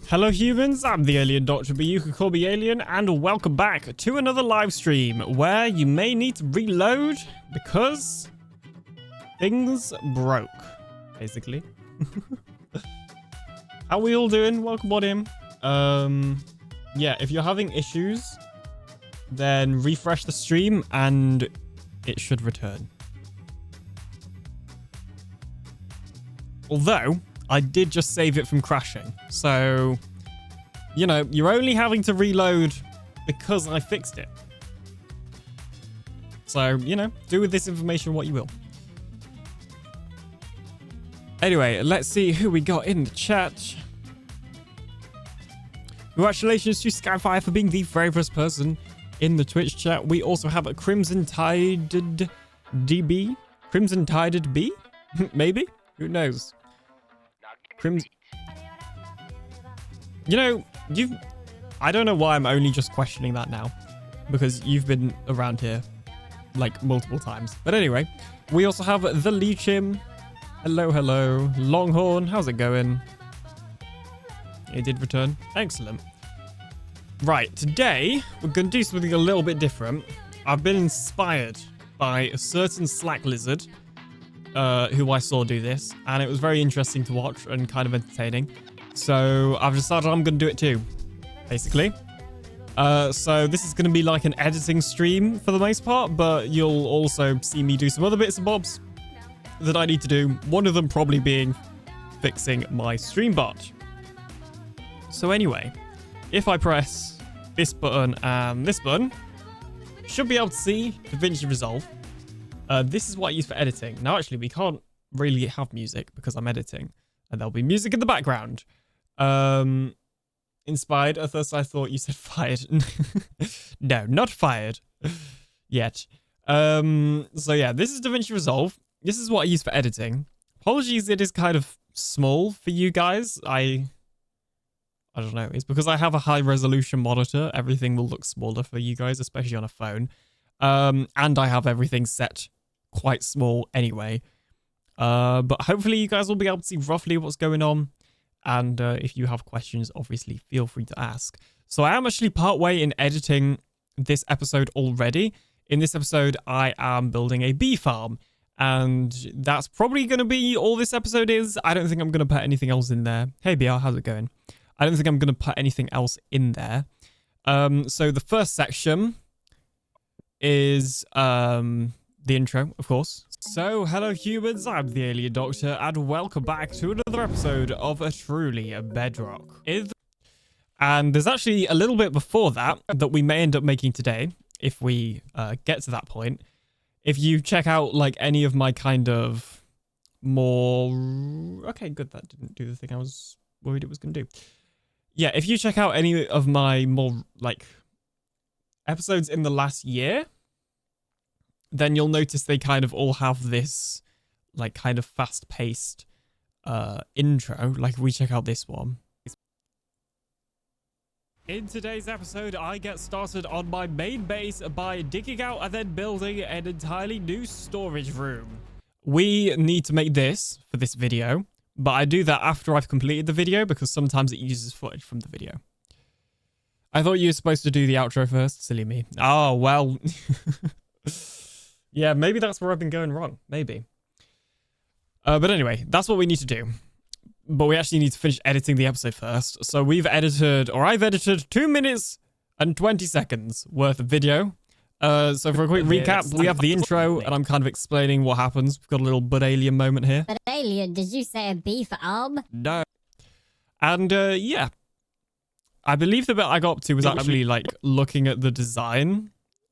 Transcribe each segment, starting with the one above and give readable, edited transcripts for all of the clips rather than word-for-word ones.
Hello humans, I'm the Alien Doctor, but you can call me Alien, and welcome back to another live stream where you may need to reload because things broke, basically. How we all doing? Welcome on in. Yeah, if you're having issues, then refresh the stream and it should return. Although, I did just save it from crashing. So, you know, you're only having to reload because I fixed it. So, you know, do with this information what you will. Anyway, let's see who we got in the chat. Congratulations to Skyfire for being the very first person in the Twitch chat. We also have a Crimson Tided DB. Crimson Tided B? Maybe? Who knows? Crimson. You know, I don't know why I'm only just questioning that now. Because you've been around here, like, multiple times. But anyway, we also have the Leechim. Hello, hello. Longhorn, how's it going? It did return. Excellent. Right, today, we're going to do something a little bit different. I've been inspired by a certain Slack Lizard, who I saw do this, and it was very interesting to watch and kind of entertaining. So I've decided I'm going to do it too, basically. So this is going to be like an editing stream for the most part, but you'll also see me do some other bits and bobs that I need to do. One of them probably being fixing my stream bot. So anyway, if I press this button and this button, you should be able to see DaVinci Resolve. This is what I use for editing. Now, actually, we can't really have music because I'm editing, and there'll be music in the background. Inspired. At first, I thought you said fired. No, not fired yet. So yeah, this is DaVinci Resolve. This is what I use for editing. Apologies, it is kind of small for you guys. I don't know. It's because I have a high resolution monitor. Everything will look smaller for you guys, especially on a phone. And I have everything set quite small anyway. But hopefully you guys will be able to see roughly what's going on. And if you have questions, obviously feel free to ask. So I am actually partway in editing this episode already. In this episode, I am building a bee farm. And that's probably going to be all this episode is. I don't think I'm going to put anything else in there. Hey, BR, how's it going? I don't think I'm going to put anything else in there. So the first section is the intro, of course. So, hello humans, I'm the Alien Doctor, and welcome back to another episode of a Truly Bedrock. And there's actually a little bit before that we may end up making today, if we get to that point. If you check out, like, any of my kind of more... Okay, good, that didn't do the thing I was worried it was going to do. Yeah, if you check out any of my more, like, episodes in the last year, then you'll notice they kind of all have this, like, kind of fast-paced intro. Like, if we check out this one. In today's episode, I get started on my main base by digging out and then building an entirely new storage room. We need to make this for this video, but I do that after I've completed the video because sometimes it uses footage from the video. I thought you were supposed to do the outro first. Silly me. Oh, well. Yeah, maybe that's where I've been going wrong. Maybe. But anyway, that's what we need to do. But we actually need to finish editing the episode first. So I've edited 2 minutes and 20 seconds worth of video. So for a quick recap, we have the intro, and I'm kind of explaining what happens. We've got a little Bud Alien moment here. But Alien, did you say a bee farm? No. And yeah. I believe the bit I got up to was actually like looking at the design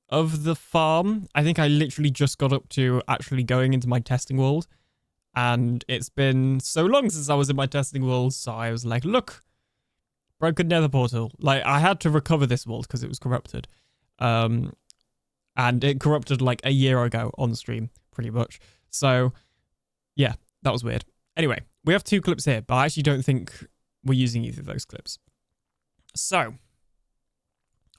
of the farm. I think I literally just got up to actually going into my testing world. And it's been so long since I was in my testing world, so I was like, look, broken nether portal. Like, I had to recover this world because it was corrupted. And it corrupted like a year ago on stream, pretty much. So, yeah, that was weird. Anyway, we have 2 clips here, but I actually don't think we're using either of those clips. So,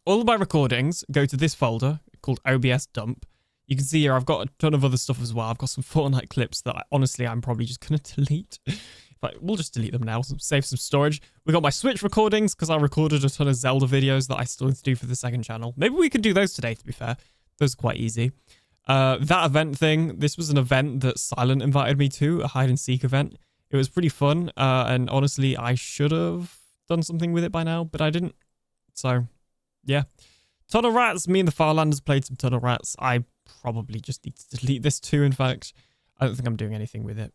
all of my recordings go to this folder called OBS dump. You can see here I've got a ton of other stuff as well. I've got some Fortnite clips that honestly I'm probably just going to delete if But we'll just delete them now, save some storage. We got my Switch recordings because I recorded a ton of Zelda videos that I still need to do for the second channel. Maybe we could do those today, to be fair. Those are quite easy. That event thing, this was an event that Silent invited me to, a hide and seek event. It was pretty fun, and honestly, I should have done something with it by now, but I didn't. So, yeah. Tunnel Rats, me and the Farlanders played some Tunnel Rats. I probably just need to delete this too, in fact. I don't think I'm doing anything with it.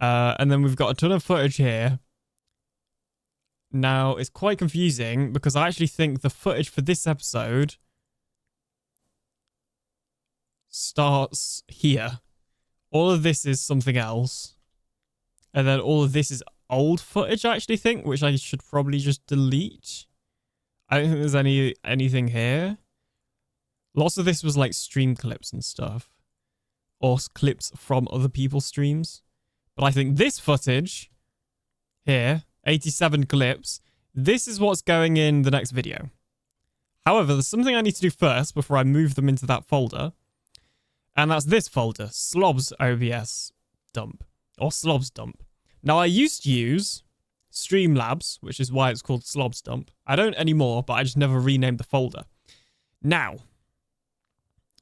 And then we've got a ton of footage here. Now, it's quite confusing because I actually think the footage for this episode starts here. All of this is something else. And then all of this is old footage, I actually think, which I should probably just delete. I don't think there's anything here. Lots of this was like stream clips and stuff. Or clips from other people's streams. But I think this footage here, 87 clips, this is what's going in the next video. However, there's something I need to do first before I move them into that folder. And that's this folder, Slobs OBS dump, or Slobs dump. Now, I used to use Streamlabs, which is why it's called Slobs dump. I don't anymore, but I just never renamed the folder. Now,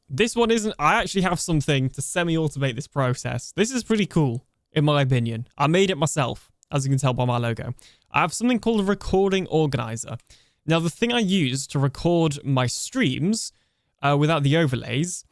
this one isn't... I actually have something to semi-automate this process. This is pretty cool, in my opinion. I made it myself, as you can tell by my logo. I have something called a recording organizer. Now, the thing I use to record my streams without the overlays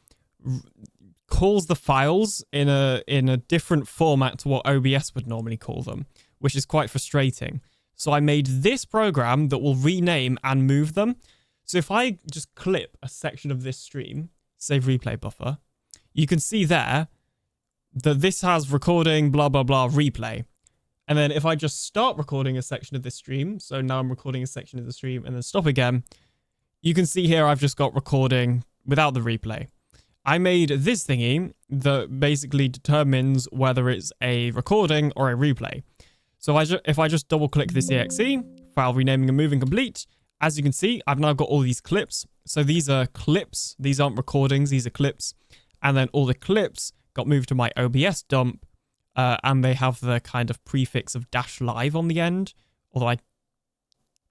calls the files in a different format to what OBS would normally call them, which is quite frustrating. So I made this program that will rename and move them. So if I just clip a section of this stream, save replay buffer, you can see there that this has recording, blah, blah, blah, replay. And then if I just start recording a section of this stream, so now I'm recording a section of the stream and then stop again, you can see here I've just got recording without the replay. I made this thingy that basically determines whether it's a recording or a replay. So if I just double click this exe, file renaming and moving complete, as you can see, I've now got all these clips. So these are clips. These aren't recordings. These are clips. And then all the clips got moved to my OBS dump. And they have the kind of prefix of -live on the end. Although I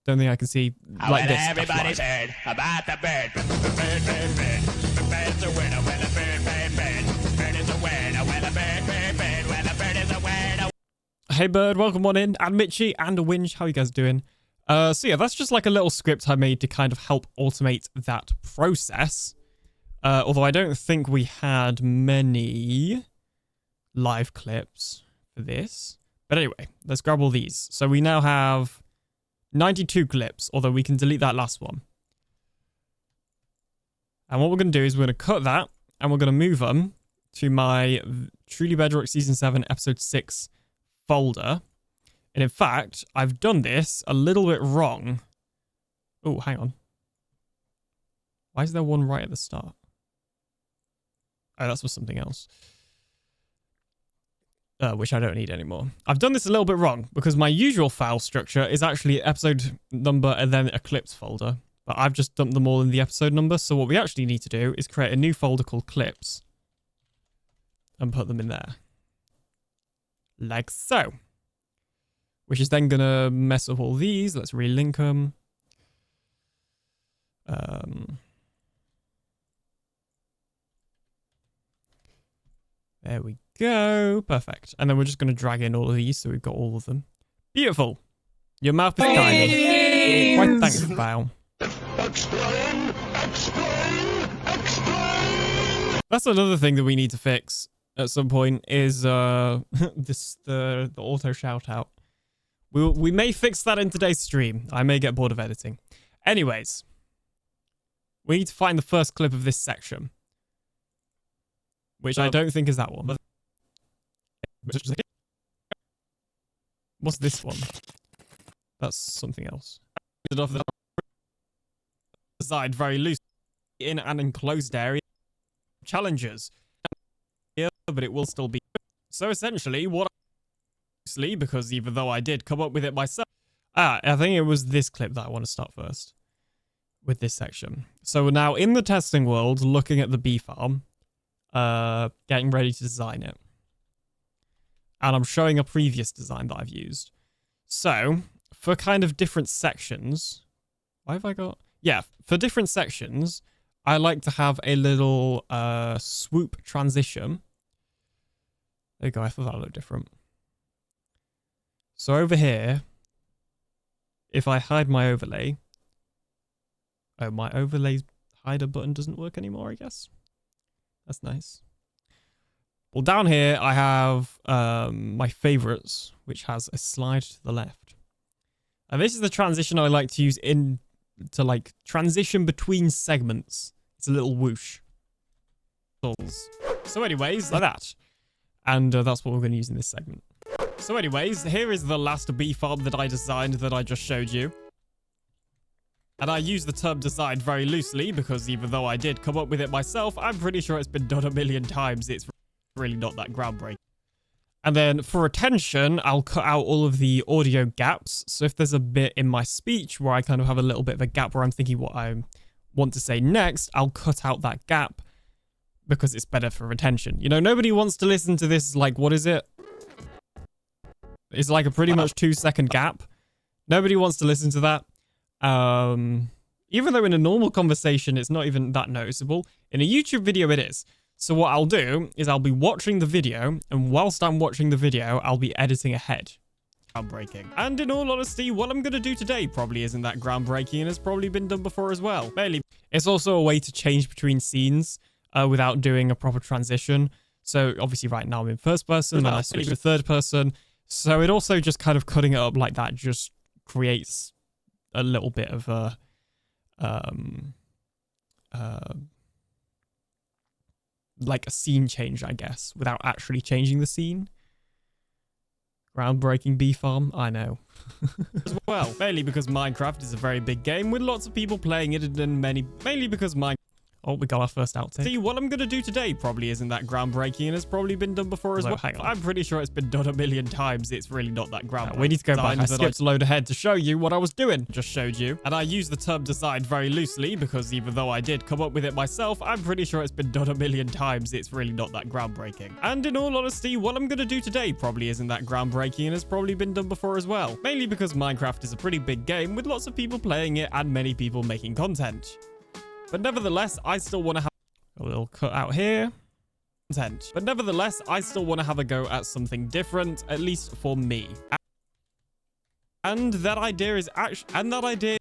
don't think I can see like this. Everybody's heard about the bird. The bird's a winner when a bird. Bird is a winner when a bird. When a bird is a winner. Hey bird, welcome on in. And Mitchie and a Winch, how you guys doing? So yeah, that's just like a little script I made to kind of help automate that process. Although I don't think we had many live clips for this. But anyway, let's grab all these. So we now have 92 clips, although we can delete that last one. And what we're going to do is we're going to cut that and we're going to move them to my Truly Bedrock Season 7 Episode 6 folder. And in fact, I've done this a little bit wrong. Oh, hang on. Why is there one right at the start? Oh, that's for something else. Which I don't need anymore. I've done this a little bit wrong because my usual file structure is actually episode number and then a clips folder. But I've just dumped them all in the episode number. So what we actually need to do is create a new folder called clips and put them in there. Like so. Which is then going to mess up all these. Let's relink them. There we go. Perfect. And then we're just going to drag in all of these so we've got all of them. Beautiful. Your mouth is tiny. Why, thanks, pal. Explain! That's another thing that we need to fix at some point is the auto shout out. We may fix that in today's stream. I may get bored of editing. Anyways, we need to find the first clip of this section. Which I don't think is that one. What's this one? That's something else. Designed very loose in an enclosed area. Challenges. But it will still be. So essentially, because even though I did come up with it myself. I think it was this clip that I want to start first. With this section. So we're now in the testing world, looking at the bee farm. Getting ready to design it. and I'm showing a previous design that I've used. So for kind of different sections, why have I got? Yeah, for different sections, I like to have a little swoop transition. There you go. I thought that looked different. So over here, if I hide my overlay, oh, my overlay hider button doesn't work anymore, I guess. That's nice. Well, down here, I have my favorites, which has a slide to the left. And this is the transition I like to use to like transition between segments. It's a little whoosh. So anyways, like that. And that's what we're going to use in this segment. So anyways, here is the last bee farm that I designed that I just showed you. And I use the term designed very loosely because even though I did come up with it myself, I'm pretty sure it's been done a million times. It's really not that groundbreaking. And then for attention, I'll cut out all of the audio gaps. So if there's a bit in my speech where I kind of have a little bit of a gap where I'm thinking what I want to say next, I'll cut out that gap because it's better for retention. You know, nobody wants to listen to this, like, what is it? It's like a pretty much 2-second gap. Nobody wants to listen to that. Even though in a normal conversation, it's not even that noticeable. In a YouTube video, it is. So what I'll do is I'll be watching the video, and whilst I'm watching the video, I'll be editing ahead. Groundbreaking. And in all honesty, what I'm going to do today probably isn't that groundbreaking and has probably been done before as well. Barely. It's also a way to change between scenes without doing a proper transition. So obviously right now I'm in first person and I switch to third person. So it also just kind of cutting it up like that just creates a little bit of a like a scene change, I guess, without actually changing the scene. Groundbreaking bee farm, I know. As well, mainly because Minecraft is a very big game with lots of people playing it, and mainly because Oh, we got our first outtake. See, what I'm going to do today probably isn't that groundbreaking and has probably been done before as well. Hang on. I'm pretty sure it's been done a million times. It's really not that groundbreaking. We need to go back. I skipped a load ahead to show you what I was doing. Just showed you. And I use the term designed very loosely because even though I did come up with it myself, I'm pretty sure it's been done a million times. It's really not that groundbreaking. And in all honesty, what I'm going to do today probably isn't that groundbreaking and has probably been done before as well. Mainly because Minecraft is a pretty big game with lots of people playing it and many people making content. But nevertheless, I still want to have a little cut out here. But nevertheless, I still want to have a go at something different, at least for me. And that idea is actually...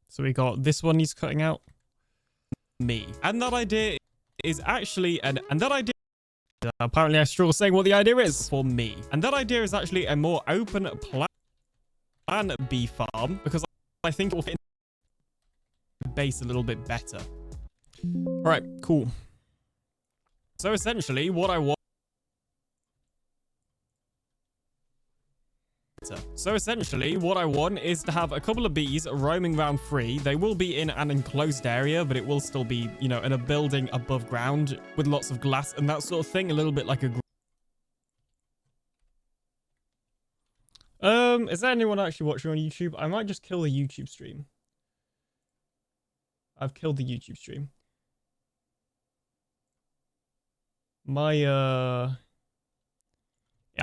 So we got this one he's cutting out. Me. And that idea is actually... And that idea... Apparently I struggle saying what the idea is for me. And that idea is actually a more open plan bee farm because I think it will fit in base a little bit better. All right, cool. So essentially what I want is to have a couple of bees roaming around free. They will be in an enclosed area, but it will still be, you know, in a building above ground with lots of glass and that sort of thing. A little bit like a... Is there anyone actually watching on YouTube? I might just kill the YouTube stream. I've killed the YouTube stream. I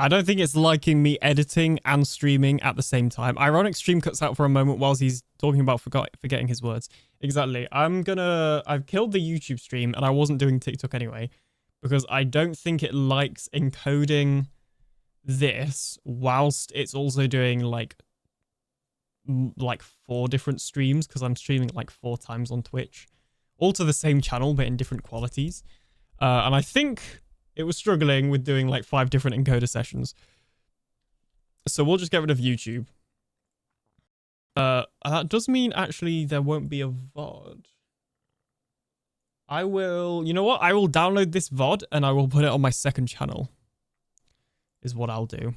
don't think it's liking me editing and streaming at the same time. Ironic stream cuts out for a moment whilst he's talking about forgetting his words. Exactly. I've killed the YouTube stream and I wasn't doing TikTok anyway because I don't think it likes encoding this whilst it's also doing like 4 different streams because I'm streaming like 4 times on Twitch, all to the same channel but in different qualities. And I think it was struggling with doing like 5 different encoder sessions. So we'll just get rid of YouTube. That does mean actually there won't be a VOD. I will, you know what? I will download this VOD and I will put it on my second channel. Is what I'll do.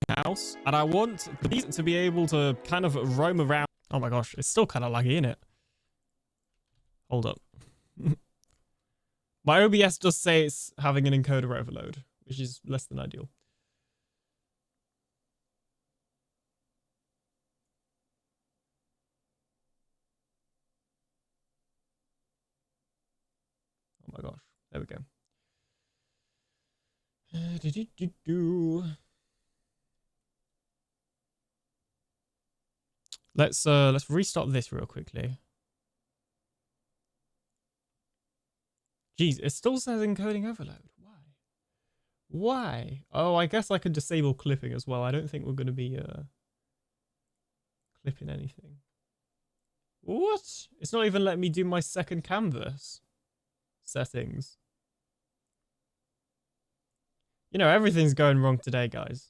House, and I want the bees to be able to kind of roam around. Oh my gosh, it's still kind of laggy, isn't it? Hold up. My OBS does say it's having an encoder overload, which is less than ideal. Oh my gosh, there we go. Let's restart this real quickly. Jeez, it still says encoding overload. Why? Why? Oh, I guess I could disable clipping as well. I don't think we're going to be clipping anything. What? It's not even letting me do my second canvas settings. You know, everything's going wrong today, guys.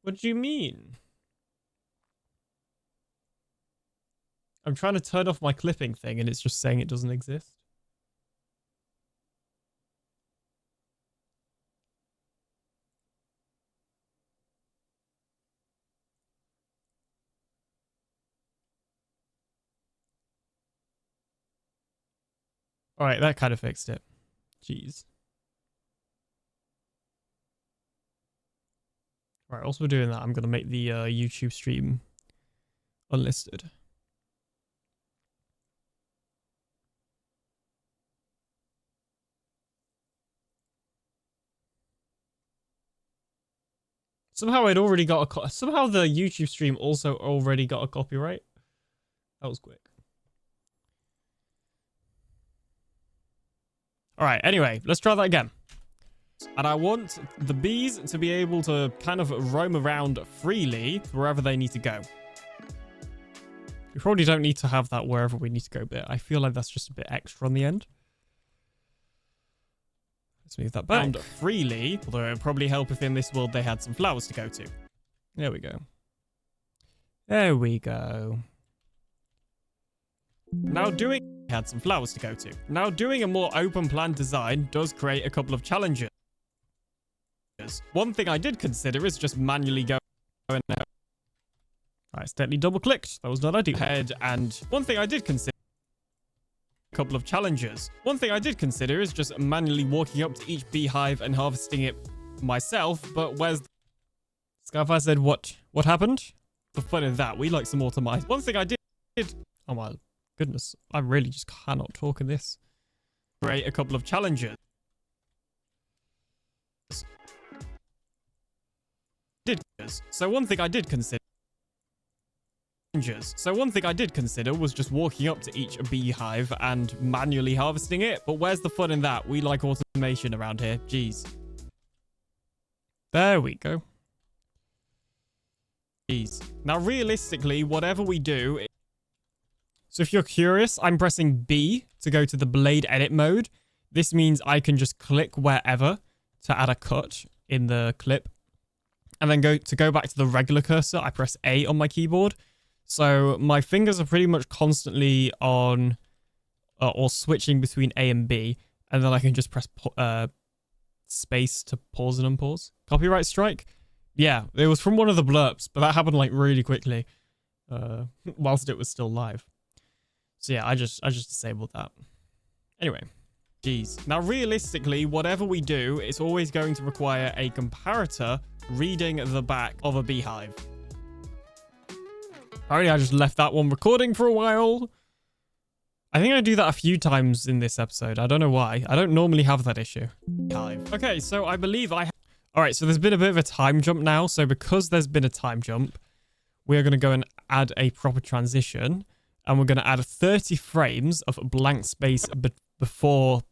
What do you mean? I'm trying to turn off my clipping thing and it's just saying it doesn't exist. All right, that kind of fixed it. Jeez. All right, also we're doing that, I'm going to make the YouTube stream unlisted. Somehow it already got a somehow the YouTube stream also already got a copyright. That was quick. All right, anyway, let's try that again. And I want the bees to be able to kind of roam around freely wherever they need to go. We probably don't need to have that wherever we need to go, but I feel like that's just a bit extra on the end. Let's move that back. Freely, although it would probably help if in this world they had some flowers to go to. There we go. There we go. Now had some flowers to go to. Now doing a more open plan design does create a couple of challenges. One thing I did consider is just manually going out. I accidentally double clicked. That was not ideal. Head, and one thing I did consider a couple of challenges. One thing I did consider is just manually walking up to each beehive and harvesting it myself, but where's Skyfire said what happened? The fun in that. We like some automation. One thing I did oh my goodness, I really just cannot talk in this. Create a couple of challenges. So one thing I did consider was just walking up to each beehive and manually harvesting it. But where's the fun in that? We like automation around here. Jeez. There we go. Jeez. Now, realistically, whatever we do... So if you're curious, I'm pressing B to go to the blade edit mode. This means I can just click wherever to add a cut in the clip. And then go back to the regular cursor, I press A on my keyboard. So my fingers are pretty much constantly on or switching between A and B. And then I can just press space to pause and unpause. Copyright strike? Yeah, it was from one of the blurps, but that happened like really quickly whilst it was still live. So yeah, I just disabled that. Anyway, jeez. Now realistically, whatever we do, it's always going to require a comparator reading the back of a beehive. Apparently, I just left that one recording for a while. I think I do that a few times in this episode. I don't know why. I don't normally have that issue. Okay, so I believe I... Alright, so there's been a bit of a time jump now. So because there's been a time jump, we are going to go and add a proper transition. And we're going to add 30 frames of blank space before,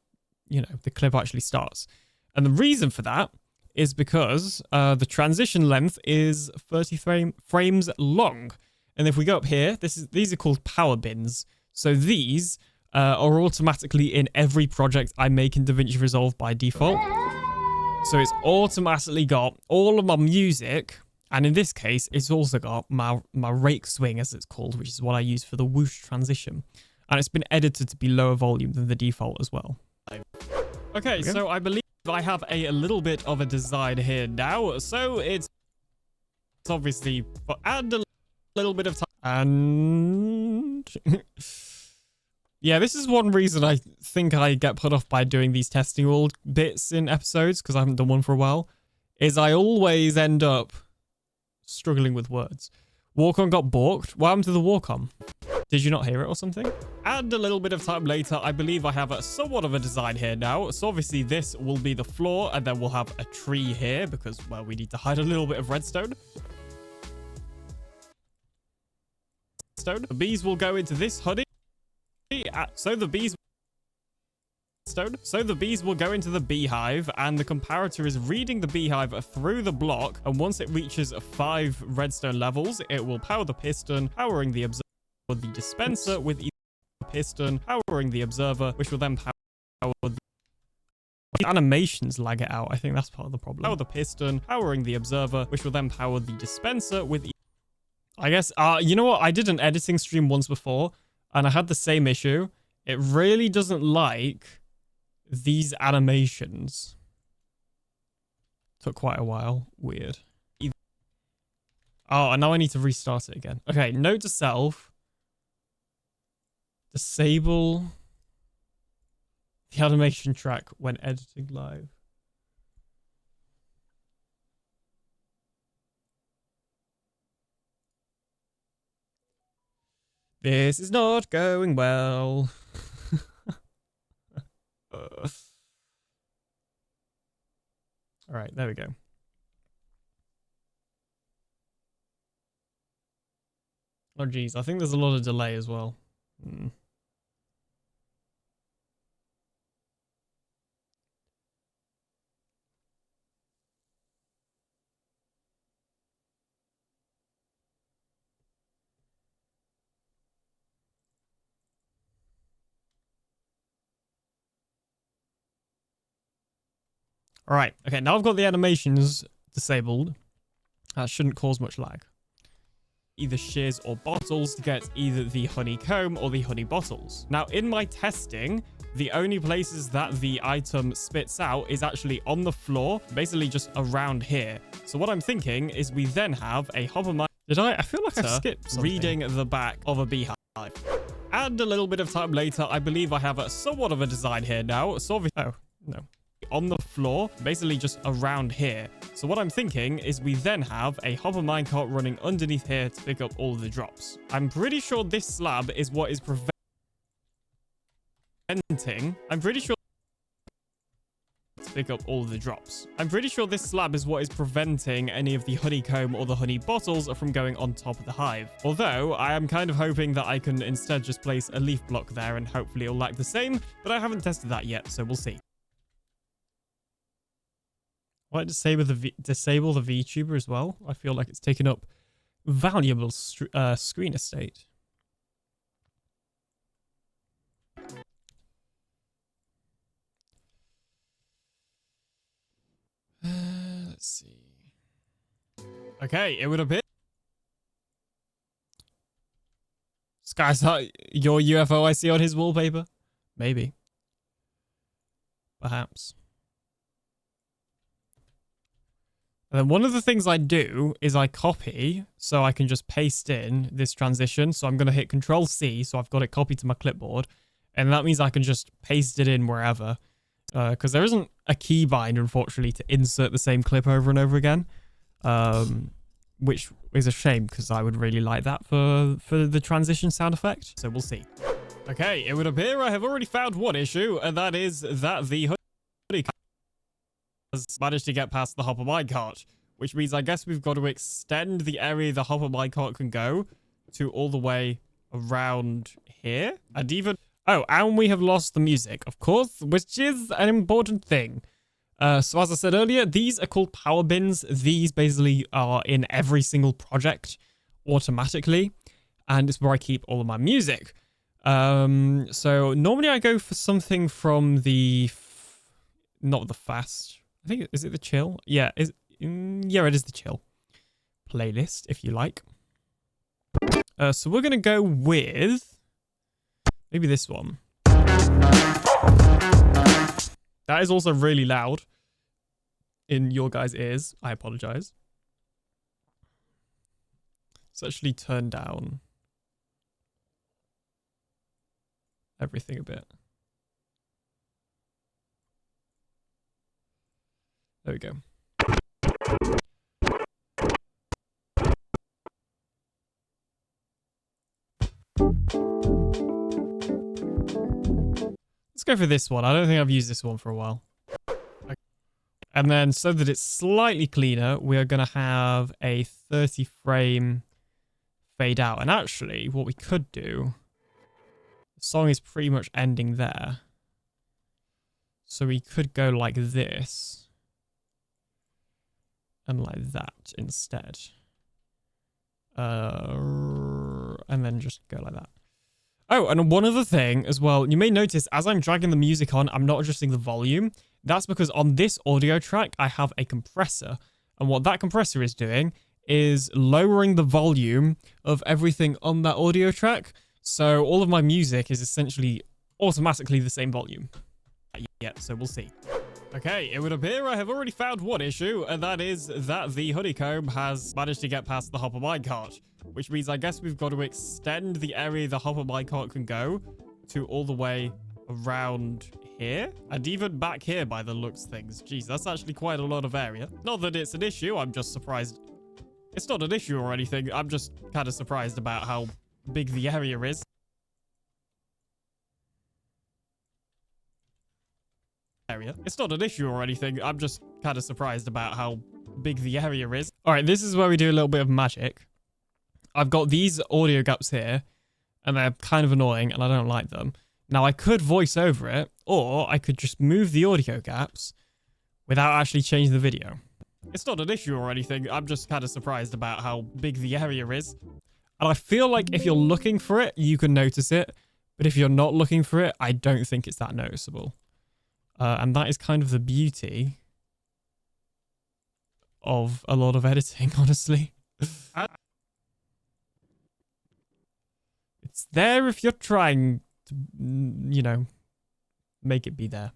you know, the clip actually starts. And the reason for that is because the transition length is 30 frames long. And if we go up here, these are called power bins. So these are automatically in every project I make in DaVinci Resolve by default. So it's automatically got all of my music. And in this case, it's also got my rake swing, as it's called, which is what I use for the whoosh transition. And it's been edited to be lower volume than the default as well. Okay, so I believe I have a little bit of a design here now. So it's obviously add a little bit of time. And yeah, this is one reason I think I get put off by doing these testing all bits in episodes, because I haven't done one for a while, is I always end up struggling with words. Walk-on got balked. What happened to the walk-on? Did you not hear it or something? And a little bit of time later, I believe I have somewhat of a design here now. So obviously this will be the floor, and then we'll have a tree here because, well, we need to hide a little bit of redstone. The bees will go into this honey. So the bees will go into the beehive, and the comparator is reading the beehive through the block, and once it reaches 5 redstone levels, it will power the piston, powering the observer, the dispenser with the piston, powering the observer, which will then power the animations lag it out. I think that's part of the problem. Power the piston, powering the observer, which will then power the dispenser with I guess, you know what? I did an editing stream once before, and I had the same issue. It really doesn't like these animations. Took quite a while. Weird. Oh, and now I need to restart it again. Okay, note to self. Disable the animation track when editing live. This is not going well. All right, there we go. Oh, geez. I think there's a lot of delay as well. All right. Okay, now I've got the animations disabled. That shouldn't cause much lag. Either shears or bottles to get either the honeycomb or the honey bottles. Now, in my testing, the only places that the item spits out is actually on the floor, basically just around here. So what I'm thinking is we then have a hopper mine. I feel like I skipped something. Reading the back of a beehive. And a little bit of time later, I believe I have somewhat of a design here now. So oh, no. On the floor, basically just around here. So what I'm thinking is we then have a hopper minecart running underneath here to pick up all of the drops. I'm pretty sure this slab is what is preventing. I'm pretty sure to pick up all of the drops. I'm pretty sure this slab is what is preventing any of the honeycomb or the honey bottles from going on top of the hive. Although I am kind of hoping that I can instead just place a leaf block there and hopefully it'll like the same, but I haven't tested that yet, so we'll see. Why disable the VTuber as well? I feel like it's taken up valuable screen estate. Let's see. Okay, it would appear. Sky's your UFO I see on his wallpaper? Maybe. Perhaps. And then one of the things I do is I copy so I can just paste in this transition. So I'm going to hit Control C. So I've got it copied to my clipboard. And that means I can just paste it in wherever. Because there isn't a keybind, unfortunately, to insert the same clip over and over again. Which is a shame because I would really like that for the transition sound effect. So we'll see. Okay, it would appear I have already found one issue. And that is that the hoodie has managed to get past the hopper minecart, which means I guess we've got to extend the area the hopper minecart can go to all the way around here. And even... Oh, and we have lost the music, of course, which is an important thing. So as I said earlier, these are called power bins. These basically are in every single project automatically, and it's where I keep all of my music. So normally I go for something from the... not the fast... I think, is it the chill? Yeah, yeah, it is the chill playlist, if you like. So we're going to go with maybe this one. That is also really loud in your guys' ears. I apologize. Let's actually turn down everything a bit. There we go. go for this one. I don't think I've used this one for a while. Okay. And then so that it's slightly cleaner, we are going to have a 30 frame fade out. And actually, what we could do, the song is pretty much ending there. So we could go like this and like that instead. And then just go like that. Oh, and one other thing as well, you may notice as I'm dragging the music on, I'm not adjusting the volume. That's because on this audio track, I have a compressor. And what that compressor is doing is lowering the volume of everything on that audio track. So all of my music is essentially automatically the same volume. Yeah, so we'll see. Okay, it would appear I have already found one issue, and that is that the honeycomb has managed to get past the hopper minecart, which means I guess we've got to extend the area the hopper minecart can go to all the way around here, and even back here by the looks of things. Jeez, that's actually quite a lot of area. Not that it's an issue, I'm just surprised. It's not an issue or anything, I'm just kind of surprised about how big the area is. It's not an issue or anything. I'm just kind of surprised about how big the area is. All right, this is where we do a little bit of magic. I've got these audio gaps here, and they're kind of annoying, and I don't like them. Now, I could voice over it, or I could just move the audio gaps without actually changing the video. It's not an issue or anything. I'm just kind of surprised about how big the area is. And I feel like if you're looking for it, you can notice it. But if you're not looking for it, I don't think it's that noticeable. And that is kind of the beauty of a lot of editing, honestly. It's there if you're trying to, you know, make it be there.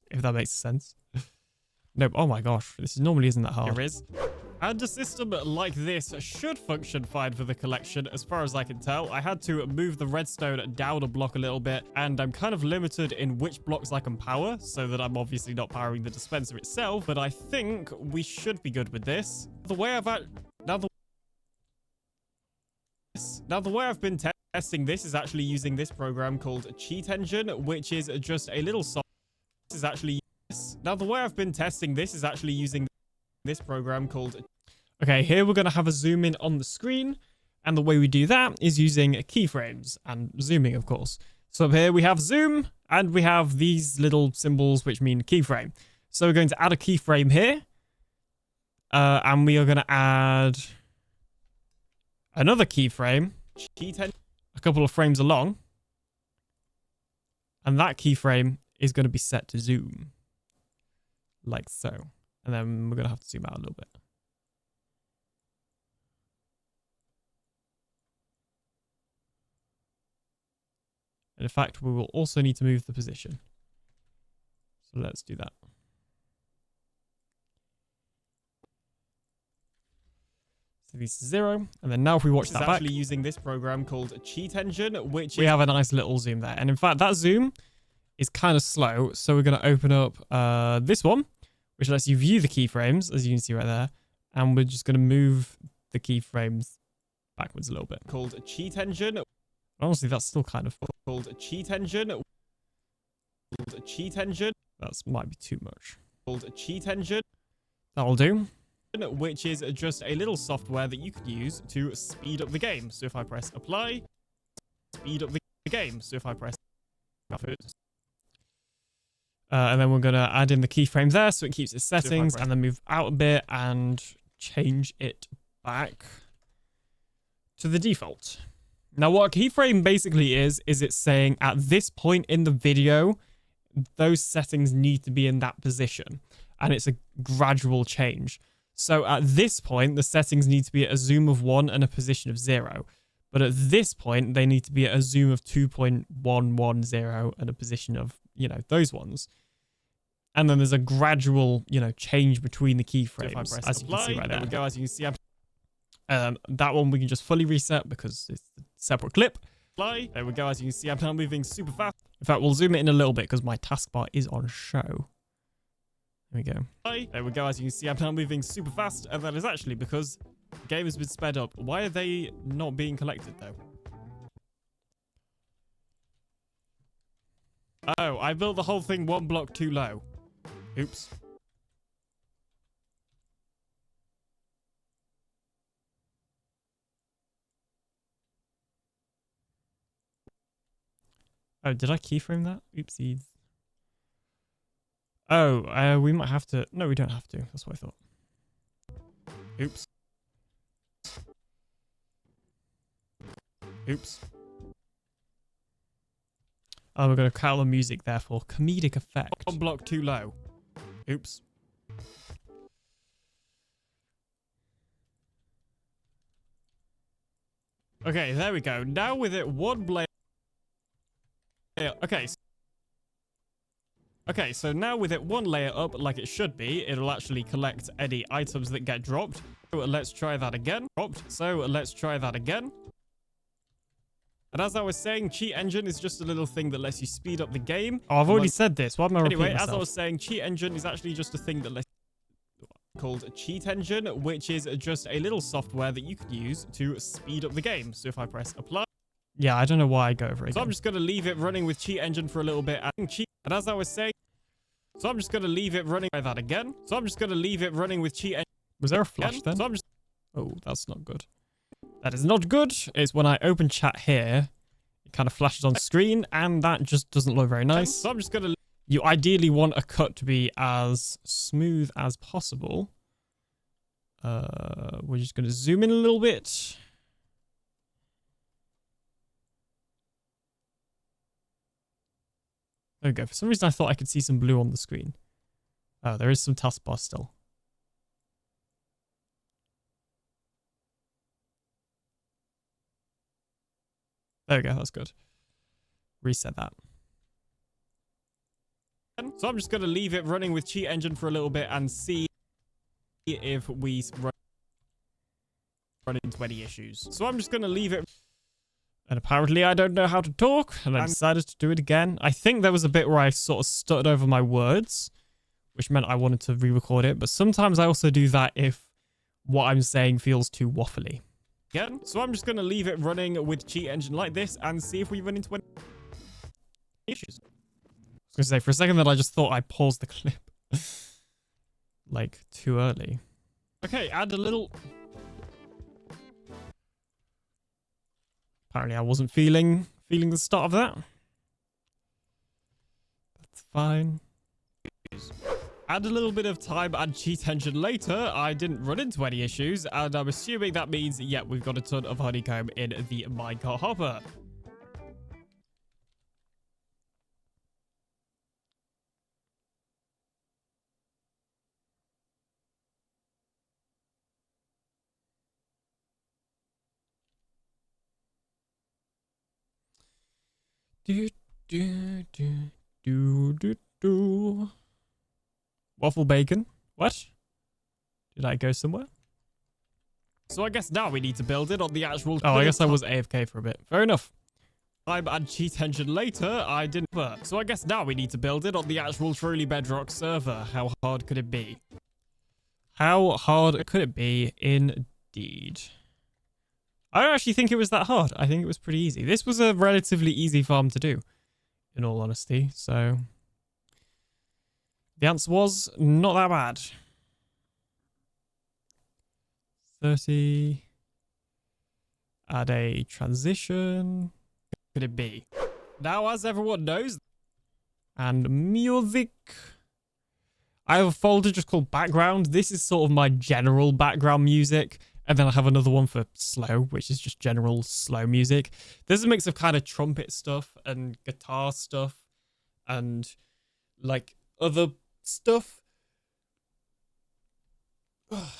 If that makes sense. Nope. Oh my gosh. This normally isn't that hard. Here is. And a system like this should function fine for the collection, as far as I can tell. I had to move the redstone down a block a little bit, and I'm kind of limited in which blocks I can power, so that I'm obviously not powering the dispenser itself, but I think we should be good with this. The way I've been testing this is actually using this program called Cheat Engine, which is just a little soft. Now the way I've been testing this is actually using this program called... Okay, here we're going to have a zoom in on the screen, and the way we do that is using keyframes and zooming, of course. So up here we have zoom, and we have these little symbols which mean keyframe. So we're going to add a keyframe here, and we are going to add another keyframe, a couple of frames along, and that keyframe is going to be set to zoom, like so. And then we're going to have to zoom out a little bit. And in fact, we will also need to move the position. So let's do that. So this is 0. And then now if we watch that back, actually using this program called Cheat Engine, which we have a nice little zoom there. And in fact, that zoom is kind of slow. So we're going to open up this one, which lets you view the keyframes, as you can see right there. And we're just going to move the keyframes backwards a little bit. Called Cheat Engine. Honestly, that's still kind of called Cheat Engine. Called Cheat Engine. That might be too much. Called Cheat Engine. That'll do. Which is just a little software that you could use to speed up the game. So if I press apply, speed up the game. So if I press and then we're going to add in the keyframe there so it keeps its settings, and then move out a bit and change it back to the default. Now, what a keyframe basically is it's saying at this point in the video, those settings need to be in that position, and it's a gradual change. So at this point, the settings need to be at a zoom of 1 and a position of 0. But at this point, they need to be at a zoom of 2.110 and a position of, you know, those ones. And then there's a gradual, you know, change between the keyframes, as you can see right there. There we go. As you can see, that one we can just fully reset because it's a separate clip. There we go. As you can see, I'm now moving super fast. In fact, we'll zoom it in a little bit because my taskbar is on show. There we go. There we go. As you can see, I'm now moving super fast, and that is actually because the game has been sped up. Why are they not being collected, though? Oh, I built the whole thing one block too low. Oops. Oh, did I keyframe that? Oopsies. Oh, we might have to... No, we don't have to. That's what I thought. Oops. Oops. Oh, we're going to cut the music there for comedic effect. One block too low. Oops. Okay, there we go. Now with it one blade... Okay. Okay, so now with it one layer up like it should be, it'll actually collect any items that get dropped. So let's try that again. So let's try that again. And as I was saying, Cheat Engine is just a little thing that lets you speed up the game. Oh, I've already said this. Why am I repeating myself? Anyway, as I was saying, Cheat Engine is actually just a thing that lets called Cheat Engine, which is just a little software that you could use to speed up the game. So if I press apply. Yeah, I don't know why I go over it. So I'm just going to leave it running with Cheat Engine for a little bit. And as I was saying, so I'm just going to leave it running. Try that again. So I'm just going to leave it running with Cheat Engine. Was there a flash then? So I'm just... Oh, that's not good. That is not good. It's when I open chat here, it kind of flashes on screen, and that just doesn't look very nice. So I'm just going to... You ideally want a cut to be as smooth as possible. We're just going to zoom in a little bit. There we go. For some reason, I thought I could see some blue on the screen. Oh, there is some taskbar still. There we go. That's good. Reset that. So I'm just going to leave it running with Cheat Engine for a little bit and see if we run into any issues. So I'm just going to leave it. And apparently I don't know how to talk, and I decided to do it again. I think there was a bit where I sort of stuttered over my words, which meant I wanted to re-record it. But sometimes I also do that if what I'm saying feels too waffly. Again, so I'm just going to leave it running with Cheat Engine like this and see if we run into any issues. I was going to say, for a second that I just thought I paused the clip. Like, too early. Okay, add a little... Apparently I wasn't feeling the start of that. That's fine. Add a little bit of time and Cheat Engine later. I didn't run into any issues, and I'm assuming that means, yeah, we've got a ton of honeycomb in the minecart hopper. Do. Waffle bacon? What? Did I go somewhere? So I guess now we need to build it on the actual... Oh, I guess I was AFK for a bit. Fair enough. Time and Cheat Engine later, I didn't... So I guess now we need to build it on the actual Truly Bedrock server. How hard could it be? How hard could it be indeed? I don't actually think it was that hard. I think it was pretty easy. This was a relatively easy farm to do, in all honesty. So the answer was not that bad. 30. Add a transition. What could it be? Now, as everyone knows, and music. I have a folder just called background. This is sort of my general background music. And then I have another one for slow, which is just general slow music. There's a mix of kind of trumpet stuff and guitar stuff and like other stuff.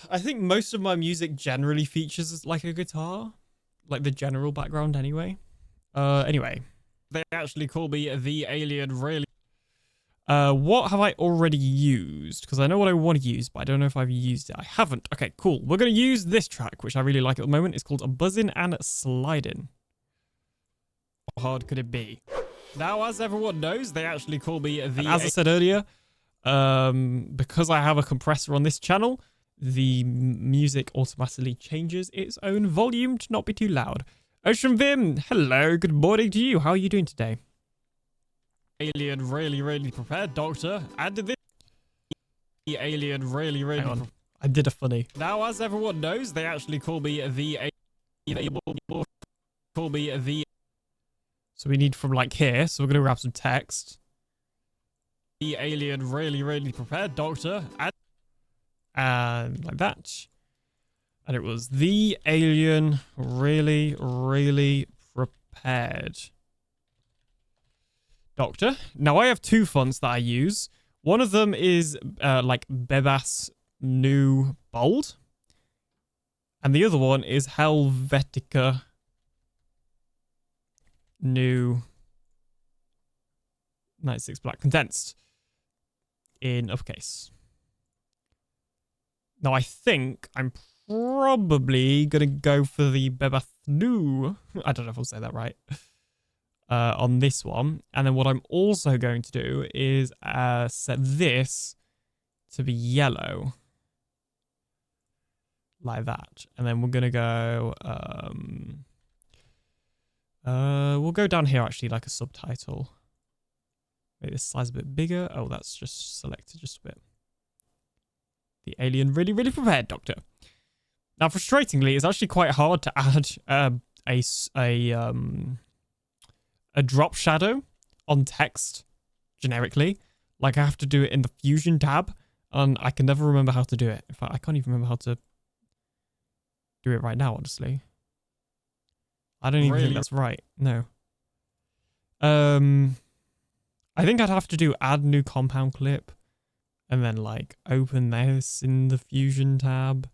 I think most of my music generally features like a guitar, like the general background anyway. Anyway, they actually call me the alien really. What have I already used? Because I know what I want to use, but I don't know if I've used it. I haven't. Okay, cool. We're going to use this track, which I really like at the moment. It's called Buzzin' and Slidin'. How hard could it be? Now, as everyone knows, they actually call me the... And as I said earlier, because I have a compressor on this channel, the music automatically changes its own volume to not be too loud. Ocean Vim, hello, good morning to you. How are you doing today? alien really prepared, Doctor. And did this the alien really Hang on. I did a funny. Now, as everyone knows, they actually call me the So we need from like here. So we're gonna grab some text. The alien really prepared, Doctor. And like that. And it was the alien really prepared, Doctor. Now I have two fonts that I use. One of them is like Bebas New Bold. And the other one is Helvetica New 96 Black Condensed in uppercase. Now I think I'm probably gonna go for the Bebas New. I don't know if I'll say that right. On this one. And then what I'm also going to do is set this to be yellow. Like that. And then we're going to go... we'll go down here actually like a subtitle. Make this size a bit bigger. Oh, that's just selected just a bit. The alien really prepared, Doctor. Now, frustratingly, it's actually quite hard to add a drop shadow on text generically. Like I have to do it in the Fusion tab and I can never remember how to do it. In fact, I can't even remember how to do it right now, honestly. I don't even think that's right. No. I think I'd have to do add new compound clip and then like open this in the Fusion tab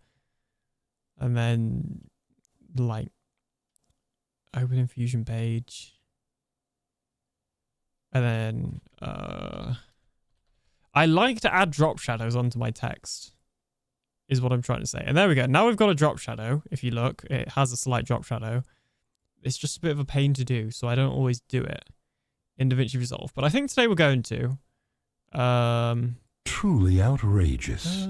and then like open in Fusion page. And then I like to add drop shadows onto my text is what I'm trying to say. And there we go. Now we've got a drop shadow. If you look, it has a slight drop shadow. It's just a bit of a pain to do, so I don't always do it in DaVinci Resolve. But I think today we're going to. Truly outrageous.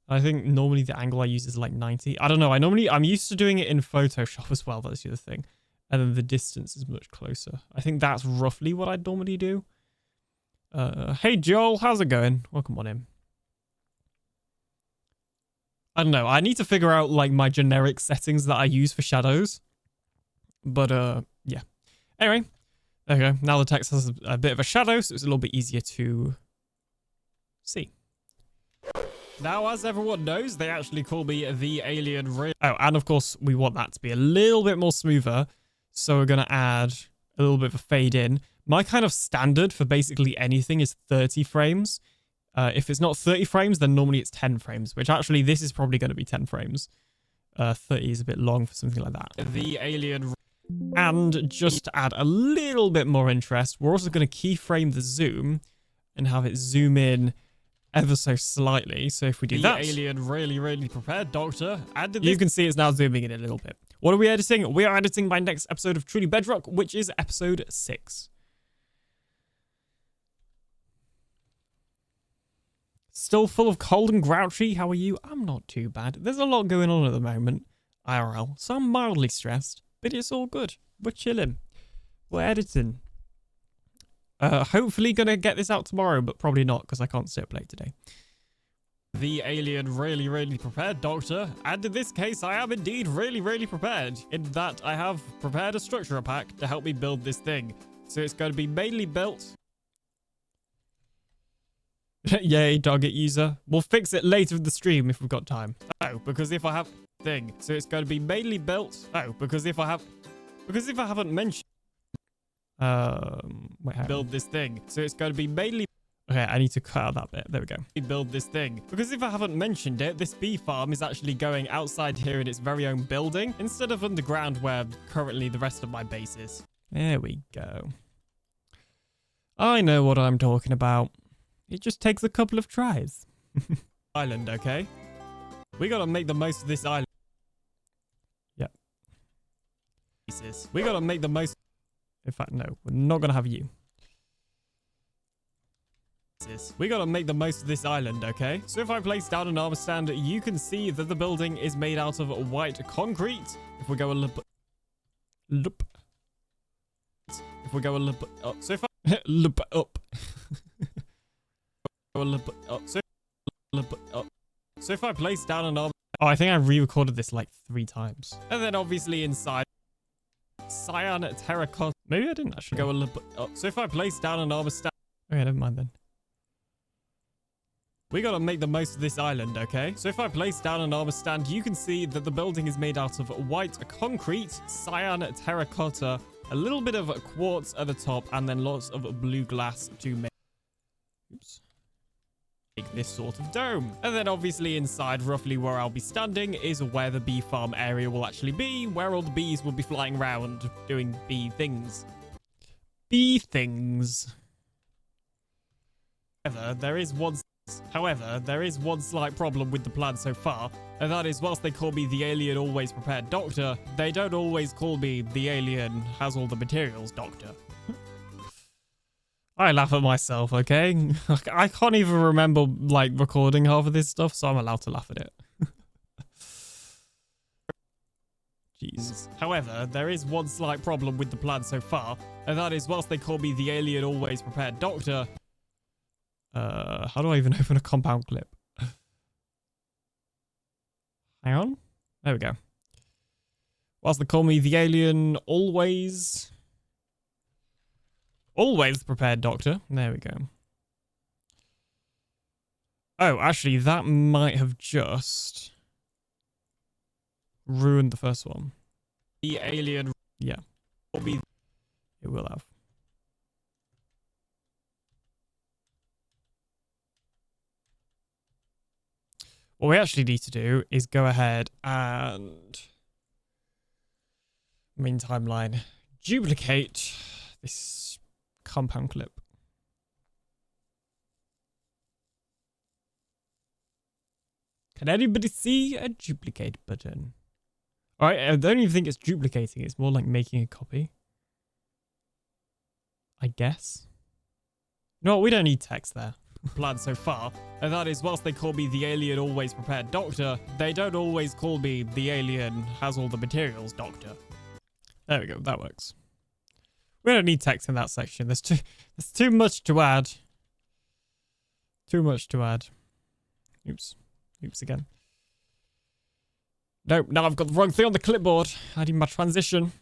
I think normally the angle I use is like 90. I don't know. I'm used to doing it in Photoshop as well. That's the other thing. And then the distance is much closer. I think that's roughly what I'd normally do. Hey, Joel, how's it going? Welcome on in. I don't know. I need to figure out like my generic settings that I use for shadows. But yeah. Anyway, there we go. Now the text has a bit of a shadow, so it's a little bit easier to see. Now, as everyone knows, they actually call me the alien. Oh, and of course, we want that to be a little bit more smoother. So we're going to add a little bit of a fade in. My kind of standard for basically anything is 30 frames. If it's not 30 frames, then normally it's 10 frames, which actually this is probably going to be 10 frames. 30 is a bit long for something like that. The alien. And just to add a little bit more interest, we're also going to keyframe the zoom and have it zoom in ever so slightly. So if we do that, the alien really prepared, Doctor. You can see it's now zooming in a little bit. What are we editing? We are editing my next episode of Truly Bedrock, which is episode 6. Still full of cold and grouchy. How are you? I'm not too bad. There's a lot going on at the moment, IRL. So I'm mildly stressed, but it's all good. We're chilling. We're editing. Hopefully gonna get this out tomorrow, but probably not because I can't stay up late today. The alien really prepared, Doctor. And in this case, I am indeed really prepared. In that I have prepared a structure pack to help me build this thing. So it's going to be mainly built. Yay, target user. We'll fix it later in the stream if we've got time. Oh, because if I have thing. So it's going to be mainly built. Oh, because if I haven't mentioned wait, build this thing. So it's going to be mainly. Okay, I need to cut out that bit. There we go. Build this thing. Because if I haven't mentioned it, this bee farm is actually going outside here in its very own building instead of underground where currently the rest of my base is. There we go. I know what I'm talking about. It just takes a couple of tries. Island, okay? We gotta make the most of this island. Yep. We gotta make the most. In fact, no, we're not gonna have you. We gotta make the most of this island, okay? So if I place down an armor stand, you can see that the building is made out of white concrete. If we go a look. If we go a little bit up, so if I little bit up, go a little bit up, so a little bit up. So if I place down an armor, oh, I think I re-recorded this like 3 times, and then obviously inside cyan terracotta. Maybe I didn't actually go a little bit up. So if I place down an armor stand, okay, never mind then. We gotta make the most of this island, okay? So if I place down an armor stand, you can see that the building is made out of white concrete, cyan terracotta, a little bit of quartz at the top, and then lots of blue glass to make this sort of dome. And then obviously inside, roughly where I'll be standing, is where the bee farm area will actually be, where all the bees will be flying around doing bee things. Bee things. However, there is one slight problem with the plan so far, and that is whilst they call me the alien always prepared doctor, they don't always call me the alien has all the materials doctor. I laugh at myself, okay? I can't even remember, like, recording half of this stuff, so I'm allowed to laugh at it. Jeez. However, there is one slight problem with the plan so far, and that is whilst they call me the alien always prepared doctor, how do I even open a compound clip? Hang on. There we go. Whilst they call me the alien always prepared doctor. There we go. Oh, actually, that might have just ruined the first one. The alien, yeah. It will have. What we actually need to do is go ahead and main timeline, duplicate this compound clip. Can anybody see a duplicate button? All right, I don't even think it's duplicating. It's more like making a copy, I guess. No, we don't need text there. Plan so far, and that is whilst they call me the alien always prepared doctor, they don't always call me the alien has all the materials doctor. There we go, that works. We don't need text in that section. There's too much to add. Too much to add. Oops again. Nope, now I've got the wrong thing on the clipboard. Adding my transition.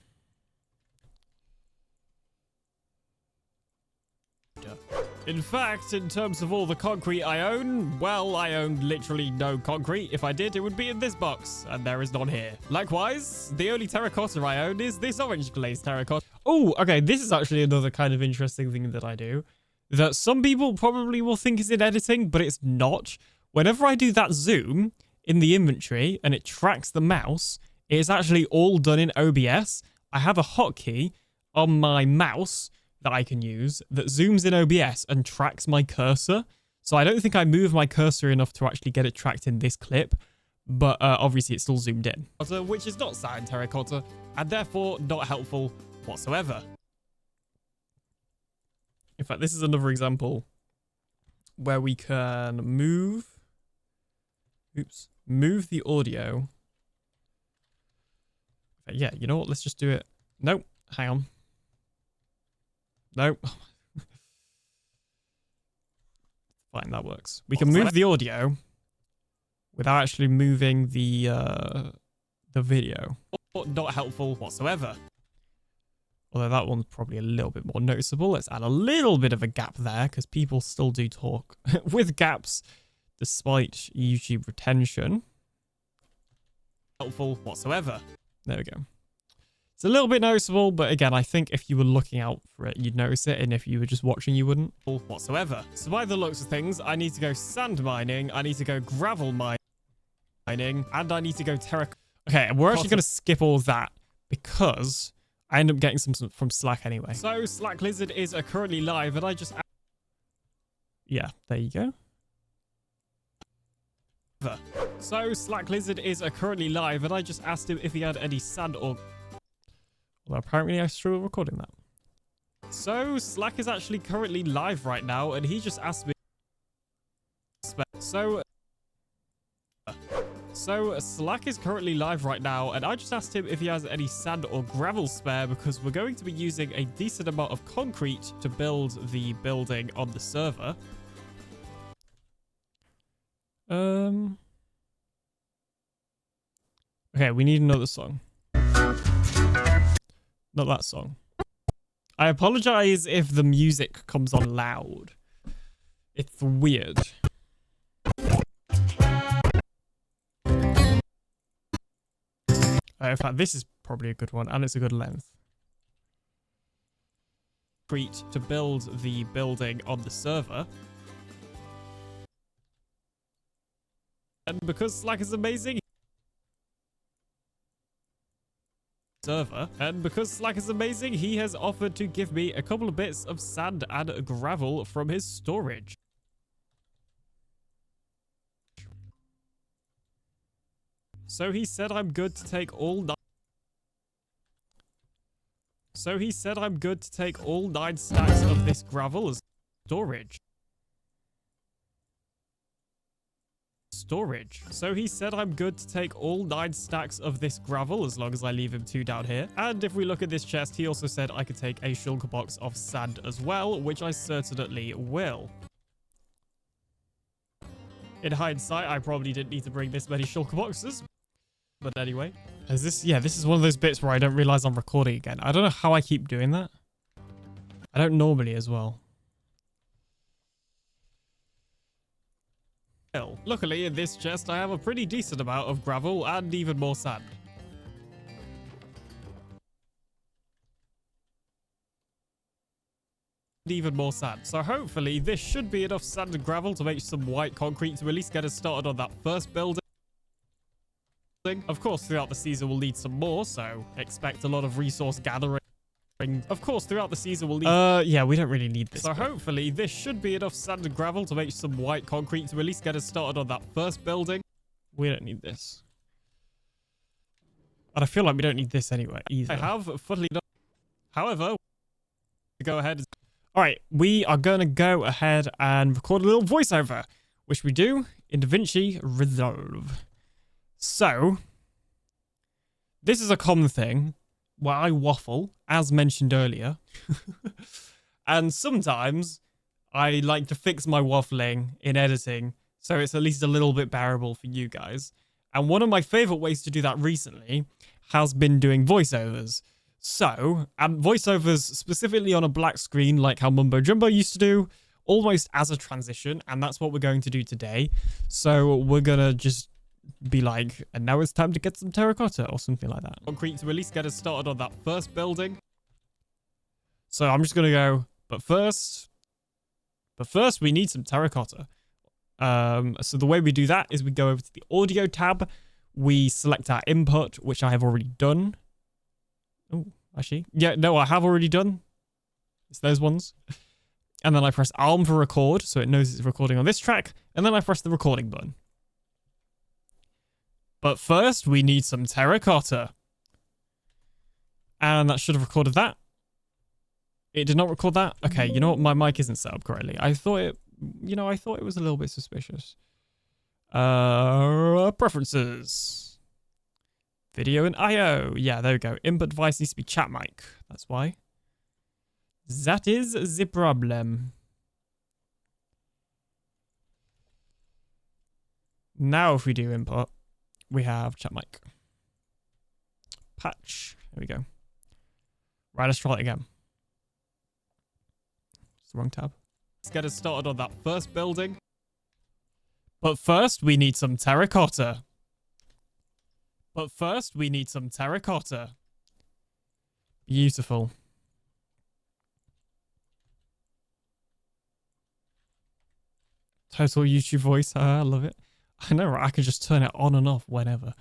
In fact, in terms of all the concrete I own, well, I own literally no concrete. If I did, it would be in this box, and there is none here. Likewise, the only terracotta I own is this orange glazed terracotta. Oh, okay, this is actually another kind of interesting thing that I do, that some people probably will think is in editing, but it's not. Whenever I do that zoom in the inventory, and it tracks the mouse, it is actually all done in OBS. I have a hotkey on my mouse that I can use that zooms in OBS and tracks my cursor. So I don't think I moved my cursor enough to actually get it tracked in this clip, but obviously it's still zoomed in. Which is not cyan terracotta, and therefore not helpful whatsoever. In fact, this is another example where we can move the audio. Yeah, you know what? Let's just do it. Nope, hang on. Nope. Fine, that works. We can move the audio without actually moving the video. Not helpful whatsoever. Although that one's probably a little bit more noticeable. Let's add a little bit of a gap there because people still do talk with gaps despite YouTube retention. Helpful whatsoever. There we go. It's a little bit noticeable, but again, I think if you were looking out for it, you'd notice it, and if you were just watching, you wouldn't. Whatsoever. So by the looks of things, I need to go sand mining, I need to go gravel mining, and I need to go terracotta. Okay, we're actually going to skip all of that because I end up getting some from Slack anyway. So Slack Lizard is currently live, and I just... Yeah, there you go. So Slack Lizard is currently live, and I just asked him if he had any sand or... Well, apparently I struggle recording that. So Slack is actually currently live right now, and he just asked me... So So Slack is currently live right now, and I just asked him if he has any sand or gravel spare because we're going to be using a decent amount of concrete to build the building on the server. Okay, we need another song. Not that song. I apologize if the music comes on loud. It's weird. In fact, this is probably a good one, and it's a good length. To build the building on the server. And because Slack is amazing, he has offered to give me a couple of bits of sand and gravel from his storage. So he said I'm good to take all 9 stacks of this gravel as storage. So he said I'm good to take all 9 stacks of this gravel as long as I leave him 2 down here. And if we look at this chest, he also said I could take a shulker box of sand as well, which I certainly will. In hindsight, I probably didn't need to bring this many shulker boxes. But anyway, this is one of those bits where I don't realize I'm recording again. I don't know how I keep doing that. I don't normally as well. Luckily, in this chest, I have a pretty decent amount of gravel and even more sand. So hopefully, this should be enough sand and gravel to make some white concrete to at least get us started on that first building. Of course, throughout the season, we'll need some more, so expect a lot of resource gathering. Yeah, we don't really need this. So hopefully, this should be enough sand and gravel to make some white concrete to at least get us started on that first building. We don't need this. And I feel like we don't need this anyway, either. I have fully done. However, go ahead. All right, we are going to go ahead and record a little voiceover, which we do in DaVinci Resolve. So, this is a common thing where I waffle, as mentioned earlier. And sometimes I like to fix my waffling in editing so it's at least a little bit bearable for you guys. And one of my favorite ways to do that recently has been doing voiceovers. So, voiceovers specifically on a black screen like how Mumbo Jumbo used to do, almost as a transition, and that's what we're going to do today. So, we're going to just be like, and now it's time to get some terracotta or something like that. Concrete to at least get us started on that first building. So I'm just going to go, but first we need some terracotta. So the way we do that is we go over to the audio tab. We select our input, which I have already done. Oh, actually, yeah, no, I have already done. It's those ones. And then I press ARM for record, so it knows it's recording on this track. And then I press the recording button. But first, we need some terracotta. And that should have recorded that. It did not record that? Okay, you know what? My mic isn't set up correctly. I thought it was a little bit suspicious. Preferences. Video and I/O. Yeah, there we go. Input device needs to be chat mic. That's why. That is the problem. Now if we do input, we have chat mic. Patch. There we go. Right, let's try it again. It's the wrong tab. Let's get us started on that first building. But first, we need some terracotta. Beautiful. Total YouTube voice. I love it. I know, right? I could just turn it on and off whenever.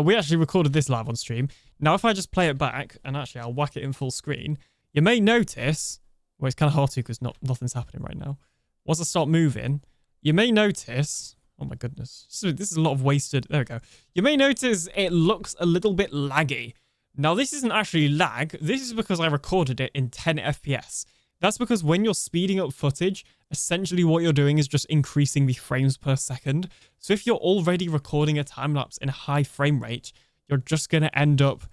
We actually recorded this live on stream. Now, if I just play it back, and actually I'll whack it in full screen, you may notice... Well, it's kind of hard to because nothing's happening right now. Once I start moving, you may notice... Oh my goodness. This is a lot of wasted... There we go. You may notice it looks a little bit laggy. Now, this isn't actually lag. This is because I recorded it in 10 FPS. That's because when you're speeding up footage, essentially what you're doing is just increasing the frames per second. So if you're already recording a time lapse in a high frame rate, you're just going to end up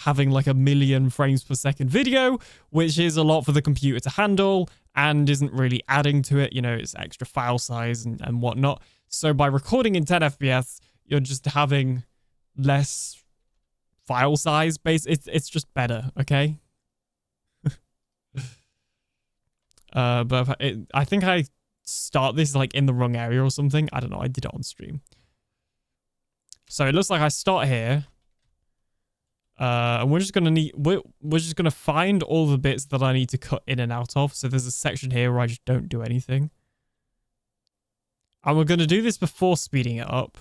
having like 1,000,000 frames per second video, which is a lot for the computer to handle and isn't really adding to it. You know, it's extra file size and whatnot. So by recording in 10 FPS, you're just having less file size base. It's just better, okay? But I think I start this like in the wrong area or something. I don't know. I did it on stream. So it looks like I start here. And we're just gonna find all the bits that I need to cut in and out of. So there's a section here where I just don't do anything. And we're gonna do this before speeding it up,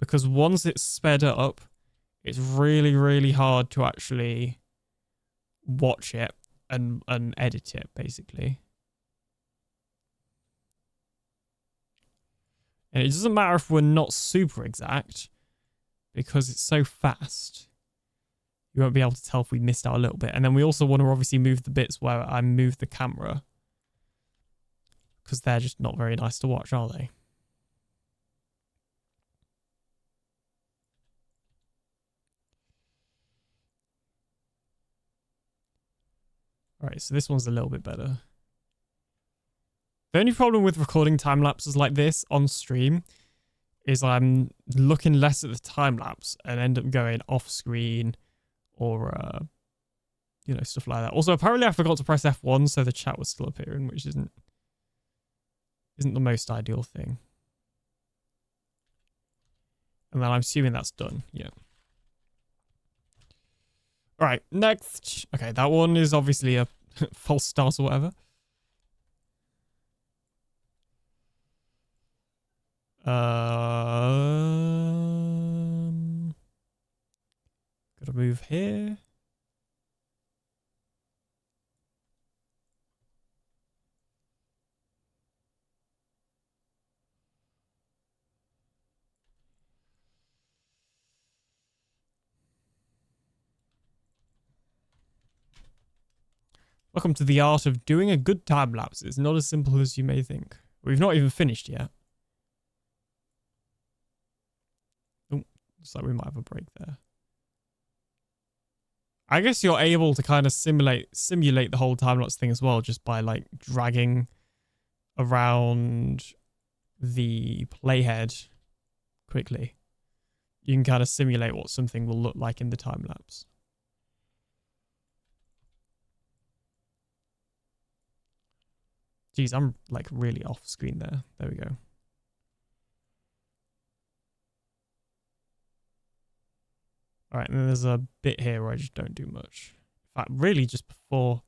because once it's sped up, it's really, really hard to actually watch it and edit it, basically. And it doesn't matter if we're not super exact, because it's so fast. You won't be able to tell if we missed out a little bit. And then we also want to obviously move the bits where I move the camera, because they're just not very nice to watch, are they? All right, so this one's a little bit better. The only problem with recording time lapses like this on stream is I'm looking less at the time lapse and end up going off screen or you know, stuff like that. Also, apparently I forgot to press F1, so the chat was still appearing, which isn't the most ideal thing. And then I'm assuming that's done. Yeah. All right, next. Okay, that one is obviously a false start or whatever. Gotta move here. Welcome to the art of doing a good time lapse. It's not as simple as you may think. We've not even finished yet. Oh, looks like we might have a break there. I guess you're able to kind of simulate the whole time lapse thing as well, just by like dragging around the playhead quickly. You can kind of simulate what something will look like in the time lapse. Geez, I'm like really off screen there. There we go. All right, and then there's a bit here where I just don't do much. In fact, really just before,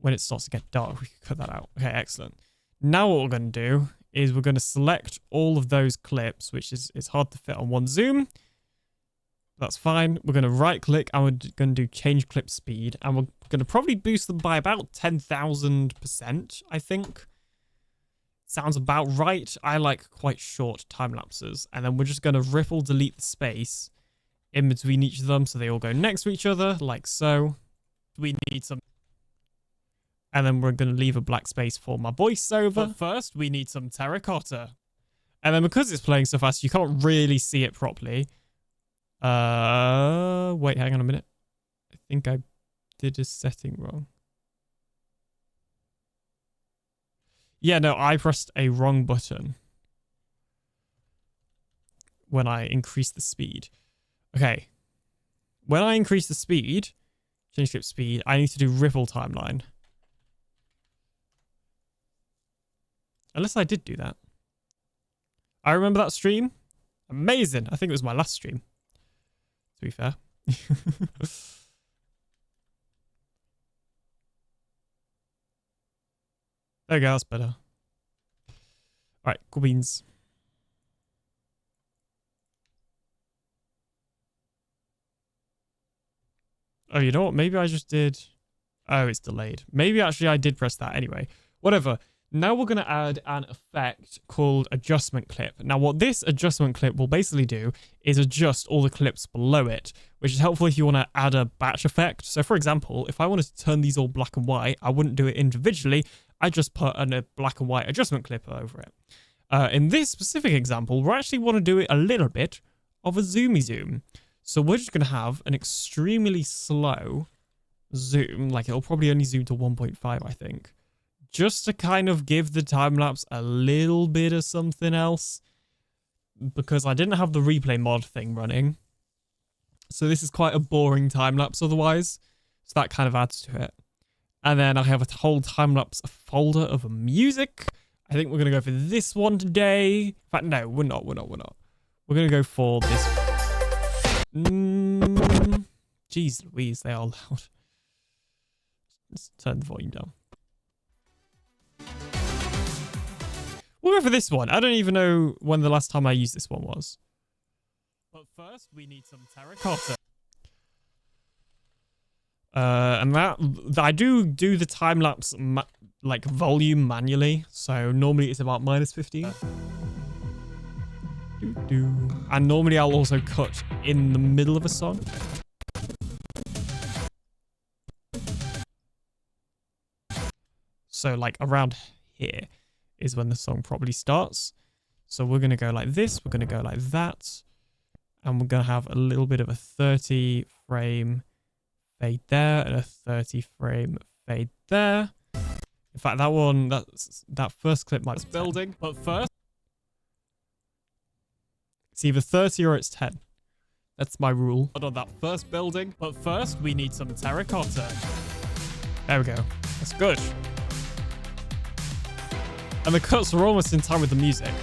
when it starts to get dark, we can cut that out. Okay, excellent. Now what we're going to do is we're going to select all of those clips, which is it's hard to fit on one zoom. That's fine. We're going to right click and we're going to do change clip speed. And we're going to probably boost them by about 10,000%, I think. Sounds about right. I like quite short time lapses. And then we're just going to ripple delete the space in between each of them so they all go next to each other, like so. We need some. And then we're going to leave a black space for my voiceover. But first, we need some terracotta. And then because it's playing so fast, you can't really see it properly. Wait, hang on a minute. I think I did a setting wrong. Yeah, no, I pressed a wrong button when I increased the speed. Okay. When I increase the speed, change clip speed, I need to do ripple timeline. Unless I did do that. I remember that stream. Amazing. I think it was my last stream, to be fair. There we go, that's better. Alright, cool beans. Oh, you know what? Maybe I just did... Oh, it's delayed. Maybe actually I did press that anyway. Whatever. Now we're going to add an effect called adjustment clip. Now what this adjustment clip will basically do is adjust all the clips below it, which is helpful if you want to add a batch effect. So for example, if I wanted to turn these all black and white, I wouldn't do it individually. I just put a black and white adjustment clip over it. In this specific example, we actually want to do it a little bit of a zoomy zoom. So we're just going to have an extremely slow zoom, like it'll probably only zoom to 1.5, I think, just to kind of give the time lapse a little bit of something else, because I didn't have the replay mod thing running. So this is quite a boring time lapse otherwise. So that kind of adds to it. And then I have a whole time lapse folder of music. I think we're going to go for this one today. In fact, no, we're not. We're going to go for this. Jeez Louise, they are loud. Let's turn the volume down. We'll go for this one. I don't even know when the last time I used this one was. But first, we need some terracotta. And that I do the time lapse like volume manually. So normally it's about -15. And normally I'll also cut in the middle of a song. So like around here is when the song probably starts. So we're going to go like this. We're going to go like that. And we're going to have a little bit of a 30 frame fade there and a 30 frame fade there. In fact, that first clip might be building, but first it's either 30 or it's 10. That's my rule. But on that first building, but first we need some terracotta. There we go. That's good. And the cuts are almost in time with the music.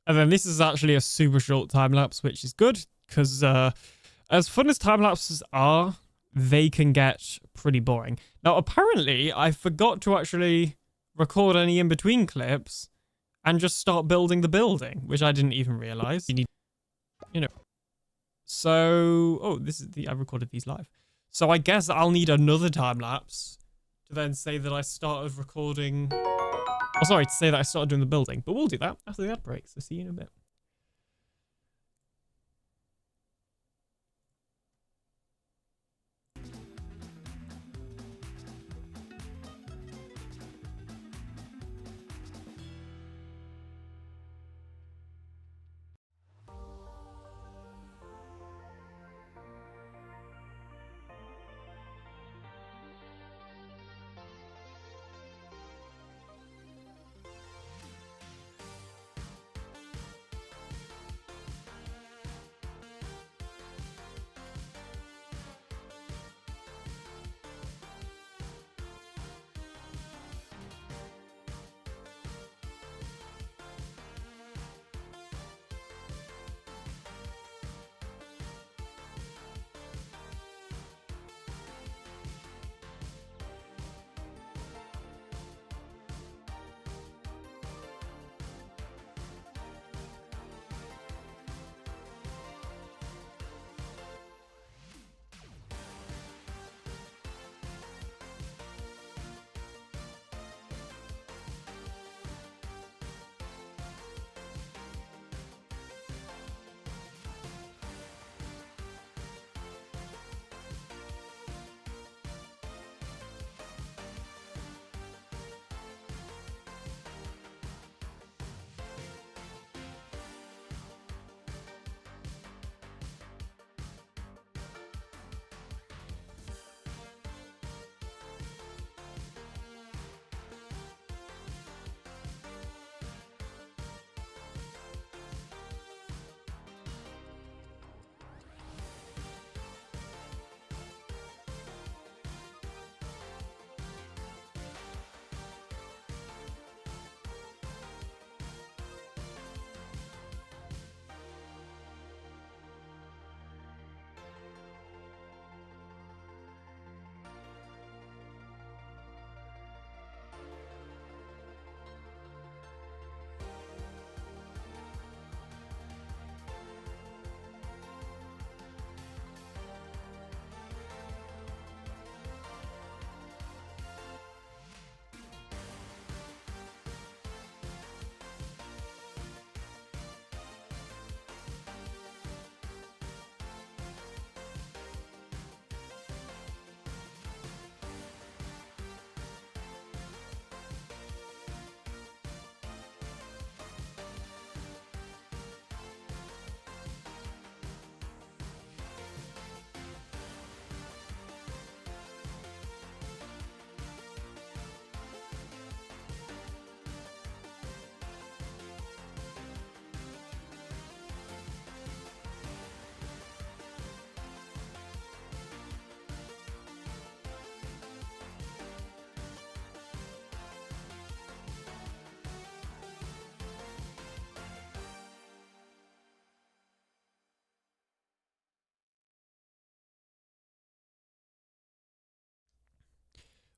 And then this is actually a super short time lapse, which is good because as fun as time lapses are, they can get pretty boring. Now, apparently, I forgot to actually record any in-between clips and just start building the building, which I didn't even realize. You need, So, oh, I recorded these live. So I guess I'll need another time lapse to then say that I started recording. Oh, sorry, to say that I started doing the building. But we'll do that after the ad break. So see you in a bit.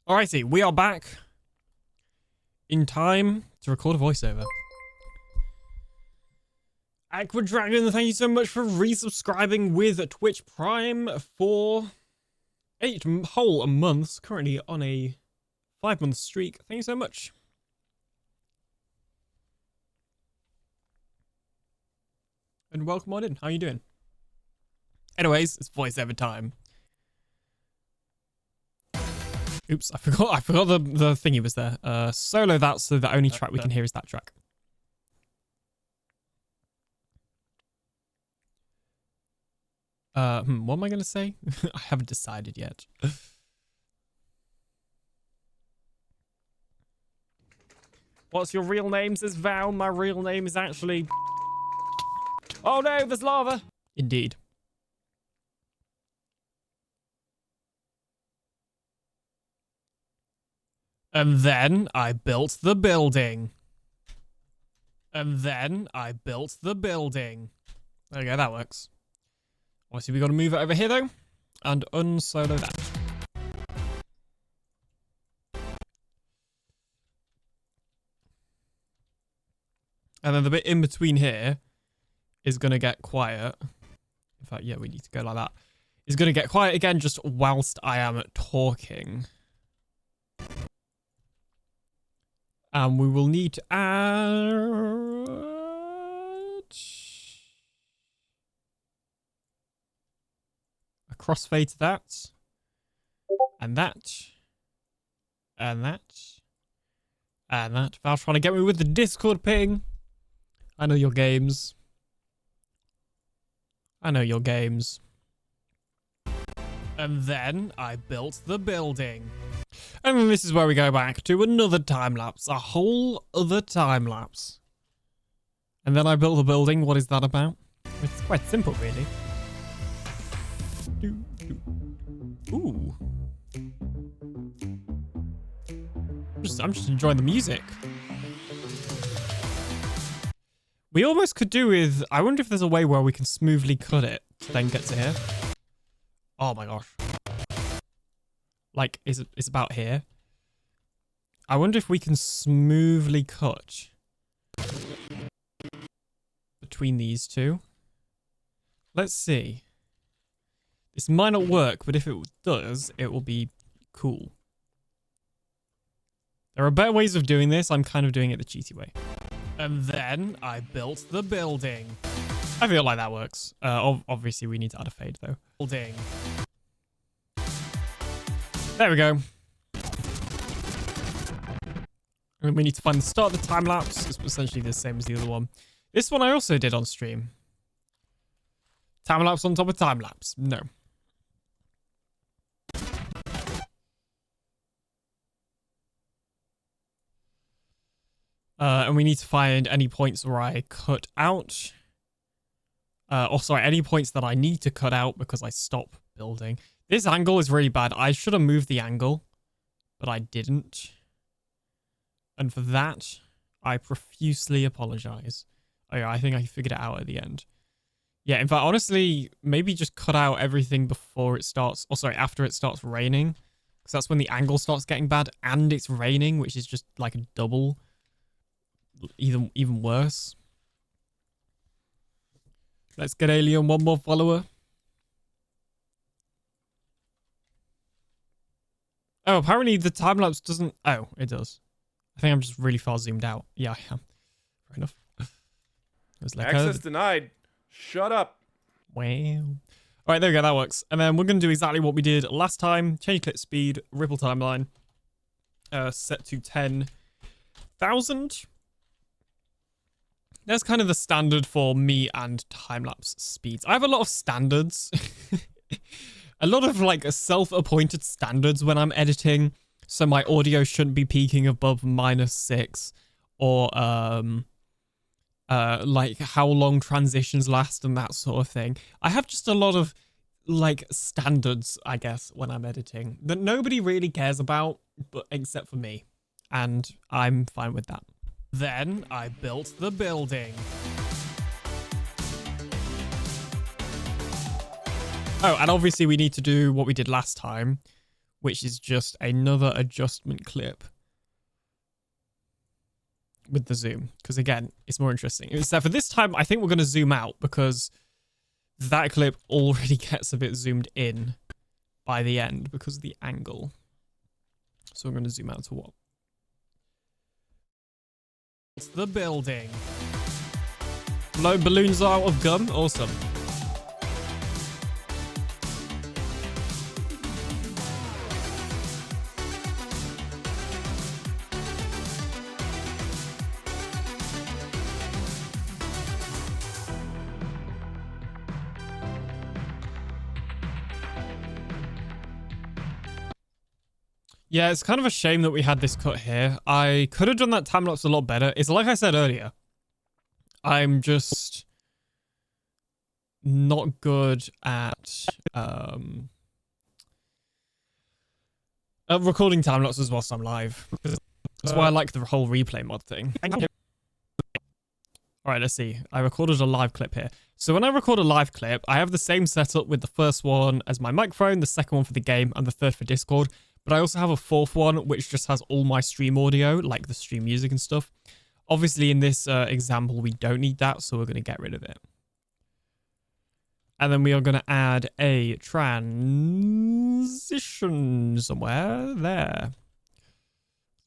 Alrighty, we are back in time to record a voiceover. Aqua Dragon, thank you so much for resubscribing with Twitch Prime for 8 whole months. Currently on a 5-month streak. Thank you so much. And welcome on in. How you doing? Anyways, it's voiceover time. Oops, I forgot the thingy was there. Solo that, so the only track we can hear is that track. What am I gonna say? I haven't decided yet. What's your real name? Says Val. My real name is actually... Oh no, there's lava! Indeed. And then I built the building. And then I built the building. There we go, that works. Obviously, we got to move it over here, though. And unsolo that. And then the bit in between here is going to get quiet. In fact, yeah, we need to go like that. It's going to get quiet again just whilst I am talking. And we will need to add... a crossfade to that. And that. And that. And that. Val's trying to get me with the Discord ping. I know your games. I know your games. And then I built the building. And then this is where we go back to another time lapse. A whole other time lapse. And then I built the building. What is that about? It's quite simple, really. Ooh. I'm just enjoying the music. We almost could do with... I wonder if there's a way where we can smoothly cut it to then get to here. Oh my gosh. Like, it's about here. I wonder if we can smoothly cut between these two. Let's see. This might not work, but if it does, it will be cool. There are better ways of doing this. I'm kind of doing it the cheaty way. And then I built the building. I feel like that works. Obviously, we need to add a fade, though. Building. There we go. And we need to find the start of the time lapse. It's essentially the same as the other one. This one I also did on stream. Time lapse on top of time lapse. No. And we need to find any points where I cut out. Or sorry, any points that I need to cut out because I stop building. This angle is really bad. I should have moved the angle, but I didn't. And for that, I profusely apologize. Oh yeah, I think I figured it out at the end. Yeah, in fact, honestly, maybe just cut out everything before it starts, or sorry, after it starts raining. Because that's when the angle starts getting bad and it's raining, which is just like a double, even worse. Let's get Alien one more follower. Oh, apparently the time-lapse doesn't... Oh, it does. I think I'm just really far zoomed out. Yeah, I am. Fair enough. Like access denied. Shut up. Wow. Alright, there we go. That works. And then we're going to do exactly what we did last time. Change clip speed, ripple timeline. Set to 10,000. That's kind of the standard for me and time-lapse speeds. I have a lot of standards. A lot of like self-appointed standards when I'm editing. So my audio shouldn't be peaking above -6, or like how long transitions last and that sort of thing. I have just a lot of like standards, I guess, when I'm editing that nobody really cares about, but except for me. And I'm fine with that. Then I built the building. Oh, and obviously we need to do what we did last time, which is just another adjustment clip with the zoom. Because again, it's more interesting. Except for this time, I think we're going to zoom out because that clip already gets a bit zoomed in by the end because of the angle. So we're going to zoom out to what? It's the building. Blow balloons out of gum. Awesome. Yeah, it's kind of a shame that we had this cut here. I could have done that time lapse a lot better. It's like I said earlier. I'm just not good at recording time lapses whilst I'm live. That's why I like the whole replay mod thing. All right, let's see. I recorded a live clip here. So when I record a live clip, I have the same setup with the first one as my microphone, the second one for the game, and the third for Discord. But I also have a fourth one, which just has all my stream audio, like the stream music and stuff. Obviously, in this example, we don't need that, so we're going to get rid of it. And then we are going to add a transition somewhere there.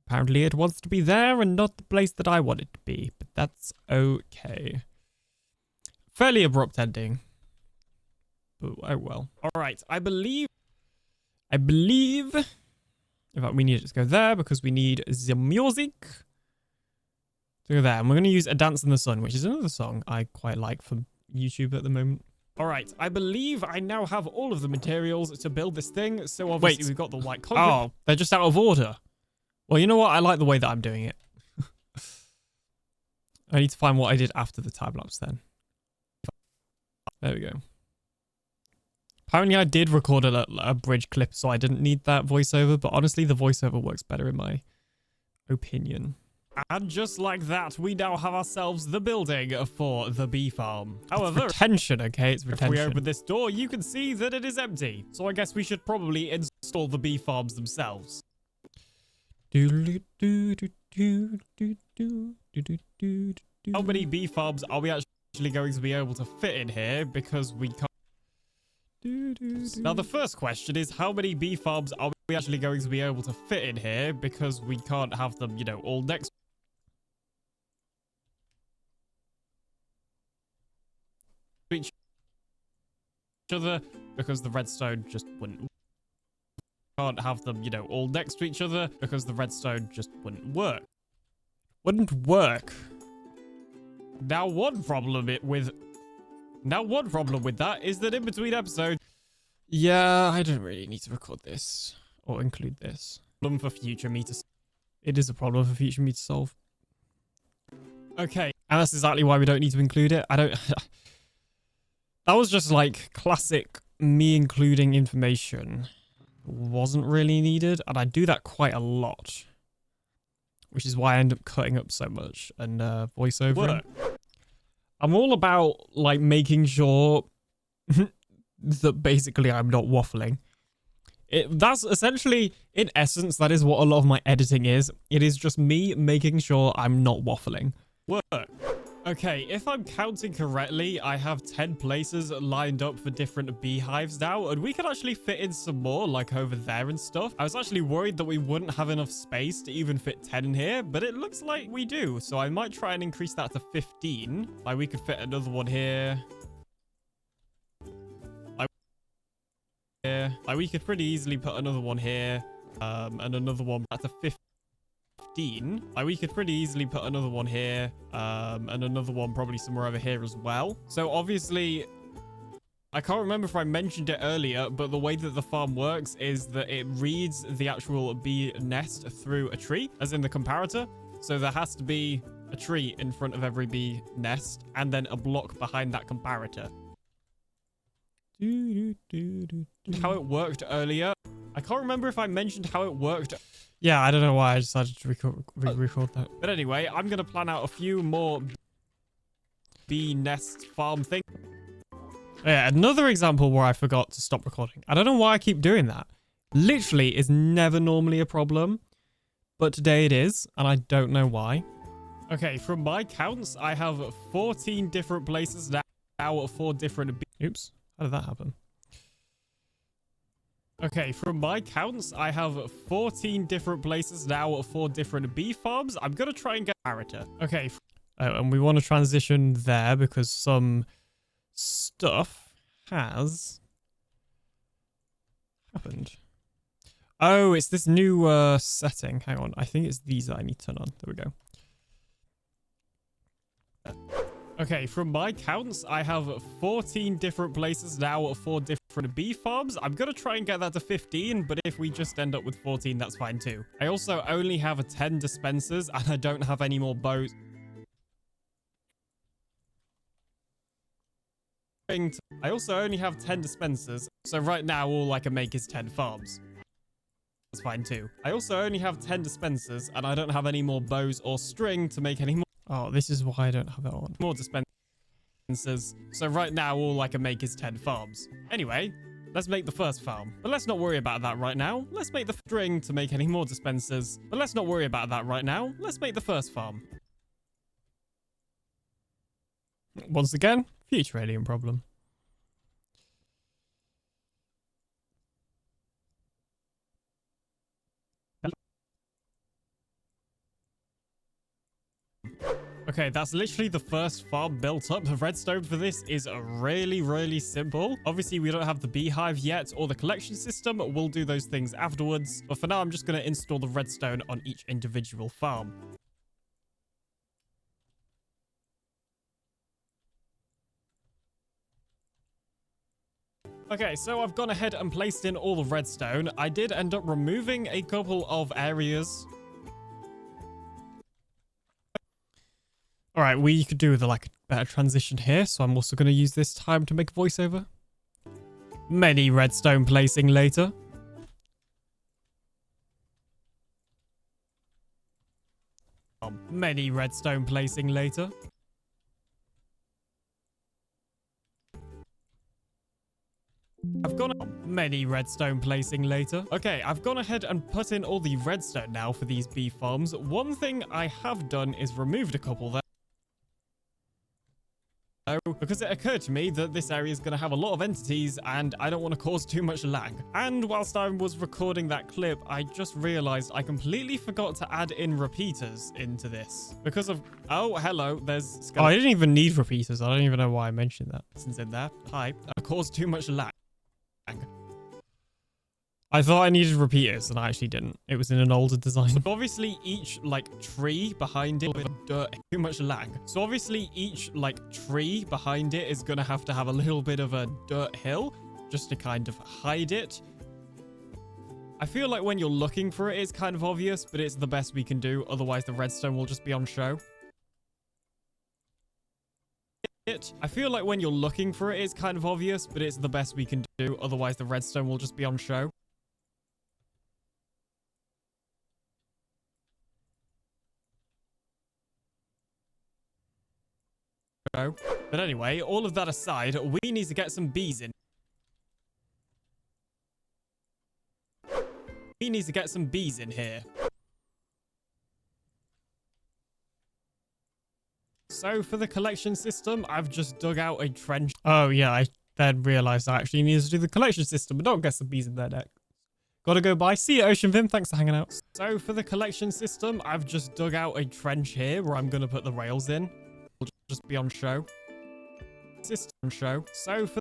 Apparently, it wants to be there and not the place that I want it to be, but that's okay. Fairly abrupt ending. But, oh well. All right, I believe... In fact, we need to just go there because we need the music. So go there. And we're going to use A Dance in the Sun, which is another song I quite like from YouTube at the moment. All right. I believe I now have all of the materials to build this thing. So obviously we've got the white concrete. Oh, they're just out of order. Well, you know what? I like the way that I'm doing it. I need to find what I did after the time lapse then. There we go. Apparently, I did record a bridge clip, so I didn't need that voiceover. But honestly, the voiceover works better in my opinion. And just like that, we now have ourselves the building for the bee farm. However, it's retention, okay? It's retention. If we open this door, you can see that it is empty. So I guess we should probably install the bee farms themselves. How many bee farms are we actually going to be able to fit in here? Because we can't. Now, the first question is, how many bee farms are we actually going to be able to fit in here? Because we can't have them, you know, all next to each other. Because the redstone just wouldn't. Can't have them, you know, all next to each other. Because the redstone just wouldn't work. Wouldn't work. Now, one problem with that is that in between episodes... Yeah, I don't really need to record this or include this. Problem for future me to... It is a problem for future me to solve. Okay, and that's exactly why we don't need to include it. I don't... That was just like classic me including information. Wasn't really needed, and I do that quite a lot. Which is why I end up cutting up so much and voiceovering. I'm all about, like, making sure that basically I'm not waffling. That's essentially, in essence, that is what a lot of my editing is. It is just me making sure I'm not waffling. Work. Okay, if I'm counting correctly, I have 10 places lined up for different beehives now, and we could actually fit in some more, like over there and stuff. I was actually worried that we wouldn't have enough space to even fit 10 in here, but it looks like we do, so I might try and increase that to 15. Like, we could fit another one here. Like, we could pretty easily put another one here, and another one back to 15. Like, we could pretty easily put another one here, and another one probably somewhere over here as well. So obviously, I can't remember if I mentioned it earlier, but the way that the farm works is that it reads the actual bee nest through a tree, as in the comparator. So there has to be a tree in front of every bee nest, and then a block behind that comparator. How it worked earlier. I can't remember if I mentioned how it worked. Yeah, I don't know why I decided to record that. But anyway, I'm going to plan out a few more bee nest farm things. Yeah, another example where I forgot to stop recording. I don't know why I keep doing that. Literally is never normally a problem, but today it is, and I don't know why. Okay, from my counts, I have 14 different places now at 4 different... Oops, how did that happen? Okay, from my counts, I have 14 different places now at 4 different bee farms. I'm going to try and get character. Okay, and we want to transition there because some stuff has happened. Oh, it's this new setting. Hang on. I think it's these that I need to turn on. There we go. Okay, from my counts, I have 14 different places now at 4 different bee farms. I'm going to try and get that to 15, but if we just end up with 14, that's fine too. I also only have 10 dispensers, and I don't have any more bows. I also only have 10 dispensers, so right now all I can make is 10 farms. That's fine too. I also only have 10 dispensers, and I don't have any more bows or string to make any more. Oh, this is why I don't have it on. More dispensers. So right now, all I can make is 10 farms. Anyway, let's make the first farm. But let's not worry about that right now. Let's make the string to make any more dispensers. But let's not worry about that right now. Let's make the first farm. Once again, future alien problem. Okay, that's literally the first farm built up. The redstone for this is really, really simple. Obviously, we don't have the beehive yet or the collection system. We'll do those things afterwards. But for now, I'm just going to install the redstone on each individual farm. Okay, so I've gone ahead and placed in all the redstone. I did end up removing a couple of areas. All right, we could do with a better transition here, so I'm also going to use this time to make a voiceover. Many redstone placing later. Many redstone placing later. I've gone many redstone placing later. Okay, I've gone ahead and put in all the redstone now for these bee farms. One thing I have done is removed a couple there. Because it occurred to me that this area is going to have a lot of entities and I don't want to cause too much lag. And whilst I was recording that clip, I just realized I completely forgot to add in repeaters into this. Because of... Oh, hello, there's... Oh, I didn't even need repeaters. I don't even know why I mentioned that. Since in there. Hi. I caused too much lag. I thought I needed repeaters, and I actually didn't. It was in an older design. So obviously, each, tree behind it with dirt, too much lag. So obviously, each, tree behind it is going to have a little bit of a dirt hill, just to kind of hide it. I feel like when you're looking for it, it's kind of obvious, but it's the best we can do. Otherwise, the redstone will just be on show. I feel like when you're looking for it, it's kind of obvious, but it's the best we can do. Otherwise, the redstone will just be on show. But anyway, all of that aside, we need to get some bees in. We need to get some bees in here. So for the collection system, I've just dug out a trench. Oh yeah, I then realized I actually needed to do the collection system, but don't get some bees in there next. Gotta go by. See you, Ocean Vim. Thanks for hanging out. So for the collection system, I've just dug out a trench here where I'm gonna put the rails in. Will just be on show. System show. So for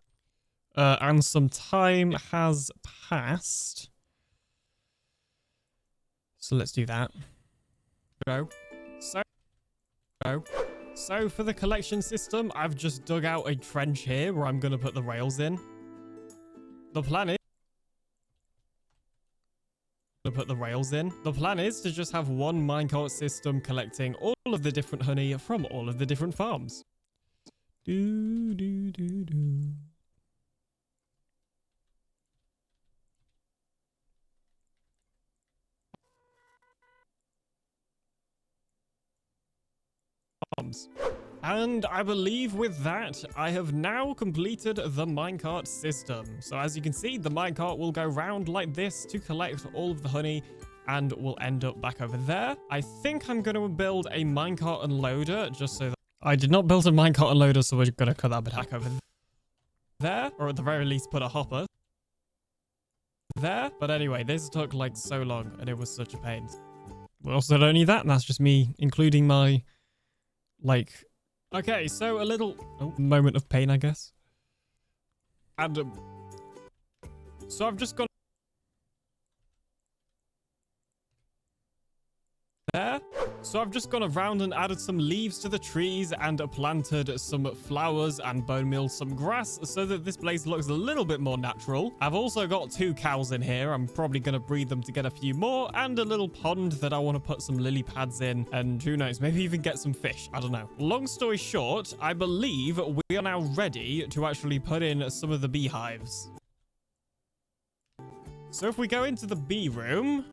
and some time has passed. So let's do that. Show. So for the collection system, I've just dug out a trench here where I'm going to put the rails in. The plan is to just have one minecart system collecting all of the different honey from all of the different farms. Farms. And I believe with that, I have now completed the minecart system. So as you can see, the minecart will go round like this to collect all of the honey and will end up back over there. I think I'm going to build a minecart unloader just so that I did not build a minecart unloader, so we're going to cut that bit back over there, or at the very least put a hopper there. But anyway, this took like so long and it was such a pain. We also don't need that, and that's just me including my like... Okay, so a little moment of pain, I guess. And so I've just gone there. So I've just gone around and added some leaves to the trees and planted some flowers and bone meal some grass so that this place looks a little bit more natural. I've also got 2 cows in here. I'm probably going to breed them to get a few more, and a little pond that I want to put some lily pads in, and who knows, maybe even get some fish. I don't know. Long story short, I believe we are now ready to actually put in some of the beehives. So if we go into the bee room,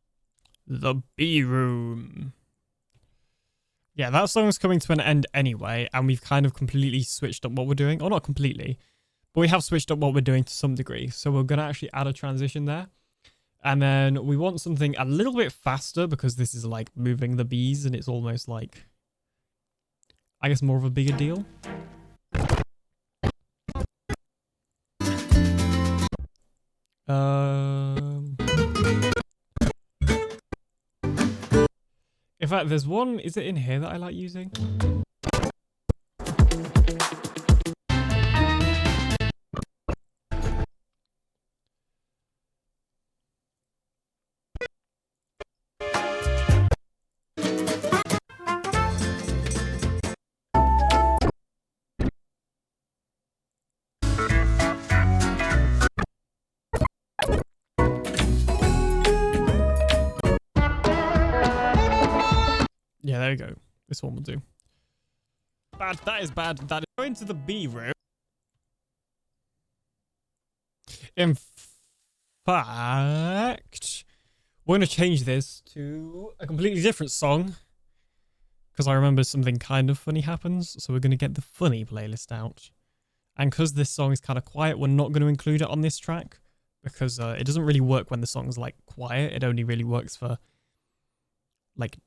yeah, that song's coming to an end anyway, and we've kind of completely switched up what we're doing. Or not completely, but we have switched up what we're doing to some degree. So we're going to actually add a transition there. And then we want something a little bit faster because this is like moving the bees and it's almost like, I guess, more of a bigger deal. In fact, there's one, is it in here that I like using? Yeah, there we go. This one will do. Bad. That is bad. That is going to the bee room. In fact, we're going to change this to a completely different song because I remember something kind of funny happens. So we're going to get the funny playlist out. And because this song is kind of quiet, we're not going to include it on this track because it doesn't really work when the song's like quiet. It only really works for like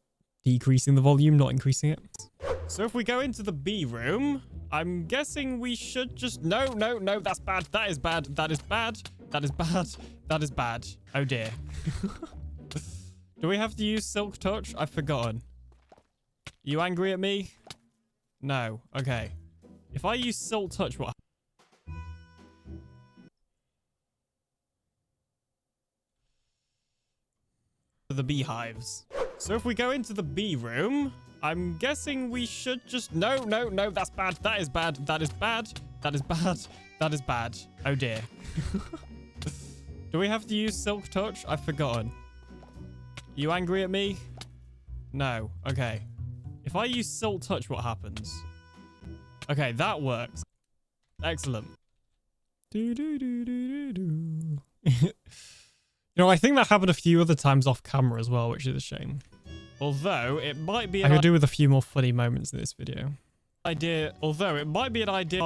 decreasing the volume, not increasing it. So if we go into the bee room, I'm guessing we should just... No, that's bad. That is bad. That is bad. That is bad. That is bad. Oh dear. Do we have to use Silk Touch? I've forgotten. You angry at me? No. Okay. If I use Silk Touch, what... The beehives. So if we go into the bee room, I'm guessing we should just... No, that's bad. That is bad. That is bad. That is bad. That is bad. Oh dear. Do we have to use Silk Touch? I've forgotten. You angry at me? No. Okay. If I use Silk Touch, what happens? Okay, that works. Excellent. You know, I think that happened a few other times off camera as well, which is a shame. Although, it might be... I could do with a few more funny moments in this video. Although, it might be an idea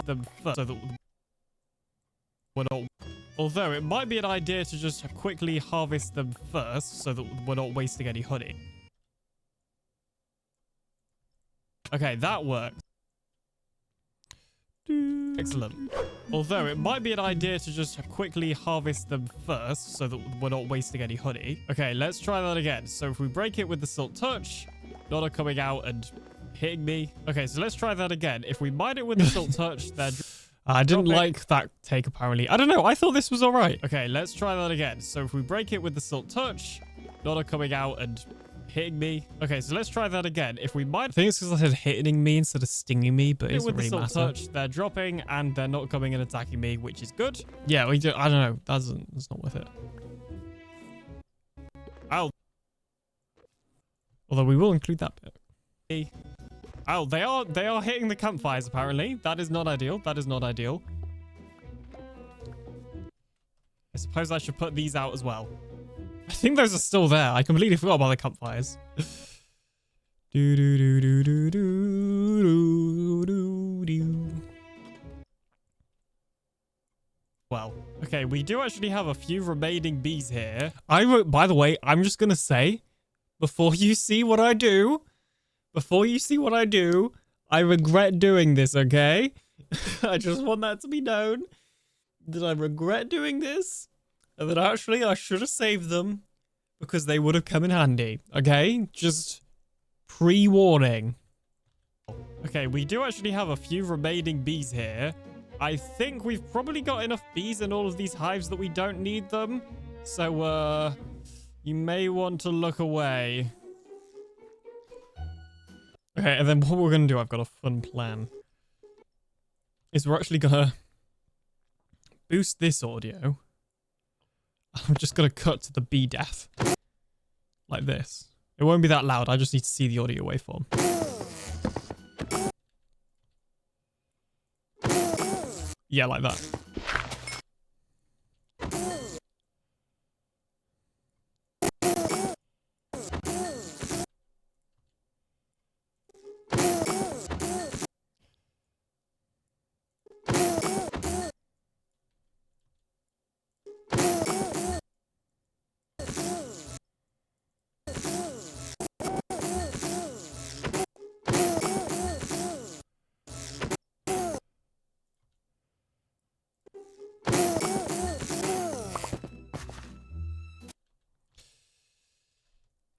to just quickly harvest them first so that we're not wasting any honey. Okay, that works. Excellent. Although it might be an idea to just quickly harvest them first so that we're not wasting any honey. Okay, let's try that again. So if we break it with the Silk Touch, not coming out and hitting me. Okay, so let's try that again. If we mine it with the Silk Touch, then... I didn't like that take, apparently. I don't know. I thought this was all right. Okay, let's try that again. So if we break it with the Silk Touch, not coming out and hitting me. Okay, so let's try that again. If we mine... I think it's because I said hitting me instead of stinging me, but it doesn't really matter. Touch, they're dropping and they're not coming and attacking me, which is good. Yeah, we do... I don't know. That's not worth it. Ow. Although we will include that bit. Oh, they are hitting the campfires, apparently. That is not ideal. That is not ideal. I suppose I should put these out as well. I think those are still there. I completely forgot about the campfires. Doo-doo. Well, okay, we do actually have a few remaining bees here. By the way, I'm just gonna say, before you see what I do, I regret doing this, okay? I just want that to be known, that I regret doing this, and that actually I should have saved them, because they would have come in handy, okay? Just pre-warning. Okay, we do actually have a few remaining bees here. I think we've probably got enough bees in all of these hives that we don't need them. So, you may want to look away. Okay, and then what we're going to do, I've got a fun plan, is we're actually going to boost this audio. I'm just going to cut to the bee death. Like this. It won't be that loud. I just need to see the audio waveform. Yeah, like that.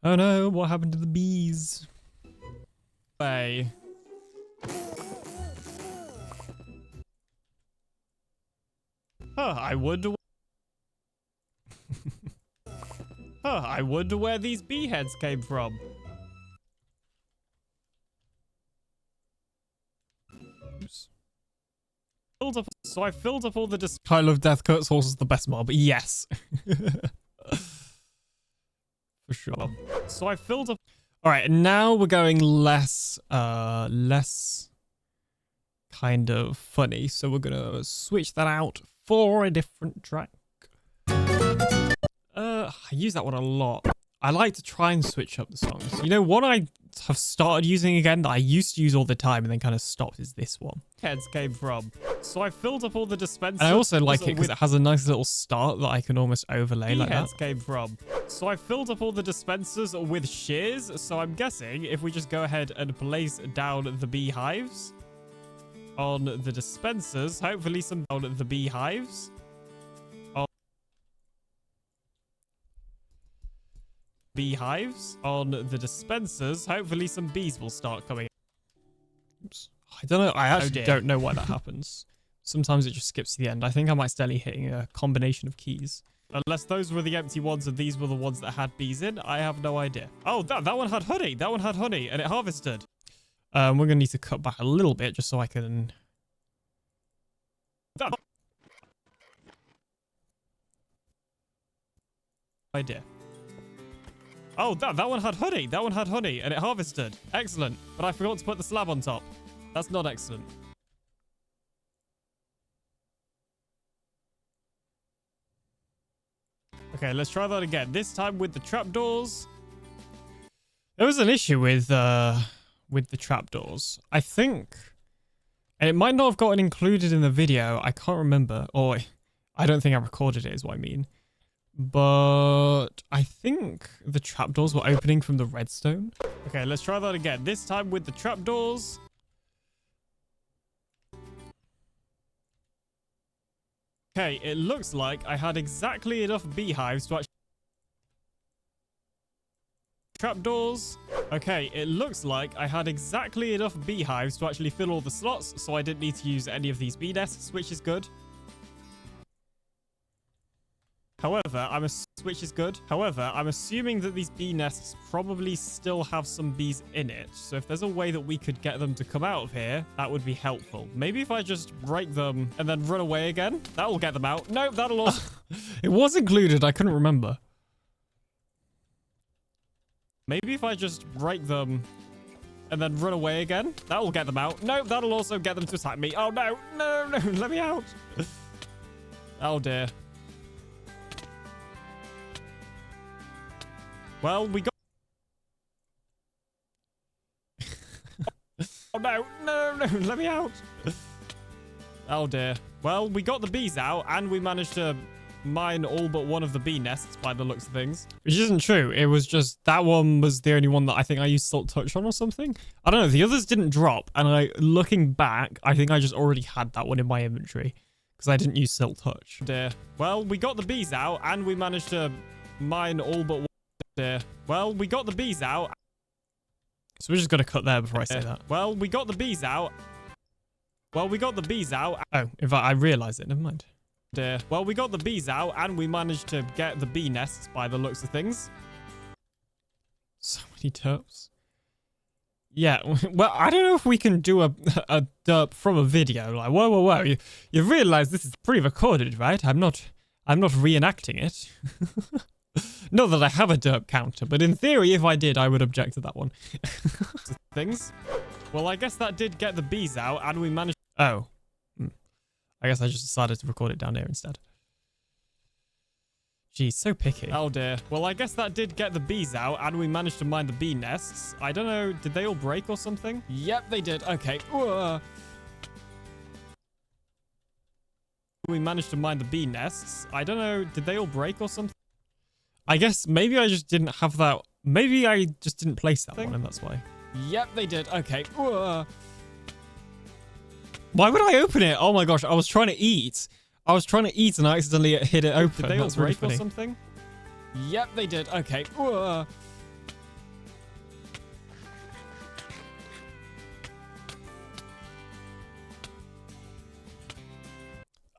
Oh no, what happened to the bees? Hey. I wonder. I wonder where these bee heads came from. Oops. So I filled up all the I love Death Cuts Horse is the best mob. Yes. For sure. So I filled up. All right, and now we're going less kind of funny. So we're gonna switch that out for a different track. I use that one a lot. I like to try and switch up the songs. You know, one I have started using again that I used to use all the time and then kind of stopped is this one. Heads came from. So I filled up all the dispensers. And I also like it because it has a nice little start that I can almost overlay like that. Came from. So I filled up all the dispensers with shears. So I'm guessing if we just go ahead and place down the beehives on the dispensers, hopefully some on the beehives. Beehives on the dispensers, hopefully some bees will start coming. Oops. I don't know. I actually don't know why that happens. Sometimes it just skips to the end. I think I might steadily hitting a combination of keys. Unless those were the empty ones and these were the ones that had bees in, I have no idea. Oh, that one had honey. That one had honey and it harvested. We're going to need to cut back a little bit just so I can... idea. Oh, that one had honey. That one had honey and it harvested. Excellent. But I forgot to put the slab on top. That's not excellent. Okay, let's try that again. This time with the trapdoors. There was an issue with the trapdoors. I think, and it might not have gotten included in the video. I can't remember, or I don't think I recorded it is what I mean. But I think the trapdoors were opening from the redstone. Okay, let's try that again. This time with the trapdoors. Okay, it looks like I had exactly enough beehives to actually... Trapdoors. Okay, it looks like I had exactly enough beehives to actually fill all the slots, so I didn't need to use any of these bee nests, which is good. However, I'm assuming that these bee nests probably still have some bees in it. So if there's a way that we could get them to come out of here, that would be helpful. Maybe if I just break them and then run away again, that will get them out. No, that'll also... It was included. I couldn't remember. Maybe if I just break them and then run away again, that will get them out. No, that'll also get them to attack me. Oh, no, no, no, let me out. Oh, dear. Well, we got... Oh, no, no, no, let me out. Oh dear. Well, we got the bees out and we managed to mine all but one of the bee nests by the looks of things. Which isn't true. It was just that one was the only one that I think I used Salt Touch on or something. I don't know. The others didn't drop. And looking back, I think I just already had that one in my inventory because I didn't use Salt Touch. Oh dear. Well, we got the bees out and we managed to mine all but one. Oh dear. Well, we got the bees out. So we're just going to cut there before I say that. Well, we got the bees out. Well, we got the bees out. Oh, in fact, I realized it. Never mind. Dear. Well, we got the bees out and we managed to get the bee nests by the looks of things. So many derps. Yeah, well, I don't know if we can do a derp from a video. Like, whoa. You realize this is pre-recorded, right? I'm not reenacting it. Not that I have a derp counter, but in theory, if I did, I would object to that one. Things. Well, I guess that did get the bees out and we managed... Oh. I guess I just decided to record it down here instead. Jeez, so picky. Oh dear. Well, I guess that did get the bees out and we managed to mine the bee nests. I don't know, did they all break or something? Yep, they did. Okay. We managed to mine the bee nests. I don't know, did they all break or something? I guess maybe I just didn't have that. Maybe I just didn't place that one and that's why. Yep, they did. Okay. Why would I open it? Oh my gosh, I was trying to eat. I was trying to eat and I accidentally hit it open. Did they all break or something? Yep, they did. Okay.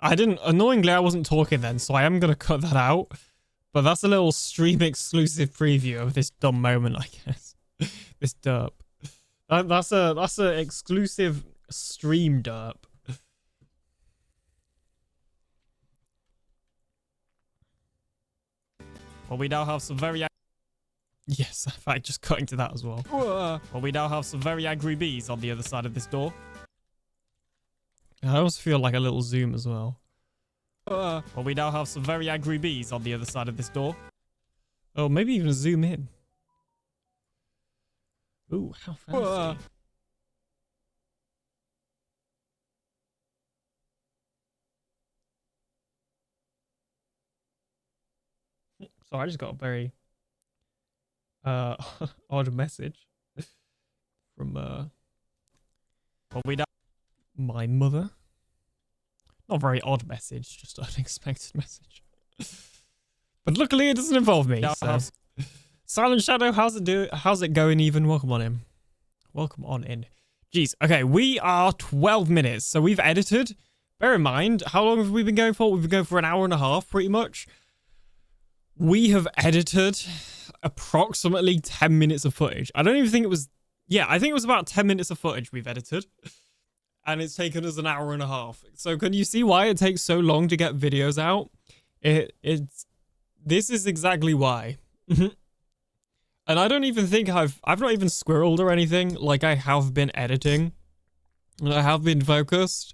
Annoyingly, I wasn't talking then, so I am going to cut that out. But that's a little stream exclusive preview of this dumb moment, I guess. This derp. That's a exclusive stream derp. Well, we now have some very... Yes, in fact, just cutting to that as well. Well, we now have some very angry bees on the other side of this door. I also feel like a little zoom as well. Well, we now have some very angry bees on the other side of this door. Oh, maybe even zoom in. Ooh, how fancy. So I just got a very odd message from well, we now my mother. Not a very odd message, just an unexpected message. But luckily it doesn't involve me. So. Silent Shadow, how's it going even? Welcome on in. Welcome on in. Jeez, okay, we are 12 minutes. So we've edited. Bear in mind, how long have we been going for? We've been going for an hour and a half, pretty much. We have edited approximately 10 minutes of footage. I don't even think it was... Yeah, I think it was about 10 minutes of footage we've edited. And it's taken us an hour and a half. So can you see why it takes so long to get videos out? This is exactly why. And I don't even think I've not even squirreled or anything. Like, I have been editing. And I have been focused.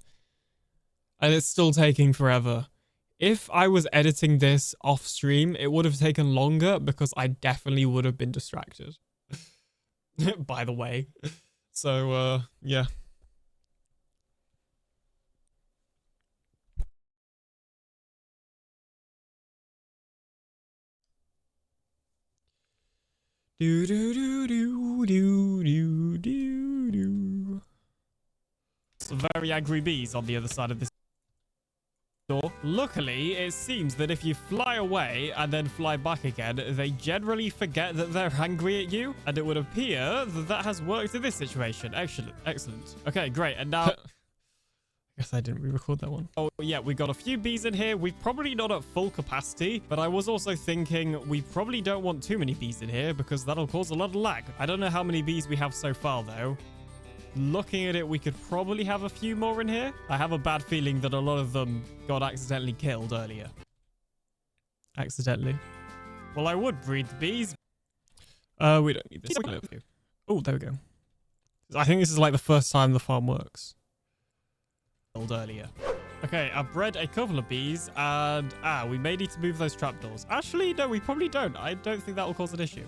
And it's still taking forever. If I was editing this off stream, it would have taken longer because I definitely would have been distracted. By the way. So, yeah. Do do do do do do do do. Some very angry bees on the other side of this door. Luckily, it seems that if you fly away and then fly back again, they generally forget that they're angry at you, and it would appear that that has worked in this situation. Excellent. Okay, great. And now... I guess I didn't re-record that one. Oh, yeah, we got a few bees in here. We're probably not at full capacity, but I was also thinking we probably don't want too many bees in here because that'll cause a lot of lag. I don't know how many bees we have so far, though. Looking at it, we could probably have a few more in here. I have a bad feeling that a lot of them got accidentally killed earlier. Accidentally. Well, I would breed the bees. We don't need this. Oh, there we go. I think this is like the first time the farm works. Earlier. Okay, I bred a couple of bees and we may need to move those trapdoors. Actually, no, we probably don't. I don't think that will cause an issue.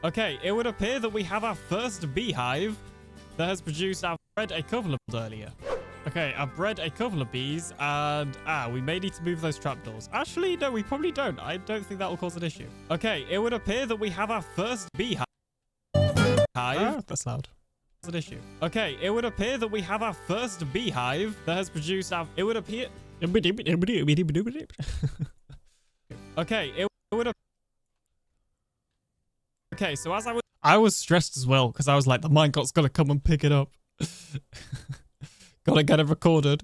Okay, it would appear that we have our first beehive that has produced our bred a couple of earlier. Okay, I've bred a couple of bees, and we may need to move those trapdoors. Actually, no, we probably don't. I don't think that will cause an issue. Okay, it would appear that we have our first beehive. That's loud. An issue. Okay, it would appear that we have our first beehive that has produced our. It would appear. Okay, it would. Okay, so as I was stressed as well because I was like, the minecart's gotta come and pick it up. Gotta get it recorded.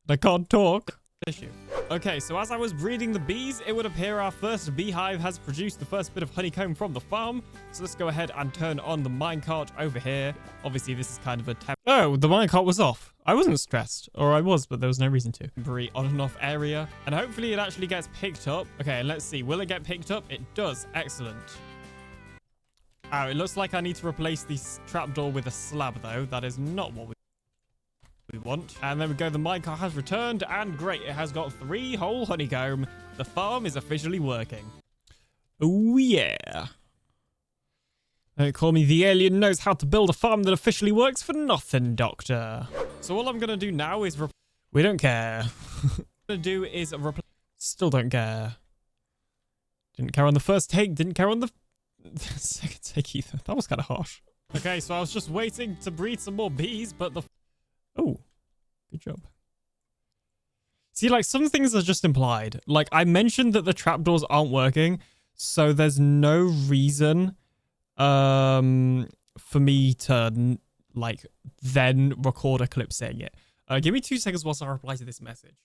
I can't talk. Issue. Okay, so as I was breeding the bees, it would appear our first beehive has produced the first bit of honeycomb from the farm. So let's go ahead and turn on the minecart over here. Obviously, this is kind of a Oh, the minecart was off. I wasn't stressed. Or I was, but there was no reason to. Very on and off area. And hopefully it actually gets picked up. Okay, and let's see. Will it get picked up? It does. Excellent. Oh, it looks like I need to replace this trapdoor with a slab, though. That is not what we want. And there we go. The minecart has returned, and great. It has got 3 whole honeycomb. The farm is officially working. Oh, yeah. Don't call me the alien knows how to build a farm that officially works for nothing, Doctor. So all I'm going to do now is... We don't care. What I'm going to do is... Still don't care. Didn't care on the first take. Didn't care on the second take either. That was kind of harsh. Okay, so I was just waiting to breed some more bees, but the... Oh, good job. See, like, some things are just implied. Like, I mentioned that the trapdoors aren't working, so there's no reason for me to, like, then record a clip saying it. Give me 2 seconds whilst I reply to this message.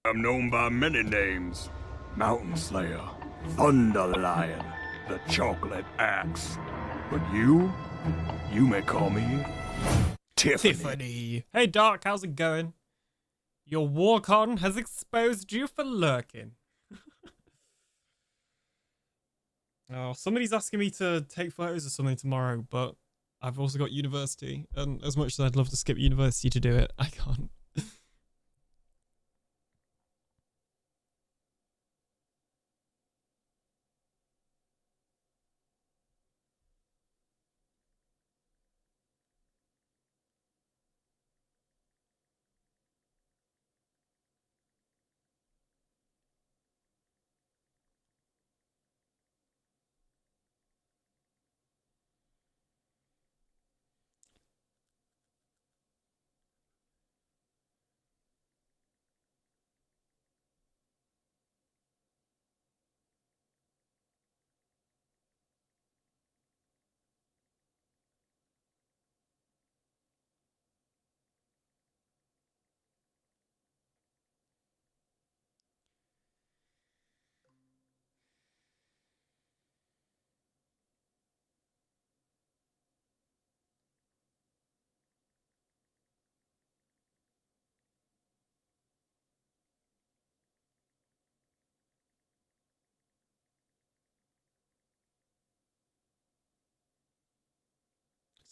I'm known by many names. Mountain Slayer, Thunder Lion, the Chocolate Axe. But you may call me Tiffany. Hey, Doc, how's it going? Your walk-on has exposed you for lurking. Oh, somebody's asking me to take photos of something tomorrow, but I've also got university, and as much as I'd love to skip university to do it, I can't.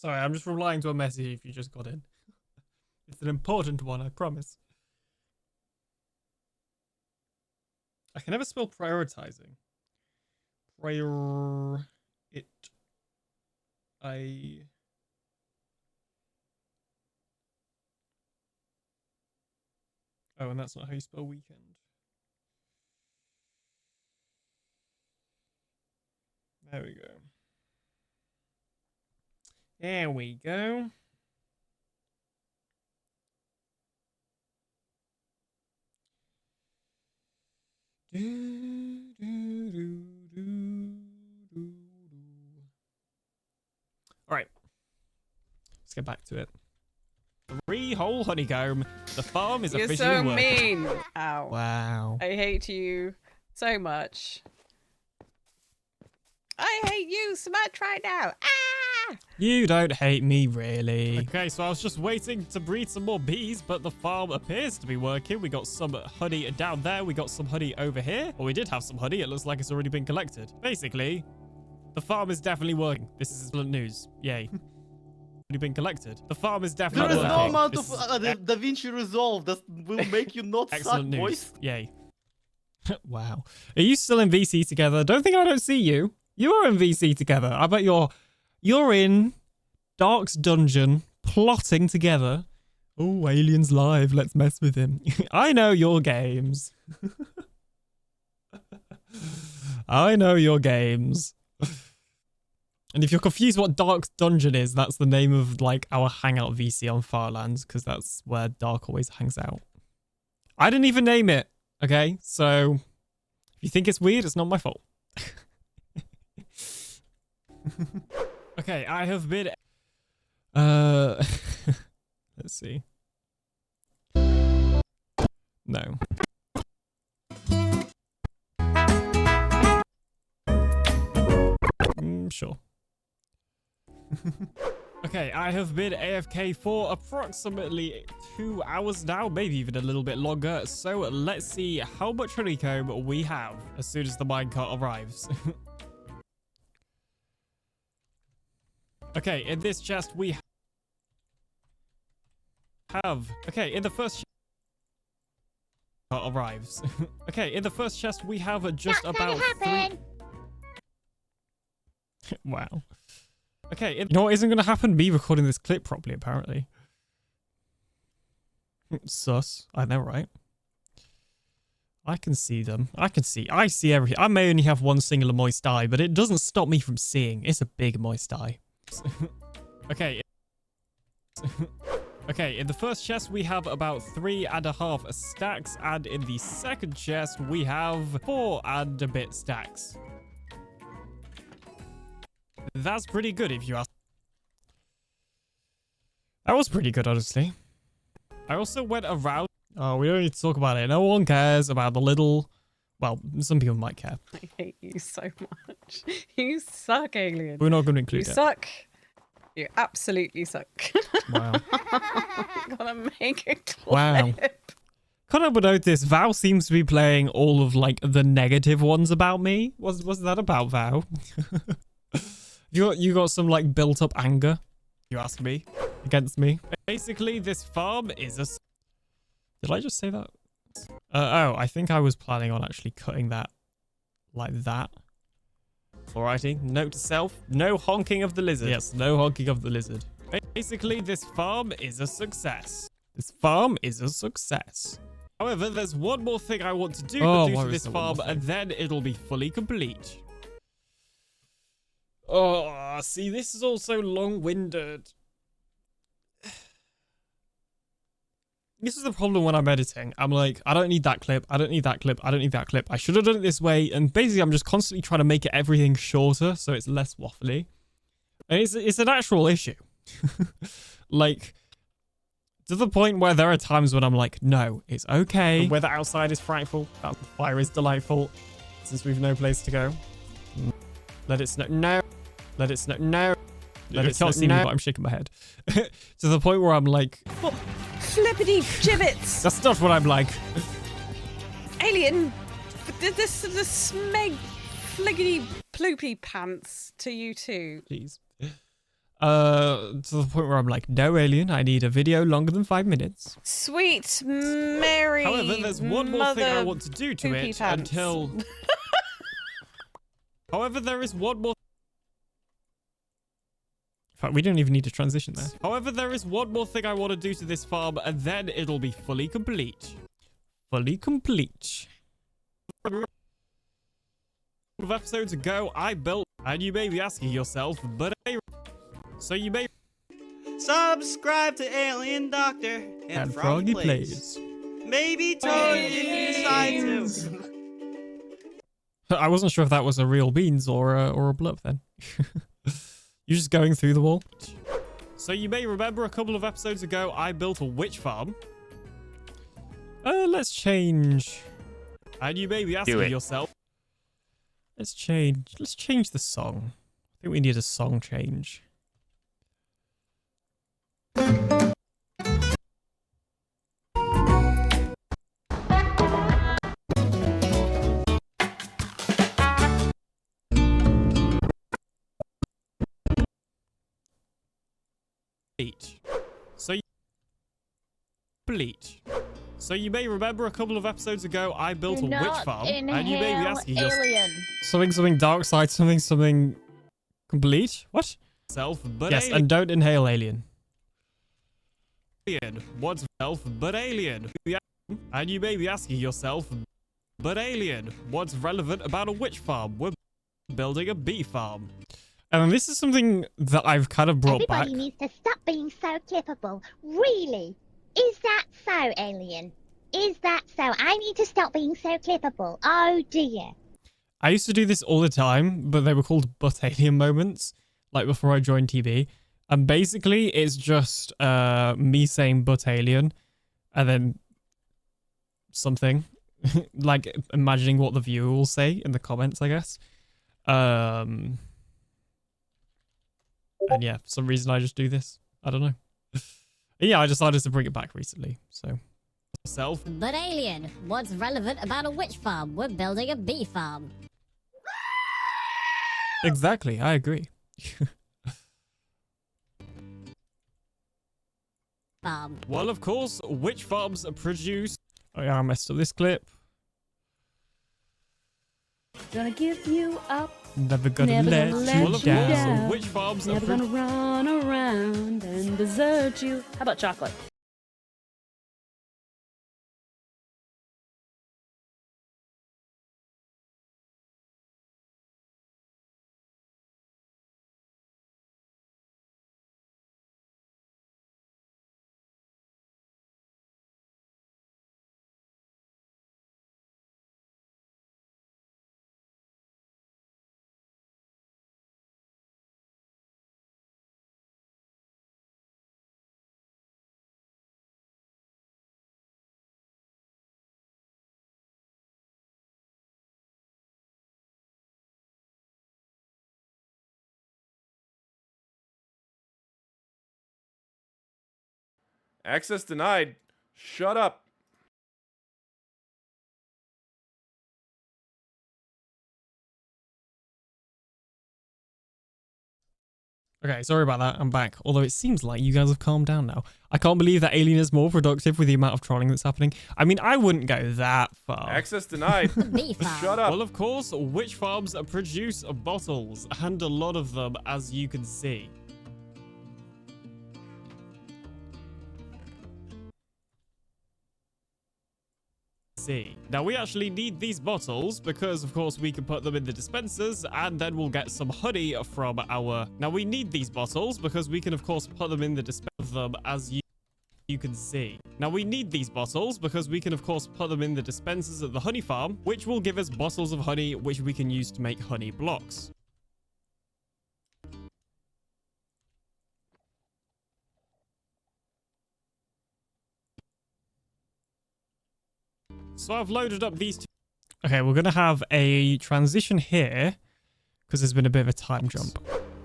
Sorry, I'm just replying to a message if you just got in. It's an important one, I promise. I can never spell prioritizing. Oh, and that's not how you spell weekend. There we go. There we go. All right, let's get back to it. 3-hole honeycomb. The farm is You're officially so working. mean. Ow. Wow. I hate you so much. I hate you so much right now. Ah! You don't hate me, really. Okay, so I was just waiting to breed some more bees, but the farm appears to be working. We got some honey down there. We got some honey over here. Well, we did have some honey. It looks like it's already been collected. Basically, the farm is definitely working. This is excellent news. Yay. Already been collected. The farm is definitely There is working. no amount This of is Da Vinci Resolve that will make you not suck, excellent news. boys. Yay. Wow. Are you still in VC together? Don't think I don't see you. You are in VC together. I bet you're in Dark's dungeon plotting together. Oh, aliens live. Let's mess with him. I know your games. I know your games. And if you're confused what Dark's dungeon is, that's the name of like our hangout VC on Farlands, because that's where Dark always hangs out. I didn't even name it. Okay, so if you think it's weird, it's not my fault. Okay, I have been let's see. No. Sure. Okay, I have been AFK for approximately 2 hours now, maybe even a little bit longer. So let's see how much honeycomb we have as soon as the minecart arrives. Okay, in this chest we have... Okay, in the first arrives. Okay, in the first chest we have just about 3... Wow. Okay, you know what isn't going to happen? Me recording this clip properly, apparently. Sus. I know, right? I can see them. I see everything. I may only have one singular moist eye, but it doesn't stop me from seeing. It's a big moist eye. Okay. Okay, in the first chest we have about 3.5 stacks, and in the second chest we have 4 and a bit stacks. That's pretty good if you ask. That was pretty good, honestly. I also went around... Oh, we don't need to talk about it. No one cares about the little... Well, some people might care. I hate you so much. You suck, alien. We're not going to include You it. suck. You absolutely suck. Wow. Gotta make a clip. Wow. Can't help but notice, Val seems to be playing all of, like, the negative ones about me. What's that about, Val? You got some, like, built-up anger, you ask me, against me. Basically, this farm is a... Did I just say that? Oh, I think I was planning on actually cutting that like that. Alrighty, note to self, no honking of the lizard. Yes, no honking of the lizard. Basically, this farm is a success. This farm is a success. However, there's one more thing I want to do to this farm, and then it'll be fully complete. Oh, see, this is also long-winded. This is the problem when I'm editing. I'm like, I don't need that clip. I don't need that clip. I don't need that clip. I should have done it this way. And basically, I'm just constantly trying to make everything shorter so it's less waffly. And it's an actual issue. Like, to the point where there are times when I'm like, no, it's okay. The weather outside is frightful. The fire is delightful. Since we've no place to go. Let it snow. No. Let it snow. No. Let it snow. See me, but I'm shaking my head. To the point where I'm like... What? Flippity gibbets! That's not what I'm like. Alien! This smeg fliggity ploopy pants to you too. Jeez. To the point where I'm like, no, Alien, I need a video longer than 5 minutes. Sweet Mary. However, there's one more thing I want to do to poopy it pants. until... However, there is one more... In fact, we don't even need to transition there. However, there is one more thing I want to do to this farm, and then it'll be fully complete. Fully complete. Of episodes ago, I built, and you may be asking yourself, but so you may Subscribe to Alien Doctor and Froggy Plays. Maybe Toad inside too. I wasn't sure if that was a real beans or a bluff then. You're just going through the wall. So you may remember a couple of episodes ago, I built a witch farm. Let's change. And you may be asking yourself. Let's change the song. I think we need a song change. Bleach. So you may remember a couple of episodes ago, I built a witch farm, and you may be asking yourself, something dark side, something complete. What? But yes, alien. And don't inhale alien. What's self but alien? And you may be asking yourself, but alien, what's relevant about a witch farm? We're building a bee farm. And this is something that I've kind of brought back. Everybody needs to stop being so capable. Really? Is that so, Alien? Is that so? I need to stop being so capable. Oh, dear. I used to do this all the time, but they were called but alien moments, like before I joined TV. And basically, it's just me saying but alien, and then something. Like, imagining what the viewer will say in the comments, I guess. And yeah, for some reason I just do this. I don't know. Yeah, I decided to bring it back recently, so. But alien, what's relevant about a witch farm? We're building a bee farm. Exactly, I agree. Farm. Well, of course, witch farms produce... Oh yeah, I messed up this clip. Gonna give you up. Never gonna let you down. Witch farms Never gonna run around and desert you. How about chocolate? Access denied. Shut up. Okay, sorry about that. I'm back. Although it seems like you guys have calmed down now. I can't believe that Alien is more productive with the amount of trolling that's happening. I mean, I wouldn't go that far. Access denied. Shut up. Well, of course, witch farms produce bottles, and a lot of them, as you can see. Now we actually need these bottles because of course we can put them in the dispensers and then we'll get some honey from our... Now we need these bottles because we can of course put them in the dispenser as you can see. Now we need these bottles because we can of course put them in the dispensers at the honey farm, which will give us bottles of honey which we can use to make honey blocks. So I've loaded up these two. Okay, we're going to have a transition here because there's been a bit of a time jump.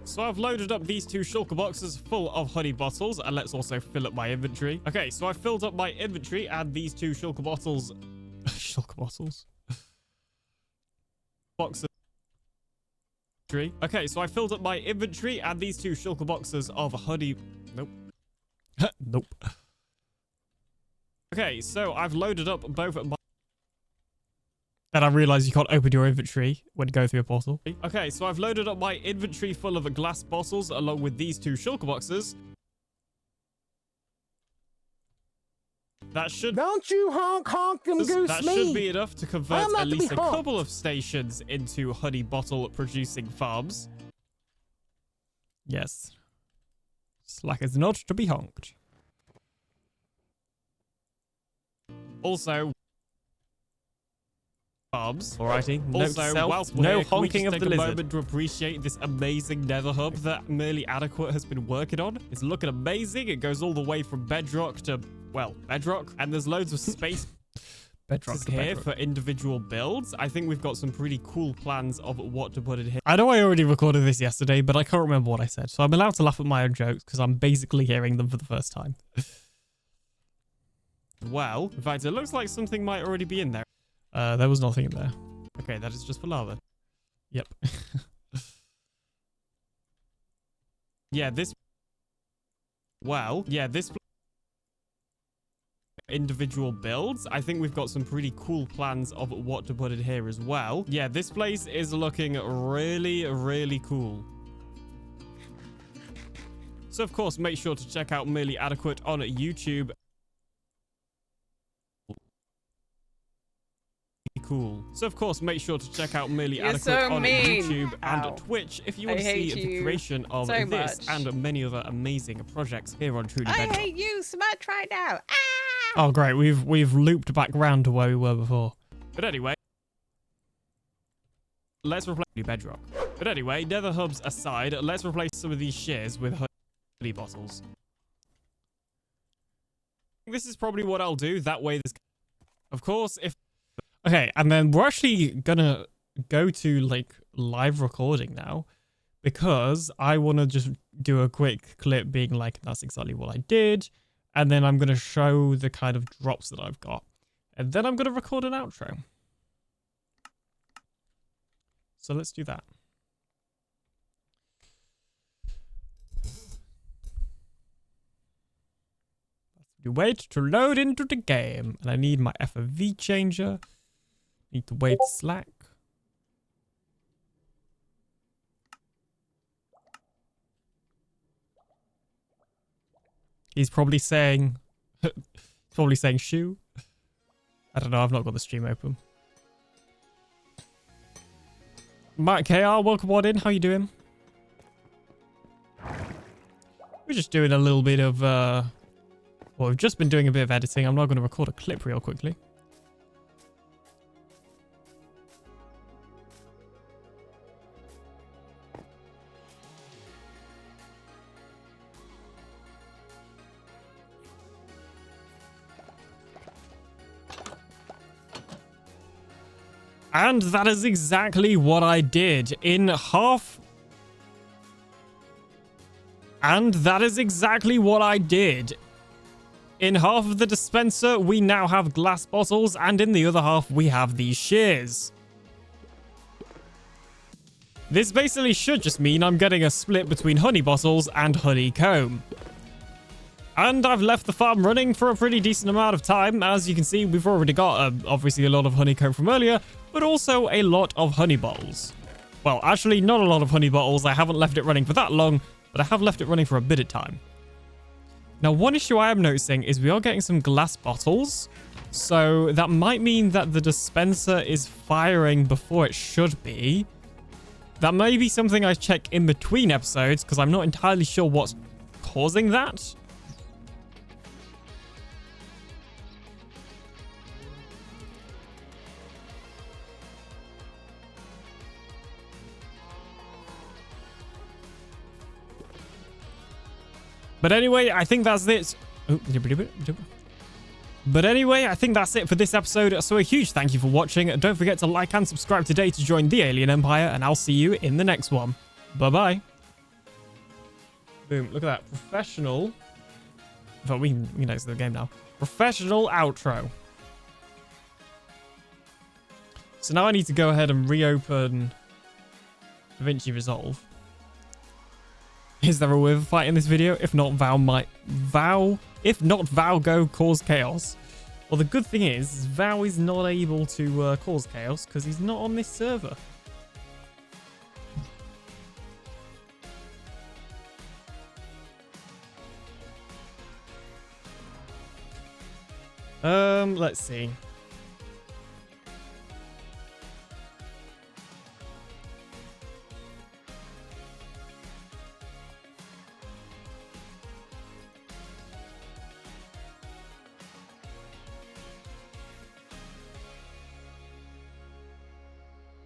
So I've loaded up these two shulker boxes full of honey bottles, and let's also fill up my inventory. Okay, so I filled up my inventory and these two shulker bottles. Shulker bottles? Boxes. Okay, so I filled up my inventory and these 2 shulker boxes of honey. Nope. Nope. Okay, so I've loaded up both my... And I realize you can't open your inventory when you go through a portal. Okay, so I've loaded up my inventory full of glass bottles along with these 2 shulker boxes. That should... Don't you honk and goose That me. should be enough to convert at least a couple of stations into honey bottle producing farms. Yes. Slack is not to be honked. Also... farms. Alrighty. Also, whilst no honking of the lizard. Take a moment to appreciate this amazing nether hub that Merely Adequate has been working on. It's looking amazing. It goes all the way from bedrock to, well, bedrock. And there's loads of space bedrock here for individual builds. I think we've got some pretty cool plans of what to put in here. I know I already recorded this yesterday, but I can't remember what I said. So I'm allowed to laugh at my own jokes because I'm basically hearing them for the first time. Well, in fact, it looks like something might already be in there. There was nothing in there. Okay, that is just for lava. Yep. Yeah, this... Well, yeah, this... individual builds. I think we've got some pretty cool plans of what to put in here as well. Yeah, this place is looking really, really cool. So, of course, make sure to check out Merely Adequate on YouTube. Cool. So, of course, make sure to check out Merely Adequate on YouTube and Twitch if you want to see the creation of this and many other amazing projects here on Truly Bedrock. I hate you so much right now. Ah! Oh, great. We've looped back round to where we were before. But anyway, let's replace Bedrock. But anyway, nether hubs aside, let's replace some of these shears with honey bottles. This is probably what I'll do. That way, there's... Of course, if... Okay, and then we're actually gonna go to, like, live recording now. Because I want to just do a quick clip being like, that's exactly what I did. And then I'm going to show the kind of drops that I've got. And then I'm going to record an outro. So let's do that. You wait to load into the game. And I need my FOV changer. Need to wait slack. He's probably saying... shoe. I don't know, I've not got the stream open. Matt KR, welcome on in. How you doing? We're just doing a little bit of... Well, we've just been doing a bit of editing. I'm not going to record a clip real quickly. And that is exactly what I did in half. And that is exactly what I did. In half of the dispenser, we now have glass bottles, and in the other half, we have these shears. This basically should just mean I'm getting a split between honey bottles and honeycomb. And I've left the farm running for a pretty decent amount of time. As you can see, we've already got obviously a lot of honeycomb from earlier, but also a lot of honey bottles. Well, actually, not a lot of honey bottles. I haven't left it running for that long, but I have left it running for a bit of time. Now, one issue I am noticing is we are getting some glass bottles. So that might mean that the dispenser is firing before it should be. That may be something I check in between episodes, because I'm not entirely sure what's causing that. But anyway, I think that's it. But anyway, I think that's it for this episode. So a huge thank you for watching. Don't forget to like and subscribe today to join the Alien Empire, and I'll see you in the next one. Bye-bye. Boom. Look at that. Professional. But we can exit the game now. Professional outro. So now I need to go ahead and reopen DaVinci Resolve. Is there a wither fight in this video? If not, Vow go cause chaos. Well, the good thing is Vow is not able to cause chaos because he's not on this server. Let's see.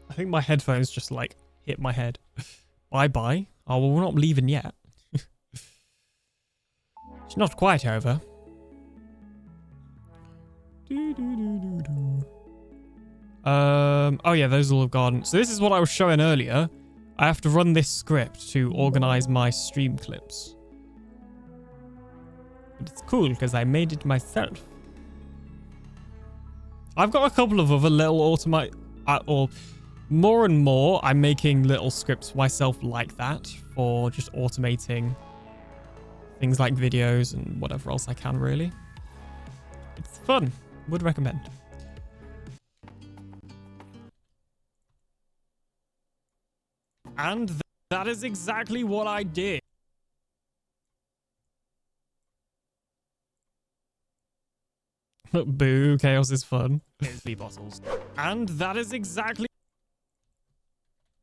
I think my headphones just like hit my head. Bye-bye. Oh, well, we're not leaving yet. It's not quite over. Oh yeah, those will have gone. So this is what I was showing earlier. I have to run this script to organize my stream clips. But it's cool because I made it myself. I've got a couple of other little or more and more, I'm making little scripts myself like that for just automating things like videos and whatever else I can, really. It's fun. Would recommend. And that is exactly what I did. Boo, chaos is fun. Here's the bottles. And that is exactly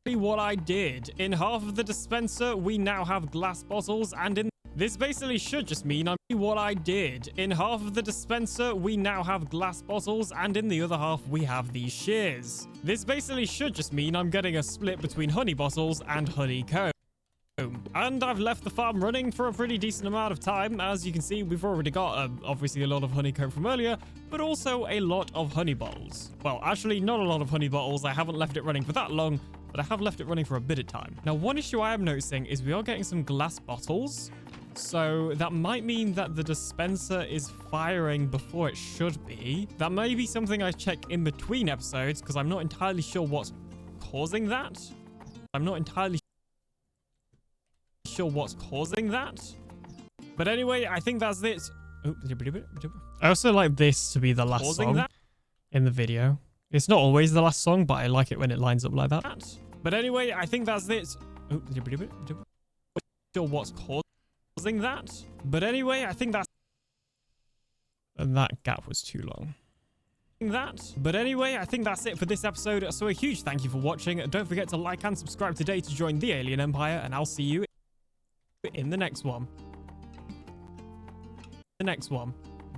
what I did. In half of the dispenser, we now have glass bottles, and in this basically should just mean I'm what I did. In half of the dispenser, we now have glass bottles, and in the other half, we have these shears. This basically should just mean I'm getting a split between honey bottles and honeycomb. And I've left the farm running for a pretty decent amount of time. As you can see, we've already got obviously a lot of honeycomb from earlier, but also a lot of honey bottles. Well, actually, not a lot of honey bottles. I haven't left it running for that long, but I have left it running for a bit of time. Now, one issue I am noticing is we are getting some glass bottles. So that might mean that the dispenser is firing before it should be. That may be something I check in between episodes because I'm not entirely sure what's causing that. I'm not entirely sure what's causing that. But anyway, I think that's it. I also like this to be the last song in the video. It's not always the last song, but I like it when it lines up like that. But anyway, I think that's it. Sure what's causing that. But anyway, I think that's... And that gap was too long. But anyway, I think that's it for this episode. So a huge thank you for watching. Don't forget to like and subscribe today to join the Alien Empire, and I'll see you in the next one.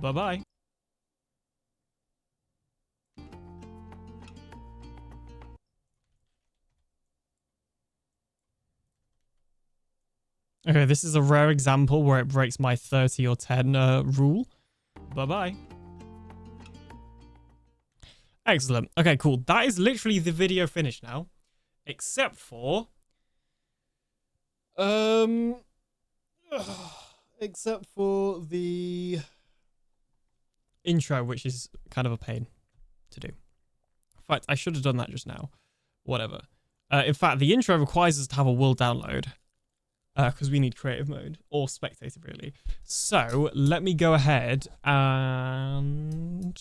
Bye-bye. Okay, this is a rare example where it breaks my 30 or 10 rule. Bye-bye. Excellent. Okay, cool. That is literally the video finished now. Except for... except for the intro, which is kind of a pain to do. In fact, I should have done that just now. Whatever. In fact, the intro requires us to have a world download. Because we need creative mode. Or spectator, really. So, let me go ahead and...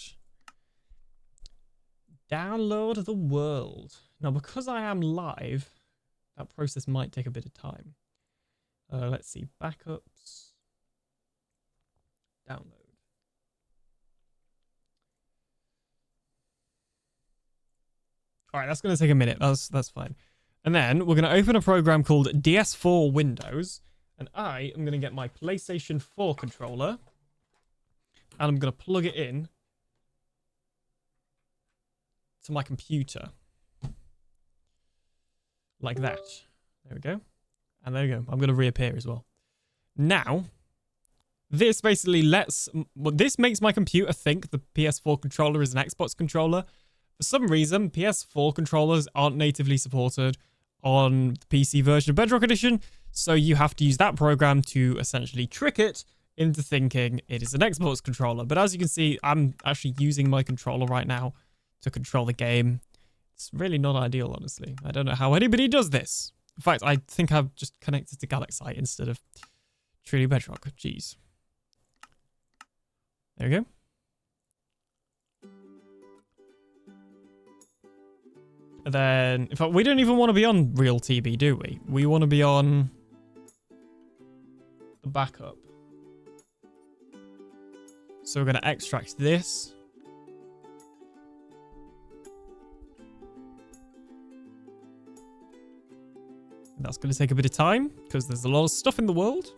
download the world. Now, because I am live, that process might take a bit of time. Let's see. Backups. Download. Alright, that's going to take a minute. That's fine. And then we're going to open a program called DS4 Windows. And I am going to get my PlayStation 4 controller. And I'm going to plug it in to my computer. Like that. There we go. And there we go. I'm going to reappear as well. Now, this basically this makes my computer think the PS4 controller is an Xbox controller. For some reason, PS4 controllers aren't natively supported on the PC version of Bedrock Edition, so you have to use that program to essentially trick it into thinking it is an Xbox controller. But as you can see, I'm actually using my controller right now to control the game. It's really not ideal, honestly. I don't know how anybody does this. In fact, I think I've just connected to Galaxite instead of Truly Bedrock. Jeez. There we go. And then, in fact, we don't even want to be on real TB, do we? We want to be on the backup. So we're going to extract this. And that's going to take a bit of time because there's a lot of stuff in the world.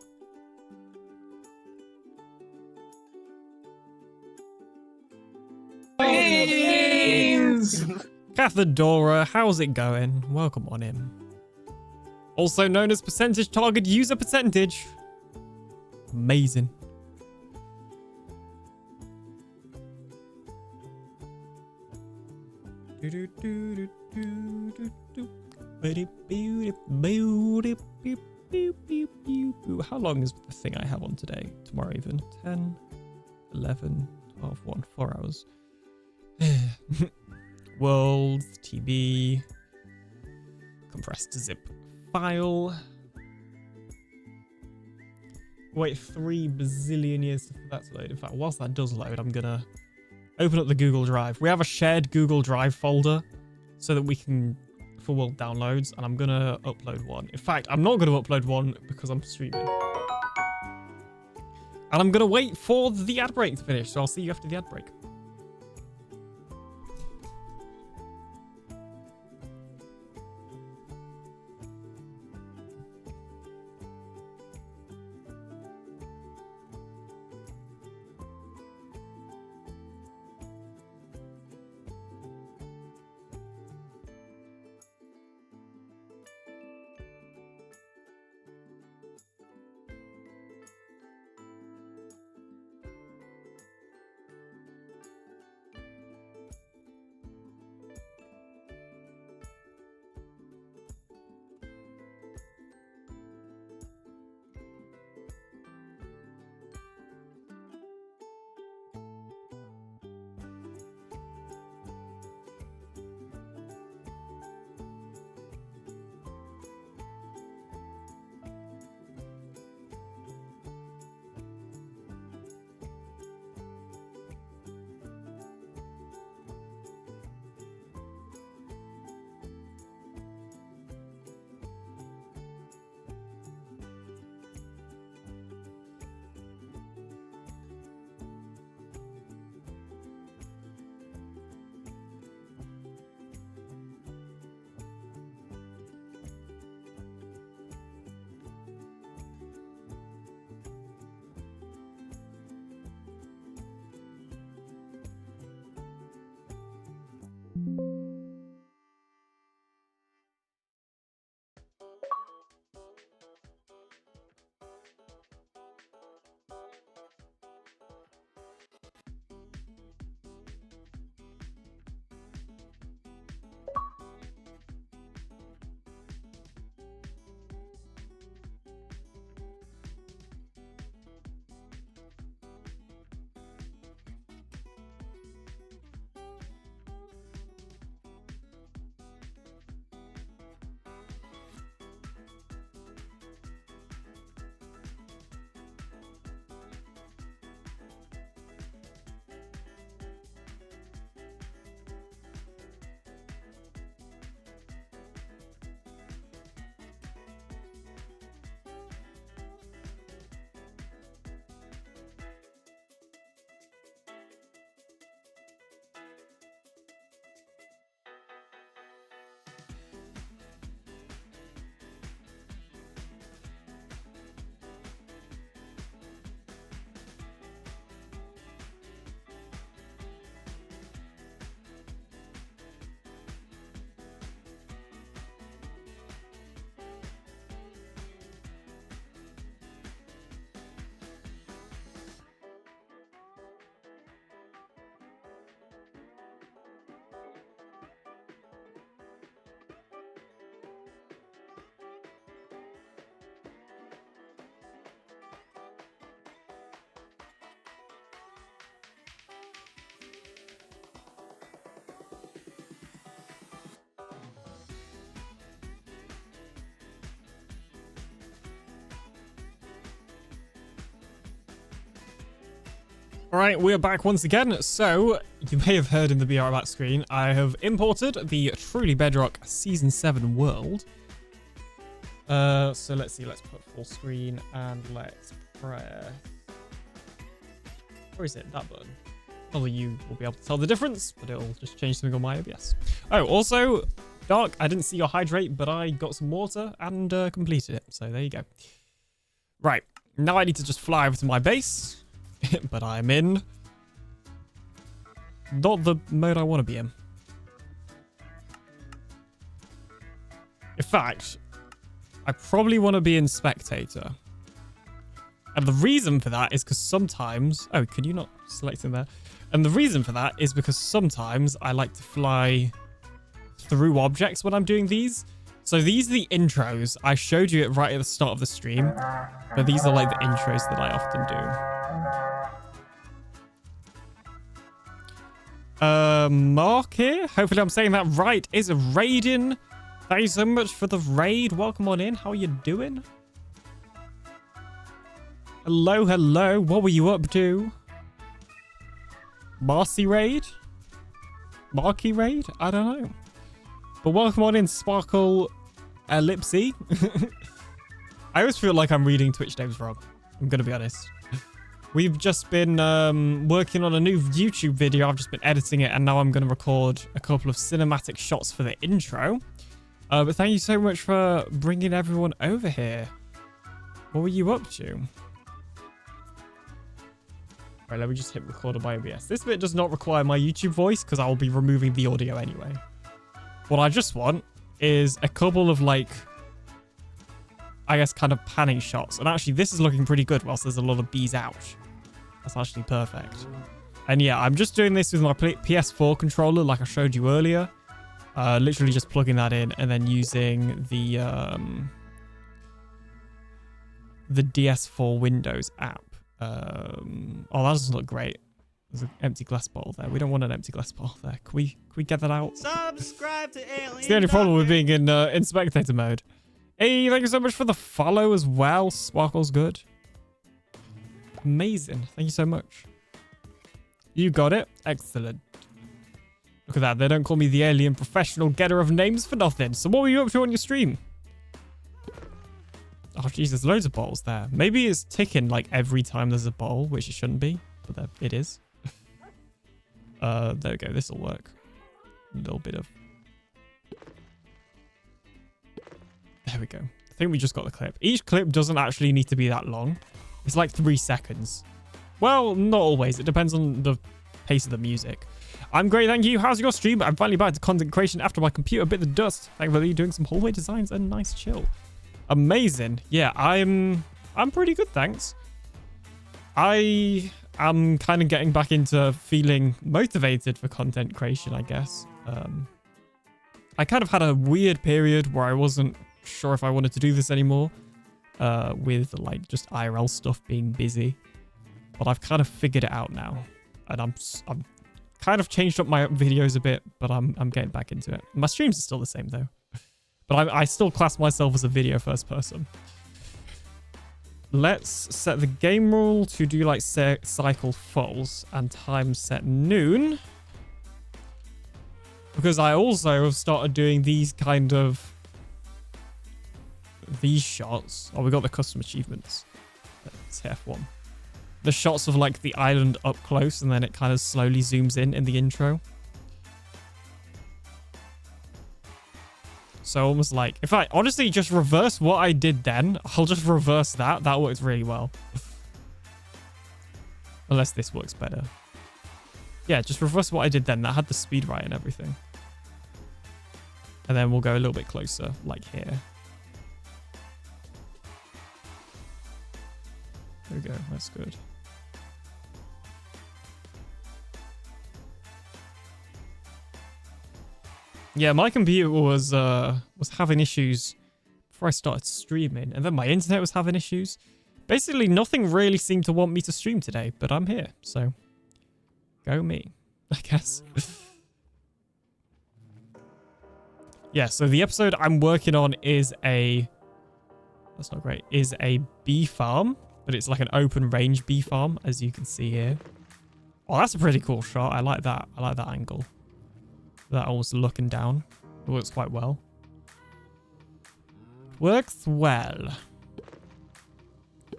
Cathedora, how's it going? Welcome on in. Also known as percentage target user percentage. Amazing. How long is the thing I have on today? Tomorrow even. 10, 11, 12, 1, 4 hours. World, TB, compressed zip file. Wait 3 bazillion years for that to load. In fact, whilst that does load, I'm gonna open up the Google Drive. We have a shared Google Drive folder so that we can, for world downloads, and I'm gonna upload one. In fact, I'm not gonna upload one because I'm streaming. And I'm gonna wait for the ad break to finish, so I'll see you after the ad break. All right, we're back once again. So you may have heard in the BR back screen, I have imported the Truly Bedrock Season 7 world. So let's see, let's put full screen and let's press... Where is it? That button. Probably you will be able to tell the difference, but it'll just change something on my OBS. Oh, also, Dark, I didn't see your hydrate, but I got some water and completed it. So there you go. Right, now I need to just fly over to my base, but I'm in not the mode I want to be in. In fact, I probably want to be in Spectator. And the reason for that is because sometimes... Oh, can you not select in there? And the reason for that is because sometimes I like to fly through objects when I'm doing these. So these are the intros. I showed you it right at the start of the stream. But these are like the intros that I often do. Mark here. Hopefully I'm saying that right. Is Raiden. Thank you so much for the raid. Welcome on in. How are you doing? Hello, hello. What were you up to? Marcy raid? Marky raid? I don't know. But welcome on in, Sparkle Ellipsy. I always feel like I'm reading Twitch names wrong. I'm going to be honest. We've just been working on a new YouTube video. I've just been editing it, and now I'm going to record a couple of cinematic shots for the intro. But thank you so much for bringing everyone over here. What were you up to? Right, let me just hit record on my OBS. This bit does not require my YouTube voice because I will be removing the audio anyway. What I just want is a couple of, like, I guess, kind of panning shots. And actually, this is looking pretty good whilst there's a lot of bees out. That's actually perfect. And yeah, I'm just doing this with my PS4 controller like I showed you earlier. Literally just plugging that in and then using the DS4 Windows app. Oh, that doesn't look great. There's an empty glass bottle there. We don't want an empty glass bottle there. Can we get that out? Subscribe to Alien. It's the only problem with being in spectator mode. Hey, thank you so much for the follow as well. Sparkle's good. Amazing. Thank you so much. You got it. Excellent. Look at that. They don't call me the alien professional getter of names for nothing. So what were you up to on your stream? Oh, Jesus. Loads of bottles there. Maybe it's ticking like every time there's a bottle, which it shouldn't be. But there, it is. There we go. This will work. A little bit of... There we go. I think we just got the clip. Each clip doesn't actually need to be that long. It's like 3 seconds. Well, not always. It depends on the pace of the music. I'm great, thank you. How's your stream? I'm finally back to content creation after my computer bit the dust. Thankfully, doing some hallway designs and nice chill. Amazing. Yeah, I'm pretty good, thanks. I am kind of getting back into feeling motivated for content creation, I guess. I kind of had a weird period where I wasn't sure if I wanted to do this anymore, with like just IRL stuff being busy. But I've kind of figured it out now, and I'm kind of changed up my videos a bit, but I'm getting back into it. My streams are still the same though, but I still class myself as a video first person. Let's set the game rule to do like cycle false and time set noon, because I also have started doing these kind of shots. Oh, we got the custom achievements. Let's hit F1. The shots of like the island up close, and then it kind of slowly zooms in the intro. So almost like, if I honestly just reverse what I did then, I'll just reverse that. That works really well. Unless this works better. Yeah, just reverse what I did then. That had the speed right and everything. And then we'll go a little bit closer, like here. There we go. That's good. Yeah, my computer was having issues before I started streaming, and then my internet was having issues. Basically, nothing really seemed to want me to stream today, but I'm here, so go me, I guess. Yeah, so the episode I'm working on is that's not great, is a bee farm, but it's like an open range bee farm, as you can see here. Oh, that's a pretty cool shot. I like that. I like that angle. That almost looking down. It works quite well. Works well.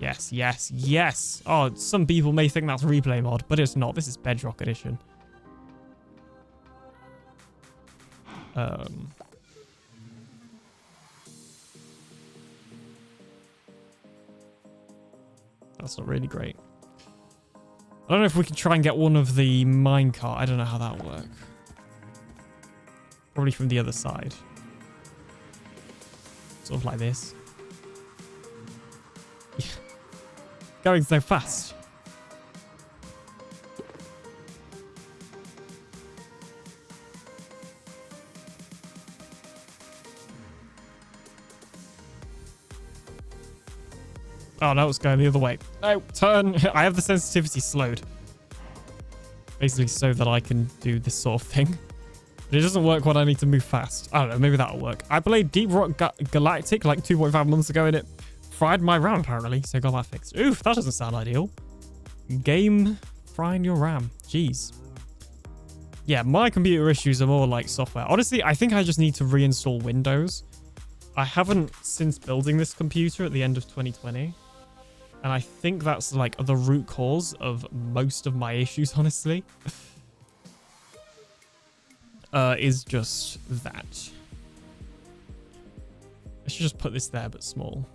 Yes, yes, yes. Oh, some people may think that's replay mod, but it's not. This is Bedrock edition. That's not really great. I don't know if we can try and get one of the minecart. I don't know how that will work. Probably from the other side. Sort of like this. Going so fast. Oh no, it's going the other way. No, turn. I have the sensitivity slowed. Basically so that I can do this sort of thing. But it doesn't work when I need to move fast. I don't know, maybe that'll work. I played Deep Rock Galactic like 2.5 months ago and it fried my RAM apparently, so I got that fixed. Oof, that doesn't sound ideal. Game frying your RAM. Jeez. Yeah, my computer issues are more like software. Honestly, I think I just need to reinstall Windows. I haven't since building this computer at the end of 2020. And I think that's like the root cause of most of my issues, honestly. Is just that. I should just put this there, but small.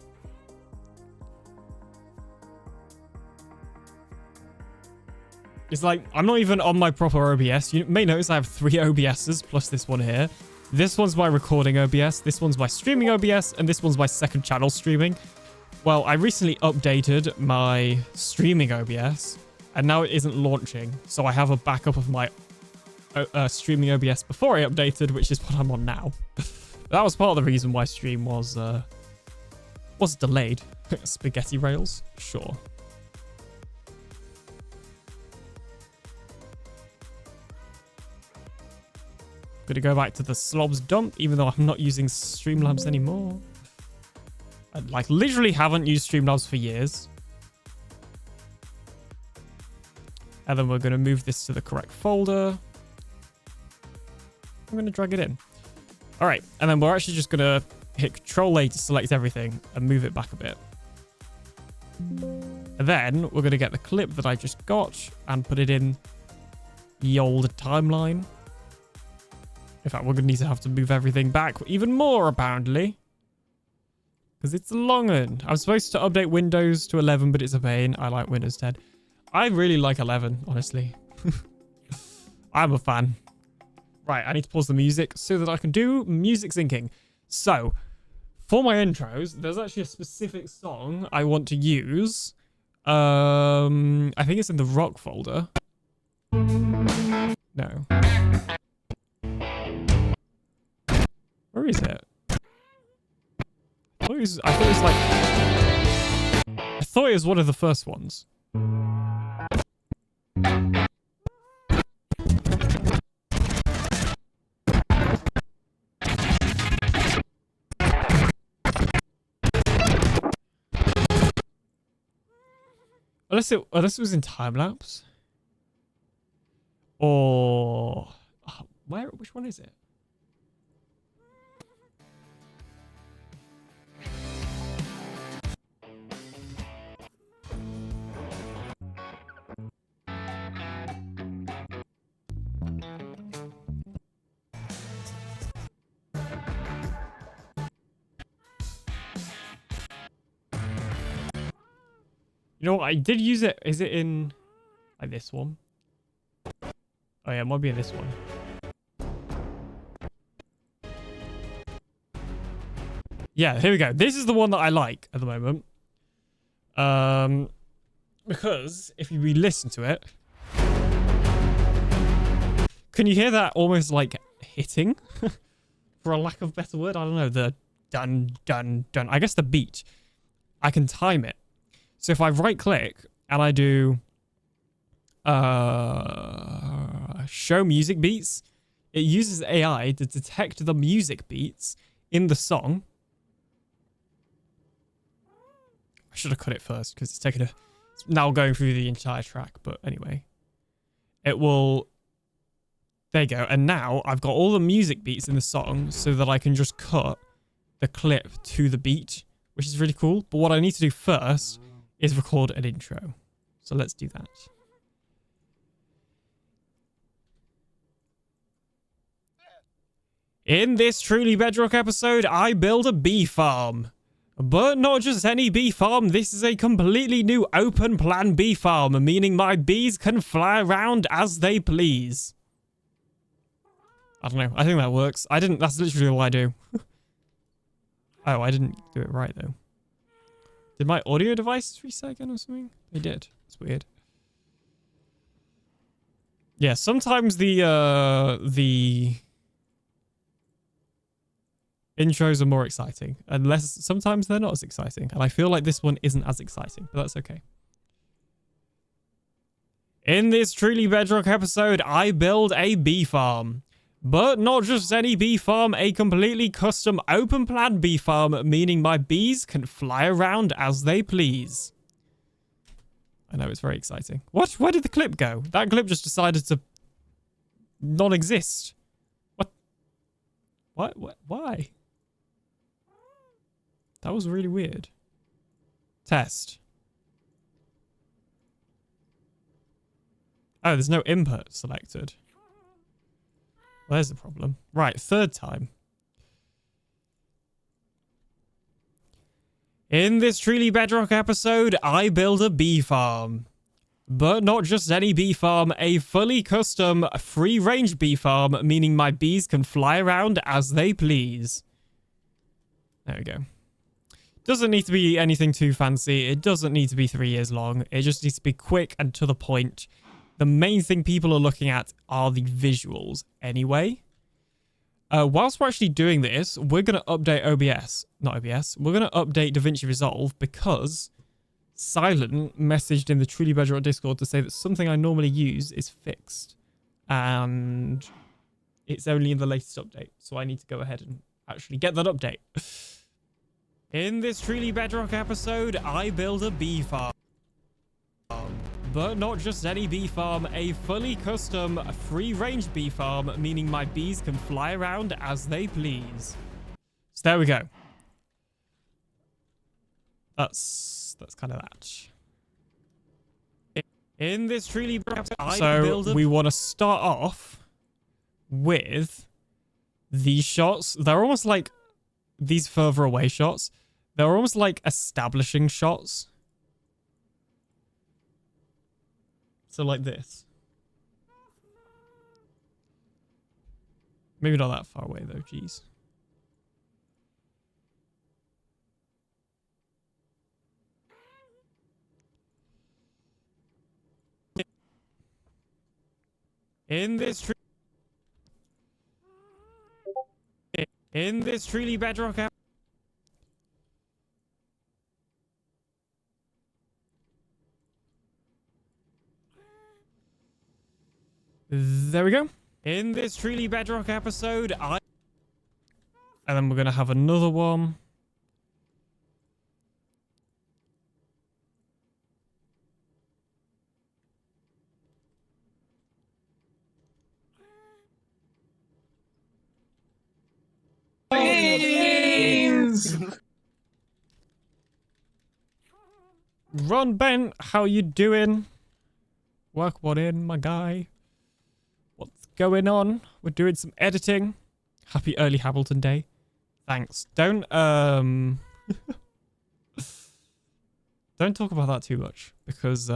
It's like, I'm not even on my proper OBS. You may notice I have 3 OBSs plus this one here. This one's my recording OBS, this one's my streaming OBS, and this one's my second channel streaming. Well, I recently updated my streaming OBS, and now it isn't launching. So I have a backup of my streaming OBS before I updated, which is what I'm on now. That was part of the reason why stream was delayed. Spaghetti rails? Sure. Gonna go back to the slobs dump, even though I'm not using Streamlabs anymore. I like literally haven't used Streamlabs for years. And then we're gonna move this to the correct folder. I'm gonna drag it in. All right, and then we're actually just gonna hit Control-A to select everything and move it back a bit. And then we're gonna get the clip that I just got and put it in the old timeline. In fact, we're going to have to move everything back even more, apparently. Because it's a long one. I'm supposed to update Windows to 11, but it's a pain. I like Windows 10. I really like 11, honestly. I'm a fan. Right, I need to pause the music so that I can do music syncing. So, for my intros, there's actually a specific song I want to use. I think it's in the rock folder. No. Where is it? I thought it was one of the first ones. Unless it was in time lapse. Or which one is it? You know what? I did use it. Is it in like this one? Oh yeah, it might be in this one. Yeah, here we go. This is the one that I like at the moment. Because if you re-listen to it, can you hear that almost like hitting? For a lack of a better word, I don't know. The dun dun dun. I guess the beat. I can time it. So if I right click and I do show music beats, it uses AI to detect the music beats in the song. I should have cut it first because it's now going through the entire track, but anyway. it will... There you go. And now I've got all the music beats in the song so that I can just cut the clip to the beat, which is really cool. But what I need to do first is record an intro. So let's do that. In this Truly Bedrock episode, I build a bee farm. But not just any bee farm, this is a completely new open plan bee farm, meaning my bees can fly around as they please. I don't know, I think that works. That's literally all I do. Oh, I didn't do it right though. Did my audio devices reset again or something? They did. It's weird. Yeah, sometimes the intros are more exciting, unless sometimes they're not as exciting. And I feel like this one isn't as exciting, but that's okay. In this Truly Bedrock episode, I build a bee farm. But not just any bee farm, a completely custom open plan bee farm, meaning my bees can fly around as they please. I know, it's very exciting. What? Where did the clip go? That clip just decided to not exist. What? Why? That was really weird. Test. Oh, there's no input selected. Well, there's the problem. Right, third time. In this Truly Bedrock episode, I build a bee farm. But not just any bee farm, a fully custom, free-range bee farm, meaning my bees can fly around as they please. There we go. Doesn't need to be anything too fancy. It doesn't need to be 3 years long. It just needs to be quick and to the point. The main thing people are looking at are the visuals anyway. Whilst we're actually doing this, we're going to update OBS. Not OBS. We're going to update DaVinci Resolve because Silent messaged in the Truly Bedrock Discord to say that something I normally use is fixed. And it's only in the latest update. So I need to go ahead and actually get that update. In this Truly Bedrock episode, I build a bee farm. But not just any bee farm, a fully custom, free-range bee farm, meaning my bees can fly around as they please. So there we go. That's kind of that. In this Truly Bedrock episode, so we want to start off with these shots. They're almost like these further away shots. They're almost like establishing shots. So like this. Maybe not that far away though, jeez. In this Truly Bedrock app. There we go. In this Truly Bedrock episode, and then we're going to have another one. Ron Bent, how you doing? Work one in, my guy. What's going on? We're doing some editing. Happy early Hamilton Day. Thanks. Don't talk about that too much because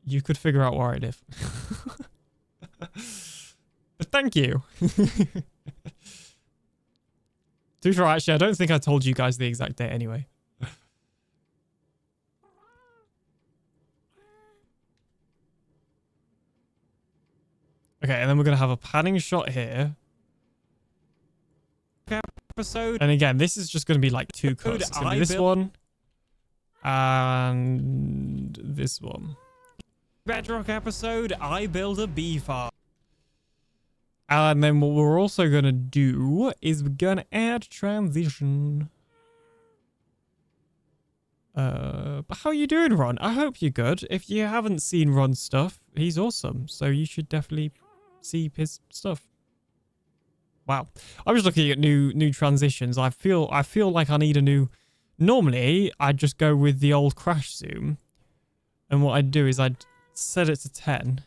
you could figure out where I live. But thank you. Too sure, actually, I don't think I told you guys the exact date anyway. Okay, and then we're going to have a panning shot here. Episode. And again, this is just going to be like two cuts. It's going to be this one. And this one. Bedrock episode, I build a bee farm. And then what we're also going to do is we're going to add transition. But how are you doing, Ron? I hope you're good. If you haven't seen Ron's stuff, he's awesome. So you should definitely see his stuff. Wow. I was looking at new transitions. I feel like I need a new... Normally, I'd just go with the old crash zoom. And what I'd do is I'd set it to 10.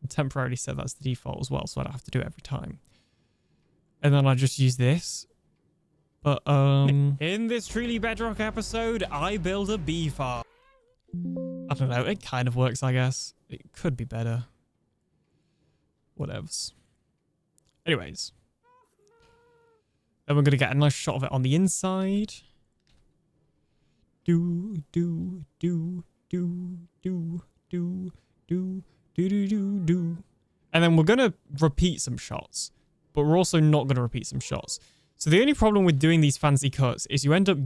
And temporarily set that's the default as well, so I don't have to do it every time. And then I just use this. But, in this Truly Bedrock episode, I build a bee farm. I don't know, it kind of works, I guess. It could be better. Whatevs. Anyways. Then we're going to get a nice shot of it on the inside. And then we're going to repeat some shots. But we're also not going to repeat some shots. So the only problem with doing these fancy cuts is you end up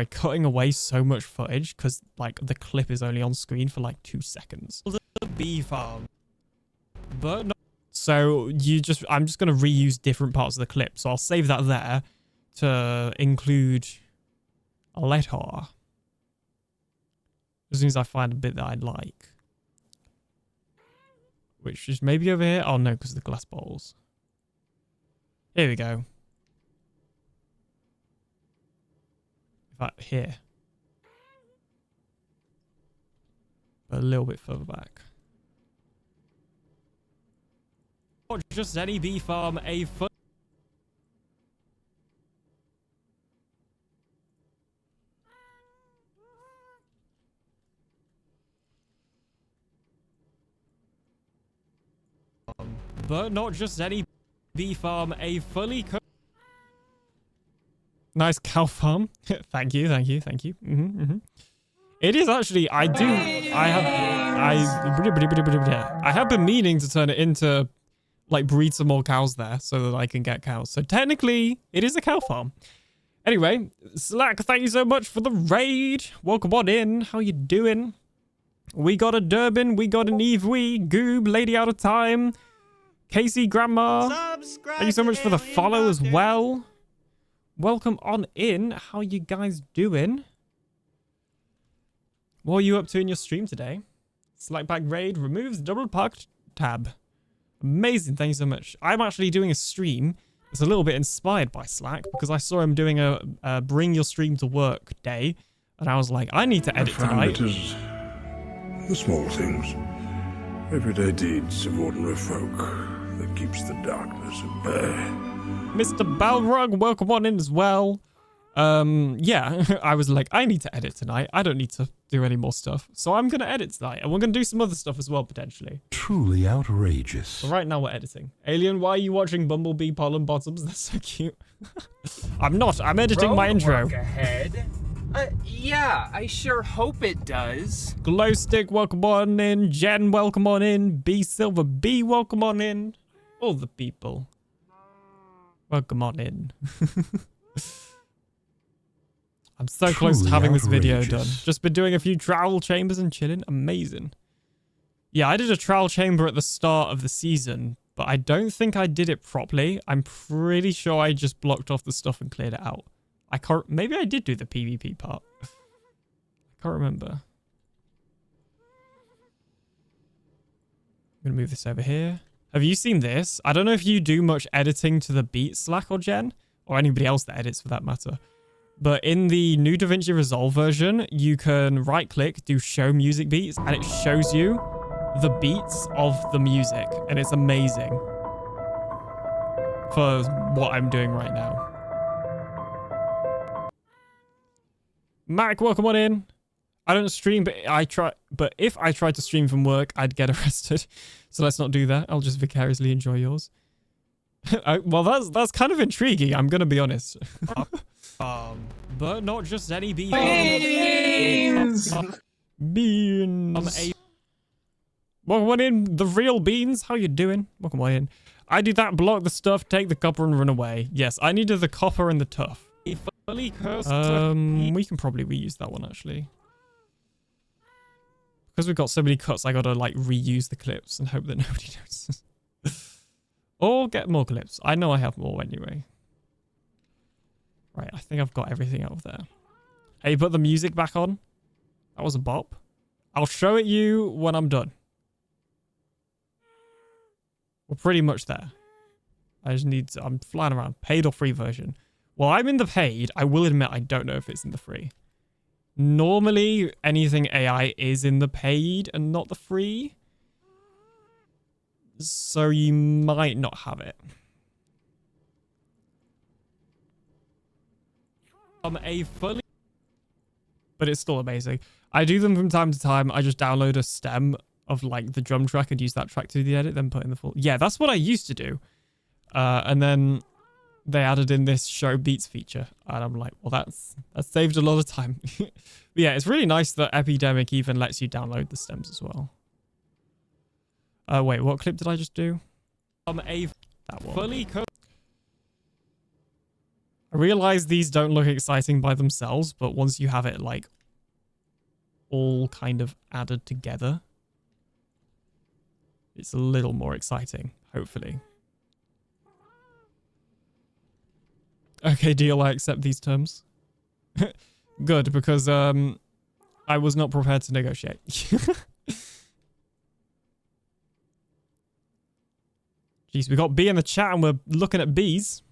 cutting away so much footage because like the clip is only on screen for like 2 seconds. The bee farm. But no. So I'm just going to reuse different parts of the clip. So I'll save that there to include a letter. As soon as I find a bit that I'd like. Which is maybe over here. Oh no, because of the glass bowls. Here we go. In fact, here. But a little bit further back. Not just any bee farm, a foot. But not just any bee farm, a fully cooked. Nice cow farm. Thank you. It is actually, I have been meaning to turn it into, like, breed some more cows there so that I can get cows. So technically, it is a cow farm. Anyway, Slack, thank you so much for the raid. Welcome on in. How you doing? We got a Durbin, we got an Evewee, Goob, Lady Out of Time, Casey Grandma. Thank you so much for the follow as well. Welcome on in. How you guys doing? What are you up to in your stream today? Slackback raid removes double parked tab. Amazing. Thank you so much. I'm actually doing a stream. It's a little bit inspired by Slack because I saw him doing a bring your stream to work day. And I was like, I need to edit tonight. It is the small things, everyday deeds of ordinary folk that keeps the darkness at bay. Mr. Balrog, welcome on in as well. Yeah, I was like, I need to edit tonight. I don't need to do any more stuff. So I'm going to edit tonight. And we're going to do some other stuff as well, potentially. Truly outrageous. But right now we're editing. Alien, why are you watching Bumblebee Pollen Bottoms? That's so cute. I'm not. I'm editing my intro. Ahead. Yeah, I sure hope it does. Glowstick, welcome on in. Jen, welcome on in. B Silver B, welcome on in. All the people. Welcome on in. I'm so close to having this video done. Just been doing a few trowel chambers and chilling. Amazing. Yeah, I did a trowel chamber at the start of the season, but I don't think I did it properly. I'm pretty sure I just blocked off the stuff and cleared it out. I can't... Maybe I did do the PvP part. I can't remember. I'm going to move this over here. Have you seen this? I don't know if you do much editing to the beat, Slack or Jen, or anybody else that edits for that matter. But in the new DaVinci Resolve version, you can right-click, do show music beats, and it shows you the beats of the music. And it's amazing for what I'm doing right now. Mac, welcome on in. I don't stream, but if I tried to stream from work, I'd get arrested. So let's not do that. I'll just vicariously enjoy yours. Well, that's kind of intriguing. I'm gonna be honest. But not just any beans. Beans. Welcome on in, the real beans. How you doing? Welcome on in. I do that, block the stuff, take the copper, and run away. Yes, I needed the copper and the tough. We can probably reuse that one actually. Because we've got so many cuts, I gotta like reuse the clips and hope that nobody notices. Or get more clips. I know I have more anyway. Right, I think I've got everything out of there. Hey, put the music back on. That was a bop. I'll show it you when I'm done. We're pretty much there. I just need to, I'm flying around. Paid or free version? Well, I'm in the paid. I will admit I don't know if it's in the free. Normally, anything AI is in the paid and not the free. So you might not have it. A fully... But it's still amazing. I do them from time to time. I just download a stem of like the drum track and use that track to do the edit, then put in the full... Yeah, that's what I used to do. And then they added in this show beats feature. And I'm like, well, that saved a lot of time. But yeah, it's really nice that Epidemic even lets you download the stems as well. Wait, what clip did I just do? That one. Fully cooked. I realize these don't look exciting by themselves, but once you have it like all kind of added together, it's a little more exciting, hopefully. Okay, deal, I accept these terms. Good, because I was not prepared to negotiate. Jeez, we got B in the chat and we're looking at B's.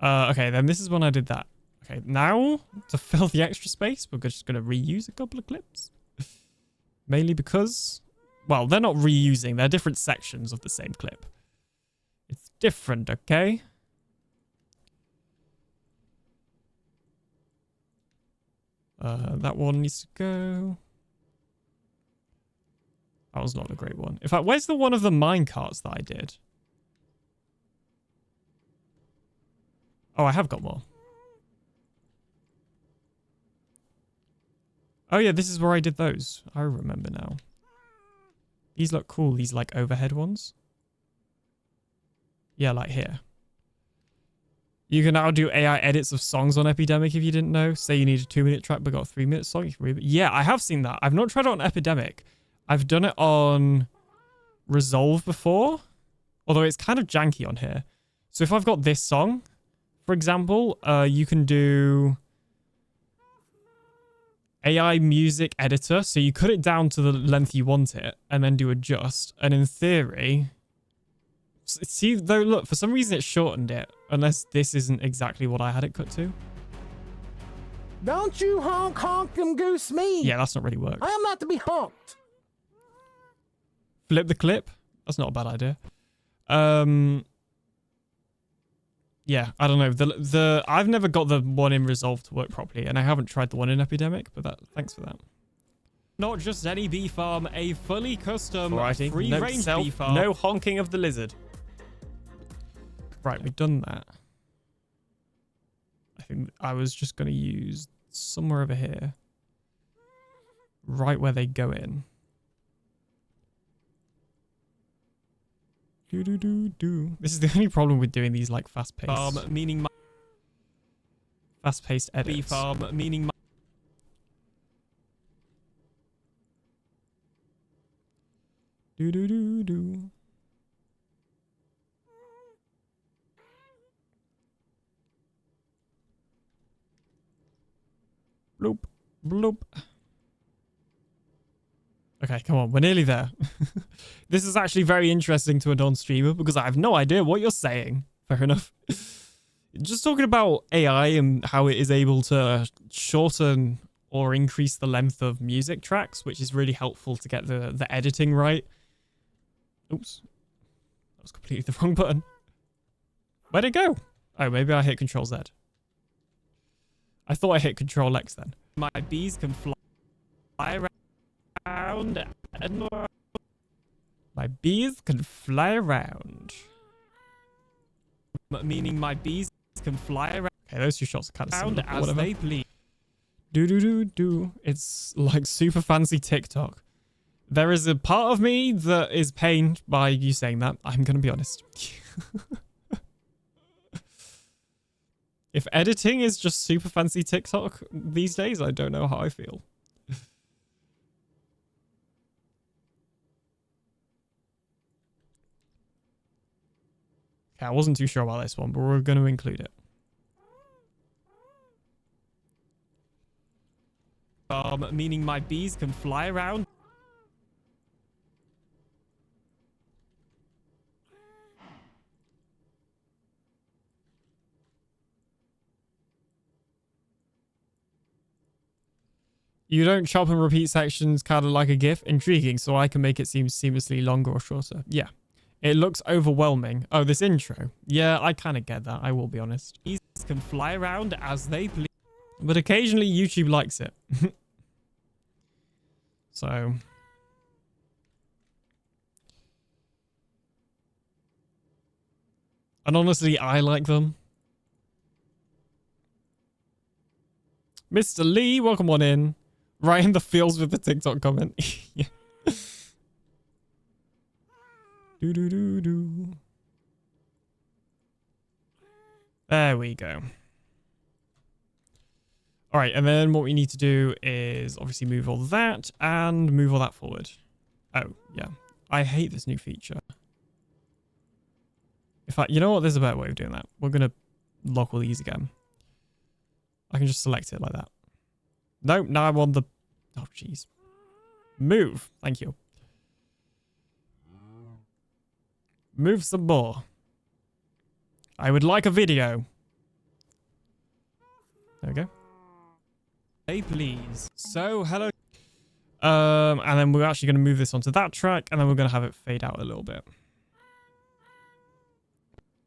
Okay, then this is when I did that. Okay, now to fill the extra space, we're just going to reuse a couple of clips. Mainly because, well, they're not reusing. They're different sections of the same clip. It's different, okay? That one needs to go. That was not a great one. In fact, where's the one of the minecarts that I did? Oh, I have got more. Oh yeah, this is where I did those. I remember now. These look cool, these like overhead ones. Yeah, like here. You can now do AI edits of songs on Epidemic if you didn't know. Say you need a 2-minute track but got a 3-minute song. Yeah, I have seen that. I've not tried it on Epidemic. I've done it on Resolve before. Although it's kind of janky on here. So if I've got this song, for example, you can do AI music editor. So you cut it down to the length you want it and then do adjust. And in theory, see though, look, for some reason it shortened it. Unless this isn't exactly what I had it cut to. Don't you honk and goose me. Yeah, that's not really worked. I am not to be honked. Flip the clip. That's not a bad idea. Yeah, I don't know. I've never got the one in Resolve to work properly, and I haven't tried the one in Epidemic, but thanks for that. Not just any bee farm, a fully custom free-range bee farm. No honking of the lizard. Right, we've done that. I think I was just going to use somewhere over here. Right where they go in. This is the only problem with doing these like fast-paced. Meaning fast-paced edits. Bee farm, meaning Bloop, bloop. Okay, come on. We're nearly there. This is actually very interesting to a non-streamer because I have no idea what you're saying. Fair enough. Just talking about AI and how it is able to shorten or increase the length of music tracks, which is really helpful to get the editing right. Oops. That was completely the wrong button. Where'd it go? Oh, maybe I hit Control Z. I thought I hit Control X then. My bees can fly around and my bees can fly around. Meaning my bees can fly around. Okay, those two shots are kind of similar. As they please. Do. It's like super fancy TikTok. There is a part of me that is pained by you saying that. I'm going to be honest. If editing is just super fancy TikTok these days, I don't know how I feel. Okay, I wasn't too sure about this one, but we're going to include it. farm, meaning my bees can fly around. You don't chop and repeat sections kind of like a GIF? Intriguing, so I can make it seem seamlessly longer or shorter. Yeah. It looks overwhelming. Oh, this intro. Yeah, I kind of get that, I will be honest. Bees can fly around as they please. But occasionally YouTube likes it. So... And honestly, I like them. Mr. Lee, welcome on in. Right in the feels with the TikTok comment. Yeah. Do. There we go. All right, and then what we need to do is obviously move all that and move all that forward. Oh, yeah. I hate this new feature. In fact, you know what? There's a better way of doing that. We're going to lock all these again. I can just select it like that. Nope, now I'm on the... Oh, jeez. Move. Thank you. Move some more. I would like a video. There we go. Hey, please. So, hello. And then we're actually going to move this onto that track, and then we're going to have it fade out a little bit.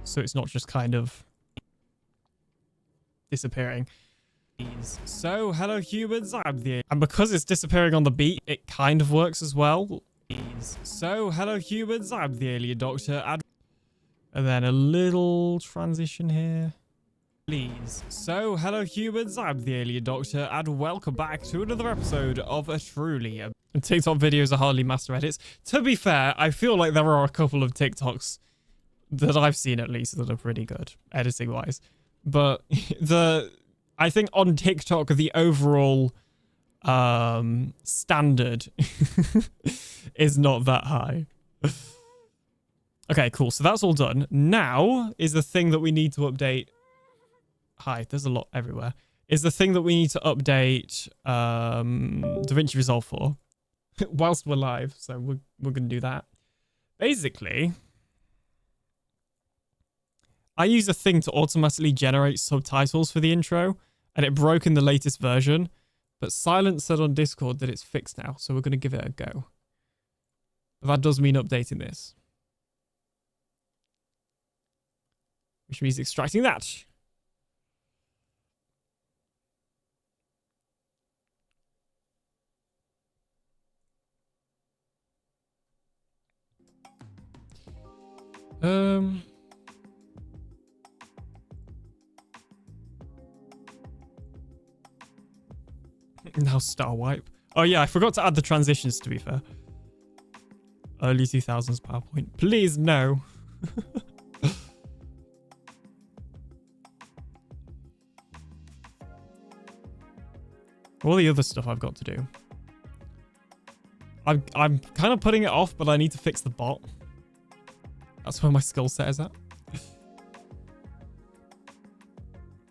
So it's not just kind of disappearing. So, hello humans, I'm the... And because it's disappearing on the beat, it kind of works as well. So, hello humans, I'm the alien doctor. And then a little transition here. Please. So, hello humans, I'm the alien doctor, and welcome back to another episode of a Truly. And TikTok videos are hardly master edits. To be fair, I feel like there are a couple of TikToks that I've seen at least that are pretty good, editing-wise. But I think on TikTok, the overall standard is not that high. Okay, cool. So that's all done. Now is the thing that we need to update. Hi, there's a lot everywhere. Is the thing that we need to update DaVinci Resolve for whilst we're live. So we're going to do that. Basically, I use a thing to automatically generate subtitles for the intro, and it broke in the latest version, but Silence said on Discord that it's fixed now, so we're going to give it a go. But that does mean updating this. Which means extracting that. Now star wipe. Oh yeah, I forgot to add the transitions, to be fair. Early 2000s PowerPoint. Please, no. All the other stuff I've got to do. I'm kind of putting it off, but I need to fix the bot. That's where my skill set is at.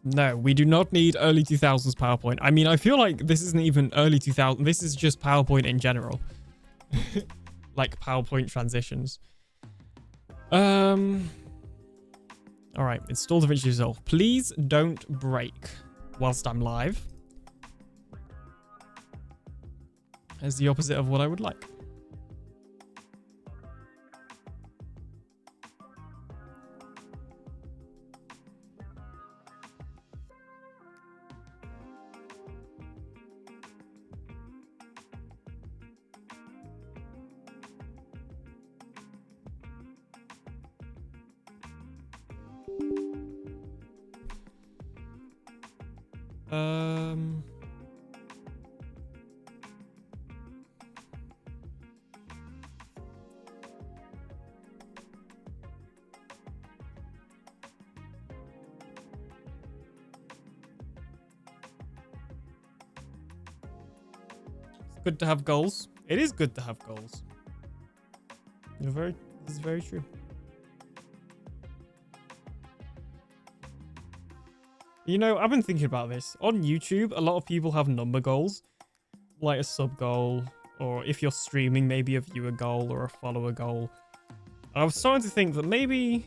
No, we do not need early 2000s PowerPoint. I mean, I feel like this isn't even early 2000s. This is just PowerPoint in general. Like PowerPoint transitions. All right, install DaVinci Resolve. Please don't break whilst I'm live. That's the opposite of what I would like. Good to have goals. It is good to have goals. This is very true. You know, I've been thinking about this. On YouTube, a lot of people have number goals. like a sub goal, or if you're streaming, maybe a viewer goal or a follower goal. I was starting to think that maybe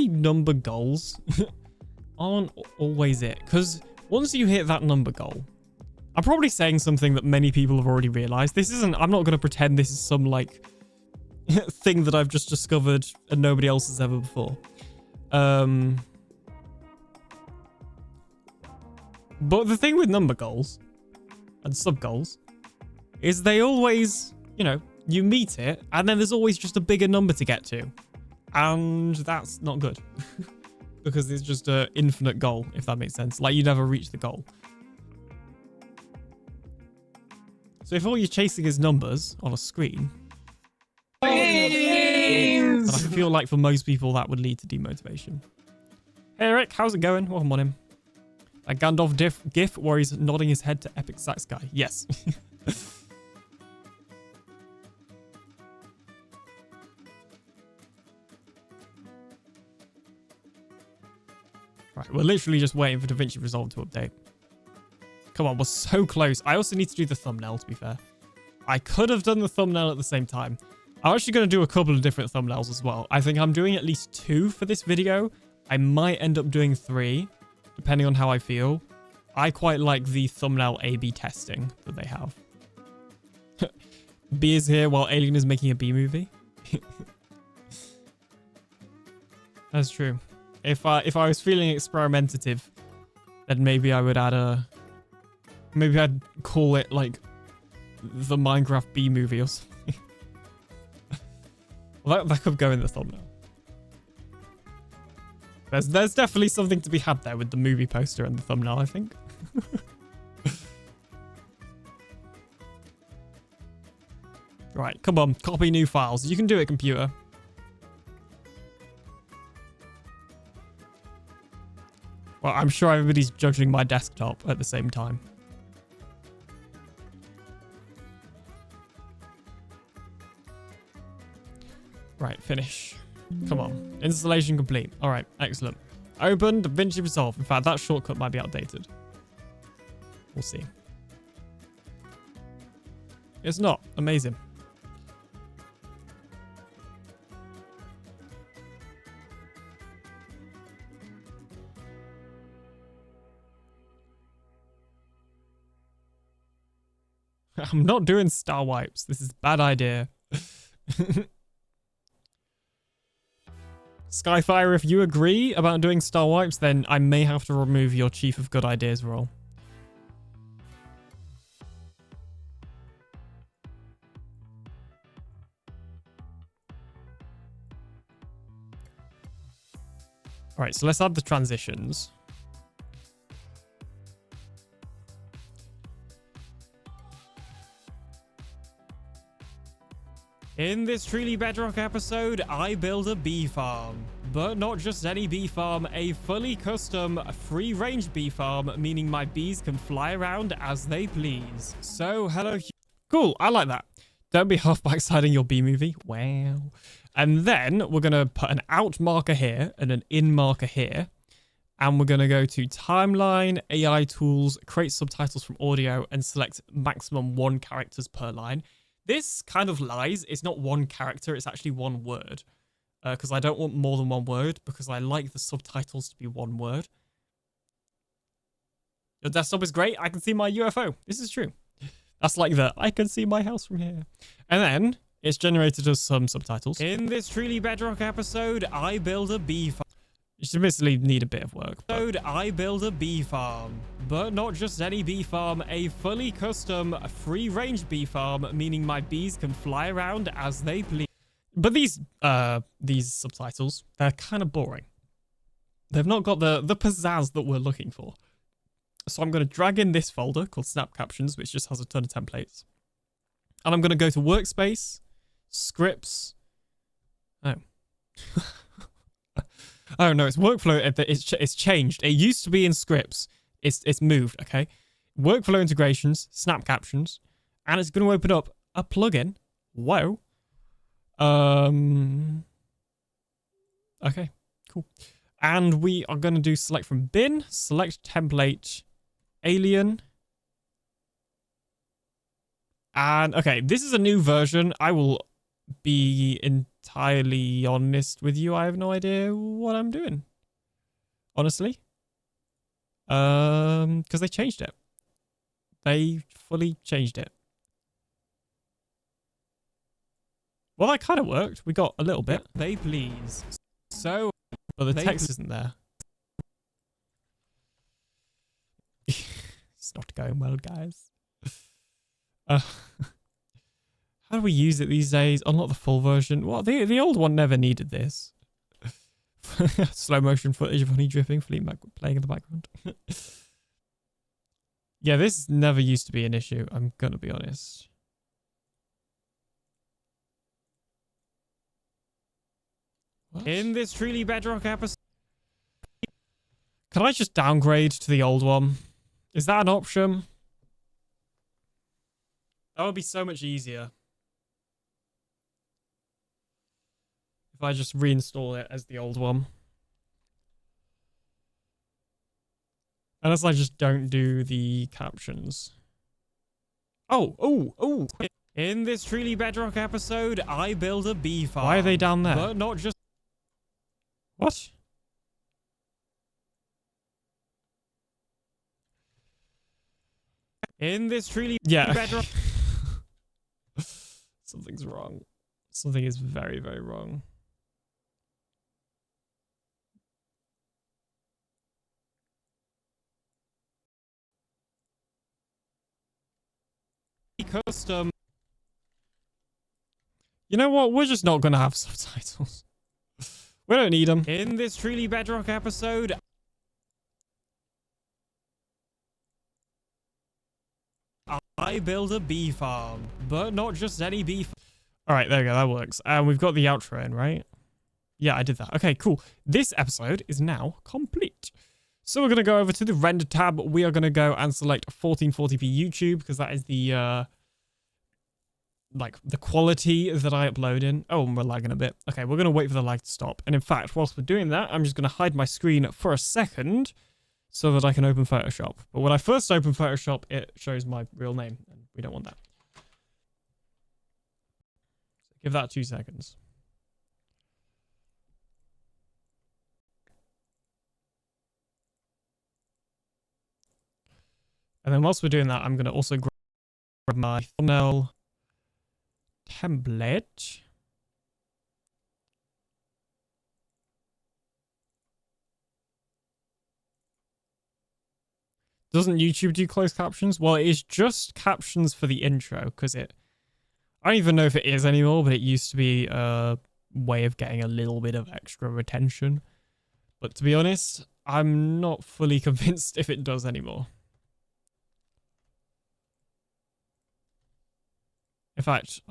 number goals aren't always it, because once you hit that number goal, I'm probably saying something that many people have already realized. This isn't, I'm not going to pretend this is some like thing that I've just discovered and nobody else has ever before. But the thing with number goals and sub goals is they always, you know, you meet it and then there's always just a bigger number to get to. And that's not good because it's just an infinite goal, if that makes sense. Like you never reach the goal. So if all you're chasing is numbers on a screen, then I feel like for most people that would lead to demotivation. Hey Eric, how's it going? Welcome on him. A Gandalf gif where he's nodding his head to Epic Sax Guy. Yes. Right, we're literally just waiting for DaVinci Resolve to update. Come on, we're so close. I also need to do the thumbnail, to be fair. I could have done the thumbnail at the same time. I'm actually going to do a couple of different thumbnails as well. I think I'm doing at least 2 for this video. I might end up doing 3, depending on how I feel. I quite like the thumbnail A/B testing that they have. B is here while Alien is making a B movie. That's true. If I was feeling experimentative, then maybe I would add a... Maybe I'd call it like the Minecraft B movie or something. Well, that could go in the thumbnail. There's definitely something to be had there with the movie poster and the thumbnail, I think. Right, come on, copy new files. You can do it, computer. Well, I'm sure everybody's judging my desktop at the same time. Right, finish. Come on. Installation complete. All right, excellent. Open DaVinci Resolve. In fact, that shortcut might be outdated. We'll see. It's not. Amazing. I'm not doing star wipes. This is a bad idea. Skyfire, if you agree about doing star wipes, then I may have to remove your Chief of Good Ideas role. All right, so let's add the transitions. In this Truly Bedrock episode, I build a bee farm. But not just any bee farm, a fully custom, free-range bee farm, meaning my bees can fly around as they please. So, hello. Cool, I like that. Don't be half backsiding your bee movie. Wow. And then we're going to put an out marker here and an in marker here. And we're going to go to timeline, AI tools, create subtitles from audio, and select maximum 1 characters per line. This kind of lies. It's not 1 character. It's actually 1 word. Because I don't want more than 1 word. Because I like the subtitles to be 1 word. Your desktop is great. I can see my UFO. This is true. That's like the, I can see my house from here. And then it's generated us some subtitles. In this Truly Bedrock episode, I build a bee farm. You should basically need a bit of work. I build a bee farm, but not just any bee farm, a fully custom, free-range bee farm, meaning my bees can fly around as they please. But these subtitles, they're kind of boring. They've not got the pizzazz that we're looking for. So I'm going to drag in this folder called Snap Captions, which just has a ton of templates. And I'm going to go to Workspace, Scripts. Oh. Oh no, it's workflow. It's changed. It used to be in scripts. It's moved. Okay, workflow integrations, snap captions, and it's going to open up a plugin. Whoa. Okay, cool. And we are going to do select from bin, select template, alien. And okay, this is a new version. I will be entirely honest with you. I have no idea what I'm doing. Honestly. Because they changed it. They fully changed it. Well, that kind of worked. We got a little bit. They please. So, but the text isn't there. It's not going well, guys. How do we use it these days? Unlock the full version. Well, the old one never needed this. Slow motion footage of honey dripping, fleet Mac playing in the background. Yeah, this never used to be an issue. I'm gonna be honest. What? In this Truly Bedrock episode, can I just downgrade to the old one? Is that an option? That would be so much easier. If I just reinstall it as the old one. Unless I just don't do the captions. Oh. In this Truly Bedrock episode, I build a bee farm. Why are they down there? But not just... What? In this Truly Bedrock... Something's wrong. Something is very, very wrong. Custom. You know what? We're just not going to have subtitles. We don't need them. In this Truly Bedrock episode, I build a bee farm, but not just any bee farm. All right, there we go. That works. And we've got the outro in, right? Yeah, I did that. Okay, cool. This episode is now complete. So we're going to go over to the render tab. We are going to go and select 1440p YouTube because that is the like the quality that I upload in. Oh, and we're lagging a bit. Okay, we're going to wait for the lag to stop. And in fact, whilst we're doing that, I'm just going to hide my screen for a second so that I can open Photoshop. But when I first open Photoshop, it shows my real name, and we don't want that. So give that 2 seconds. And then whilst we're doing that, I'm going to also grab my thumbnail template. Doesn't YouTube do closed captions? Well, it is just captions for the intro because I don't even know if it is anymore, but it used to be a way of getting a little bit of extra retention. But to be honest, I'm not fully convinced if it does anymore. In fact,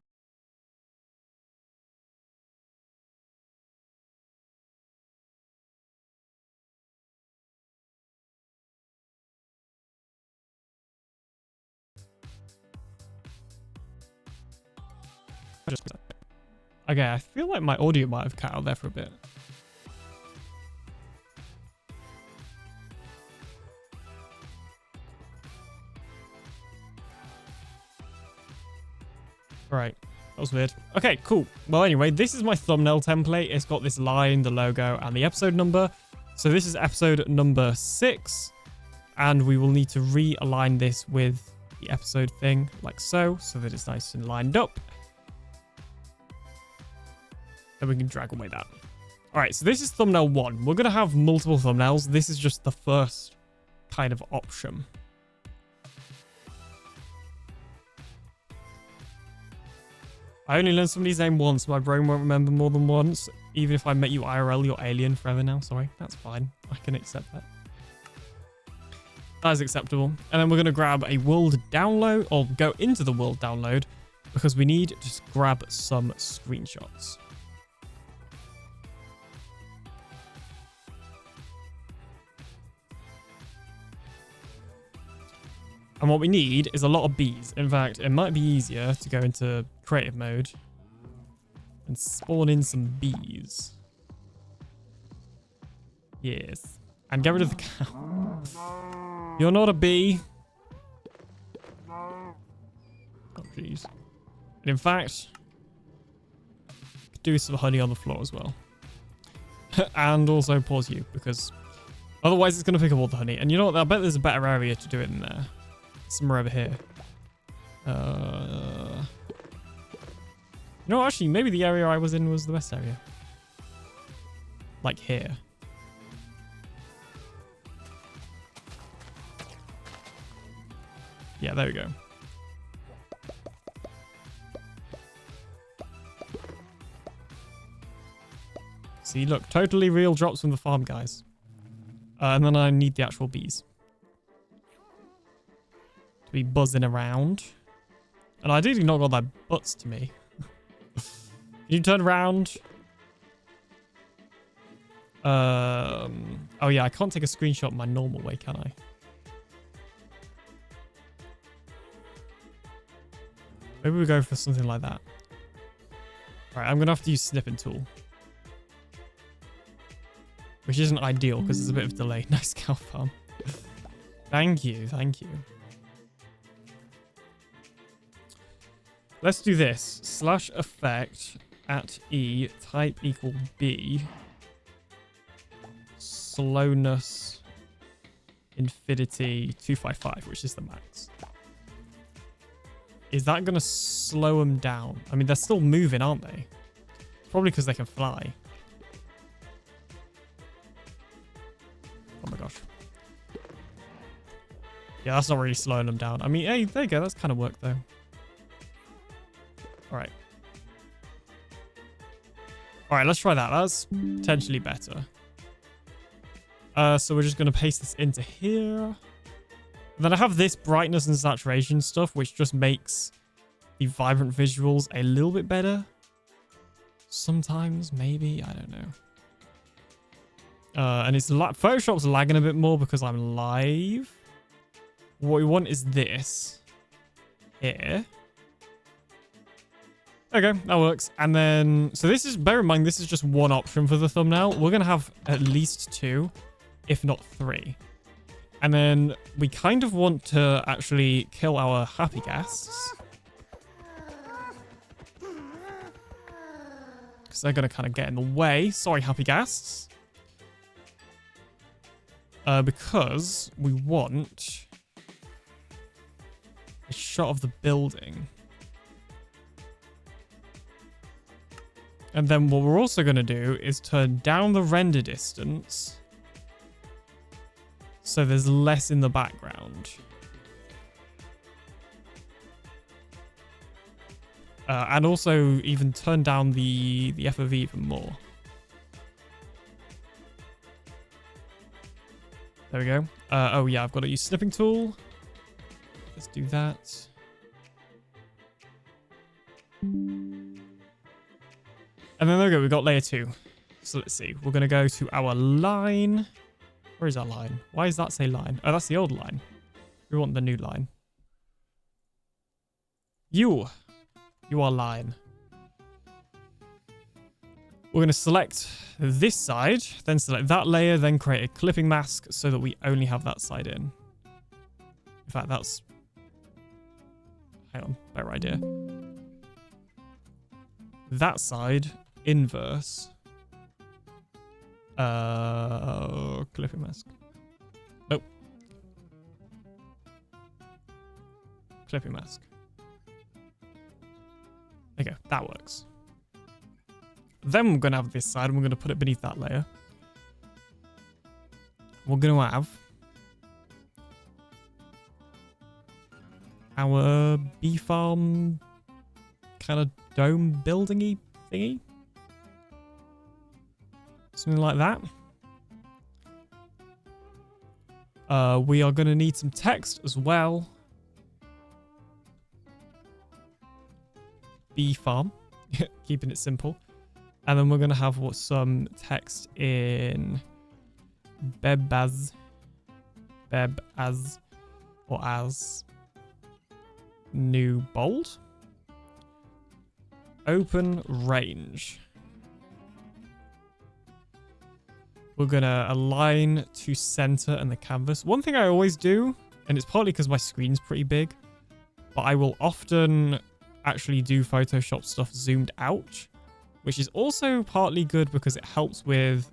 okay, I feel like my audio might have cut out there for a bit. Right, that was weird. Okay, cool. Well, anyway, this is my thumbnail template. It's got this line, the logo, and the episode number. So this is episode number 6, and we will need to realign this with the episode thing, like so that it's nice and lined up. Then we can drag away that. All right, so this is thumbnail 1. We're going to have multiple thumbnails. This is just the first kind of option. I only learned somebody's name once. My brain won't remember more than once. Even if I met you IRL, you're alien forever now. Sorry, that's fine. I can accept that. That is acceptable. And then we're going to grab a world download, or go into the world download, because we need to just grab some screenshots. And what we need is a lot of bees. In fact, it might be easier to go into creative mode and spawn in some bees. Yes. And get rid of the cow. You're not a bee. Oh, Jeez. And in fact, could do some honey on the floor as well. And also pause you, because otherwise it's going to pick up all the honey. And you know what? I bet there's a better area to do it in there. Somewhere over here. No, actually, maybe the area I was in was the best area. Like here. Yeah, there we go. See, look, totally real drops from the farm, guys. And then I need the actual bees to be buzzing around. And I did not got their butts to me. Can you turn around? Oh yeah, I can't take a screenshot my normal way, can I? Maybe we go for something like that. Alright, I'm gonna have to use snipping tool. Which isn't ideal because there's a bit of delay. Nice cow farm. Thank you, thank you. Let's do this. Slash effect at E type equal B. Slowness infinity 255, which is the max. Is that going to slow them down? I mean, they're still moving, aren't they? Probably because they can fly. Oh my gosh. Yeah, that's not really slowing them down. I mean, hey, there you go. That's kind of worked, though. All right. All right, let's try that. That's potentially better. So we're just going to paste this into here. And then I have this brightness and saturation stuff, which just makes the vibrant visuals a little bit better. Sometimes, maybe. I don't know. And it's Photoshop's lagging a bit more because I'm live. What we want is this here. Okay, that works. And then, so this is, bear in mind, this is just one option for the thumbnail. We're going to have at least 2, if not 3. And then we kind of want to actually kill our happy guests. Because they're going to kind of get in the way. Sorry, happy guests. Because we want a shot of the building. And then what we're also going to do is turn down the render distance so there's less in the background. And also even turn down the FOV even more. There we go. Oh yeah, I've got to use snipping tool. Let's do that. And then there we go, we've got layer 2. So let's see. We're going to go to our line. Where is our line? Why does that say line? Oh, that's the old line. We want the new line. You are line. We're going to select this side, then select that layer, then create a clipping mask so that we only have that side in. In fact, that's... Hang on, better idea. That side, inverse. Clipping mask. Nope. Clipping mask. There you go, that works. Then we're going to have this side and we're going to put it beneath that layer. We're going to have our bee farm kind of dome buildingy thingy. Something like that. We are going to need some text as well. Bee farm. Keeping it simple. And then we're going to have some text in Bebaz. Bebaz. Or as. New bold. Open range. We're going to align to center and the canvas. One thing I always do, and it's partly because my screen's pretty big, but I will often actually do Photoshop stuff zoomed out, which is also partly good because it helps with,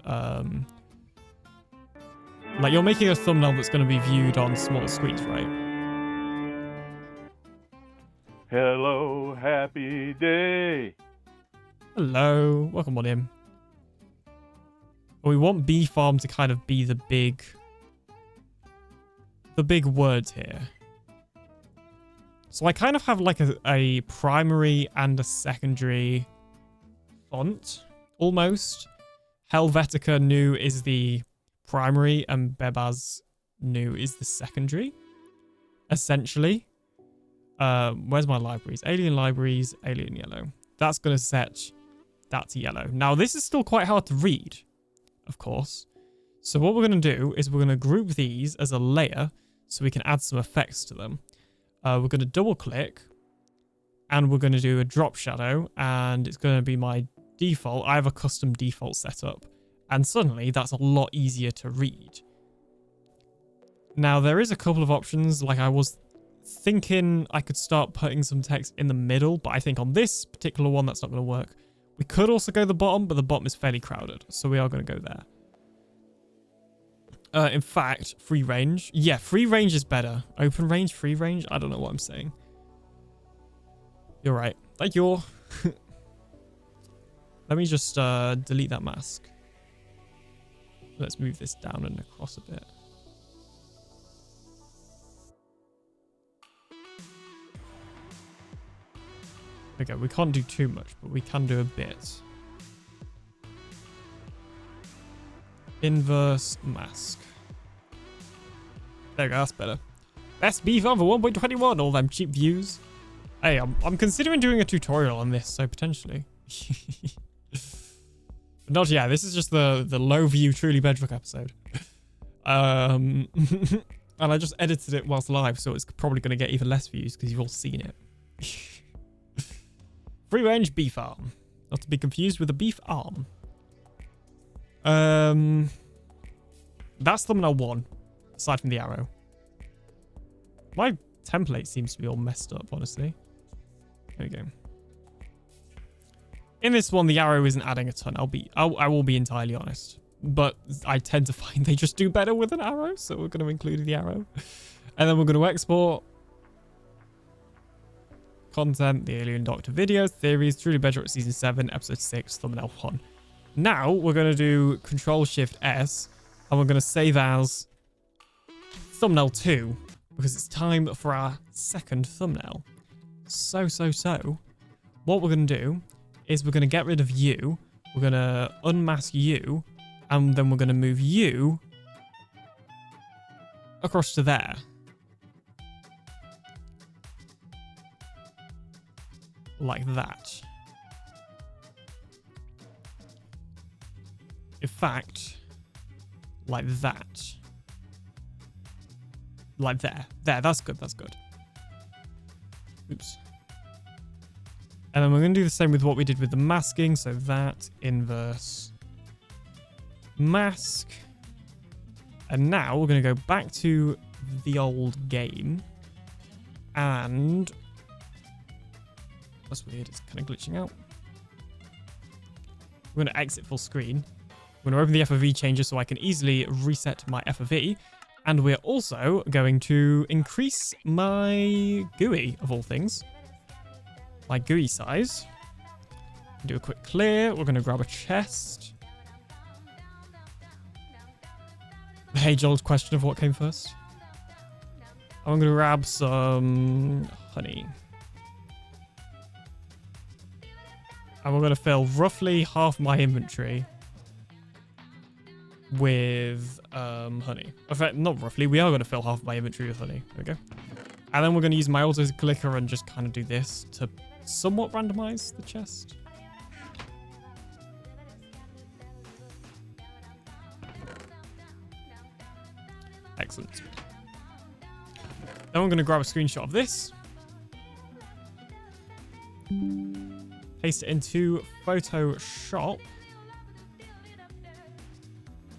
like you're making a thumbnail that's going to be viewed on smaller screens, right? Hello, happy day. Hello, welcome on in. We want bee farm to kind of be the big words here. So I kind of have like a primary and a secondary font, almost. Helvetica new is the primary and Bebaz new is the secondary, essentially. Where's my libraries? Alien libraries, alien yellow. That's going to set that to yellow. Now, this is still quite hard to read, of course. So what we're going to do is we're going to group these as a layer so we can add some effects to them. We're going to double click and we're going to do a drop shadow, and it's going to be my default. I have a custom default setup, and suddenly that's a lot easier to read. Now, there is a couple of options. Like I was thinking I could start putting some text in the middle, but I think on this particular one, that's not going to work. We could also go the bottom, but the bottom is fairly crowded, so we are going to go there. In fact, free range. Yeah, free range is better. Open range, free range. I don't know what I'm saying. You're right. Thank you. Let me just delete that mask. Let's move this down and across a bit. Okay, we can't do too much, but we can do a bit. Inverse mask. There we go, that's better. Best beef over 1.21, all them cheap views. Hey, I'm considering doing a tutorial on this, so potentially. But not yet, this is just the low view Truly Bedrock episode. And I just edited it whilst live, so it's probably going to get even less views because you've all seen it. Free range beef arm. Not to be confused with a beef arm. That's thumbnail 1, aside from the arrow. My template seems to be all messed up, honestly. There we go. In this one, the arrow isn't adding a ton. I will be entirely honest. But I tend to find they just do better with an arrow, so we're going to include the arrow. And then we're going to export content, the Alien Doctor video, theories, Truly Bedrock Season 7, Episode 6, thumbnail 1. Now, we're going to do Control-Shift-S, and we're going to save as thumbnail 2, because it's time for our second thumbnail. So, what we're going to do is we're going to get rid of you, we're going to unmask you, and then we're going to move you across to there. Like that. In fact, like that. Like there. There, that's good, that's good. Oops. And then we're going to do the same with what we did with the masking. So that, inverse, mask. And now we're going to go back to the old game. And that's weird, it's kind of glitching out. We're going to exit full screen. We're going to open the FOV changer so I can easily reset my FOV. And we're also going to increase my GUI, of all things. My GUI size. Do a quick clear. We're going to grab a chest. The age-old question of what came first. I'm going to grab some honey. And we're going to fill roughly half my inventory with honey. In fact, not roughly. We are going to fill half my inventory with honey. There we go. And then we're going to use my auto clicker and just kind of do this to somewhat randomize the chest. Excellent. Then we're going to grab a screenshot of this. Paste it into Photoshop.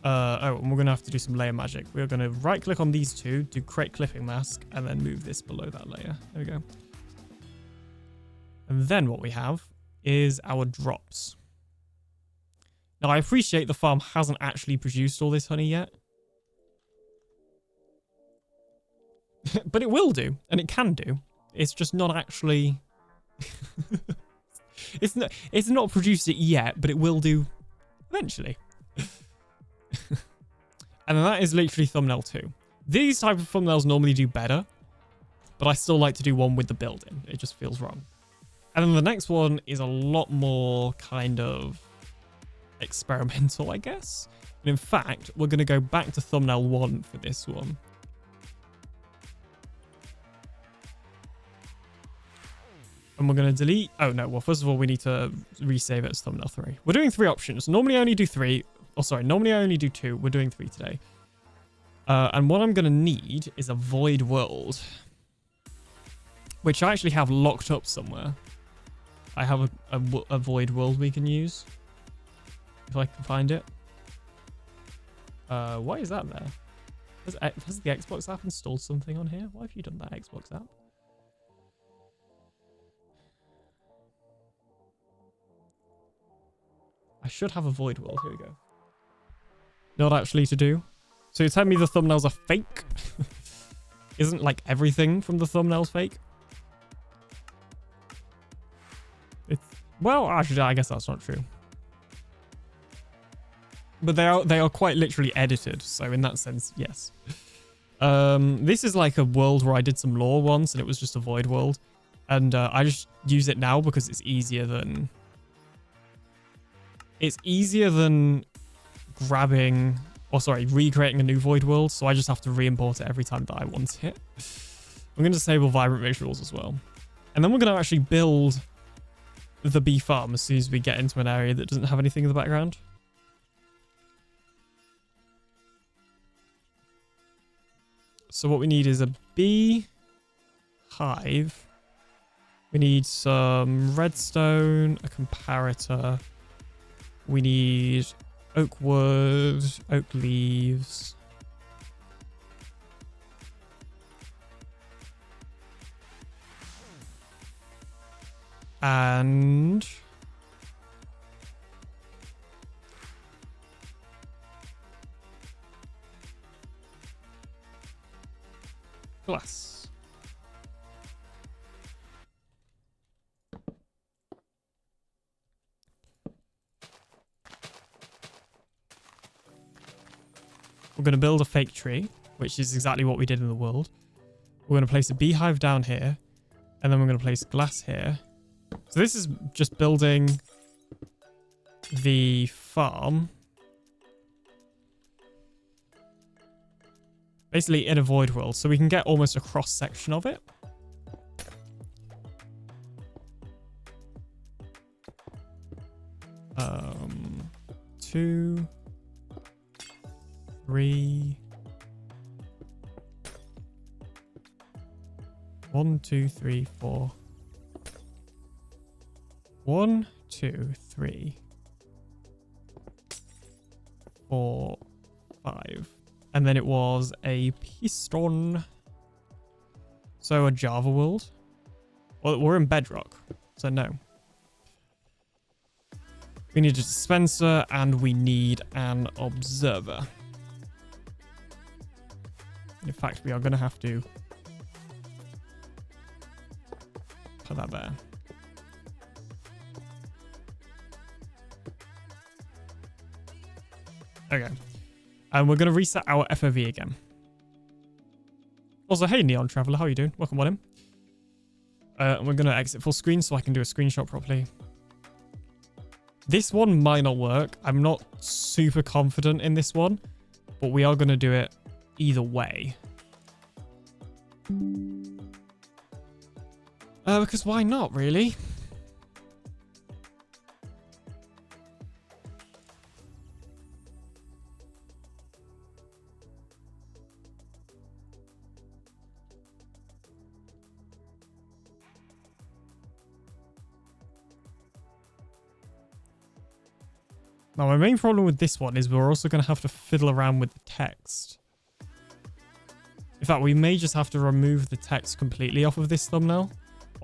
And we're going to have to do some layer magic. We're going to right click on these two, do create clipping mask, and then move this below that layer. There we go. And then what we have is our drops. Now, I appreciate the farm hasn't actually produced all this honey yet. But it will do, and it can do. It's just not actually... it's not produced it yet, but it will do eventually. And then that is literally thumbnail 2. These type of thumbnails normally do better, but I still like to do one with the building. It just feels wrong. And then the next one is a lot more kind of experimental, I guess. And in fact, we're going to go back to thumbnail 1 for this one. And we're going to delete... Oh, no. Well, first of all, we need to resave it as thumbnail 3. We're doing 3 options. Normally, I only do 3. Oh, sorry. Normally, I only do 2. We're doing 3 today. And what I'm going to need is a void world, which I actually have locked up somewhere. I have a void world we can use, if I can find it. Why is that there? Has the Xbox app installed something on here? Why have you done that, Xbox app? I should have a void world. Here we go. Not actually to do. So you tell me the thumbnails are fake? Isn't like everything from the thumbnails fake? Well, actually, I guess that's not true. But they are quite literally edited, so in that sense, yes. This is like a world where I did some lore once, and it was just a void world. And I just use it now because it's easier than... It's easier than grabbing... Or sorry, recreating a new void world, so I just have to re-import it every time that I want it. I'm going to disable vibrant visuals as well. And then we're going to actually build the bee farm as soon as we get into an area that doesn't have anything in the background. So what we need is a bee hive. We need some redstone, a comparator. We need oak wood, oak leaves. And glass. We're going to build a fake tree, which is exactly what we did in the world. We're going to place a beehive down here, and then we're going to place glass here. So this is just building the farm. Basically in a void world, so we can get almost a cross section of it. Two, 3. 1, 2, 3, 4. 1, 2, 3, 4, 5. And then it was a piston. So a Java world. Well, we're in Bedrock, so no. We need a dispenser and we need an observer. In fact, we are going to have to put that there. Okay. And we're going to reset our FOV again. Also, hey, Neon Traveler, how are you doing? Welcome on in. And we're going to exit full screen so I can do a screenshot properly. This one might not work. I'm not super confident in this one, but we are going to do it either way. Because why not, really? Now, my main problem with this one is we're also going to have to fiddle around with the text. In fact, we may just have to remove the text completely off of this thumbnail.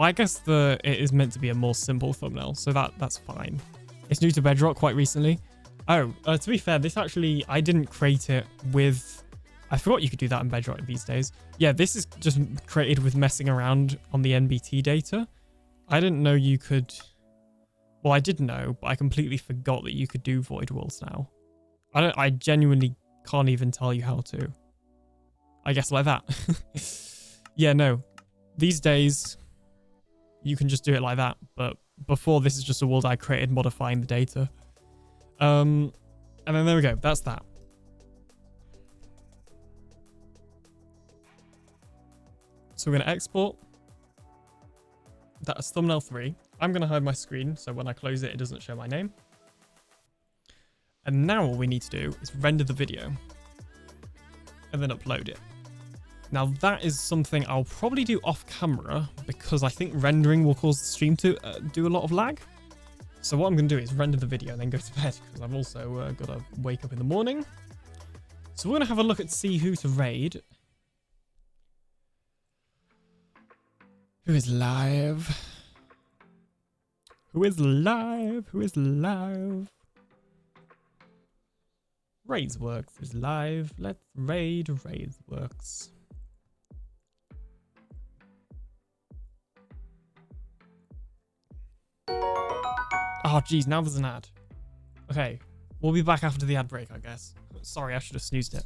Well, I guess it is meant to be a more simple thumbnail, so that's fine. It's new to Bedrock quite recently. Oh, to be fair, this actually, I didn't create it with... I forgot you could do that in Bedrock these days. Yeah, this is just created with messing around on the NBT data. I didn't know you could... Well, I did know, but I completely forgot that you could do void worlds now. I genuinely can't even tell you how to. I guess like that. Yeah, no. These days, you can just do it like that. But before, this is just a world I created modifying the data. And then there we go. That's that. So we're going to export that as thumbnail 3. I'm going to hide my screen, so when I close it, it doesn't show my name. And now all we need to do is render the video and then upload it. Now that is something I'll probably do off camera because I think rendering will cause the stream to do a lot of lag. So what I'm going to do is render the video and then go to bed because I've also got to wake up in the morning. So we're going to have a look at see who to raid. Who is live? Who is live? Who is live? Raids Works is live. Let's raid Raids Works. Oh, geez, now there's an ad. Okay, we'll be back after the ad break, I guess. Sorry, I should have snoozed it.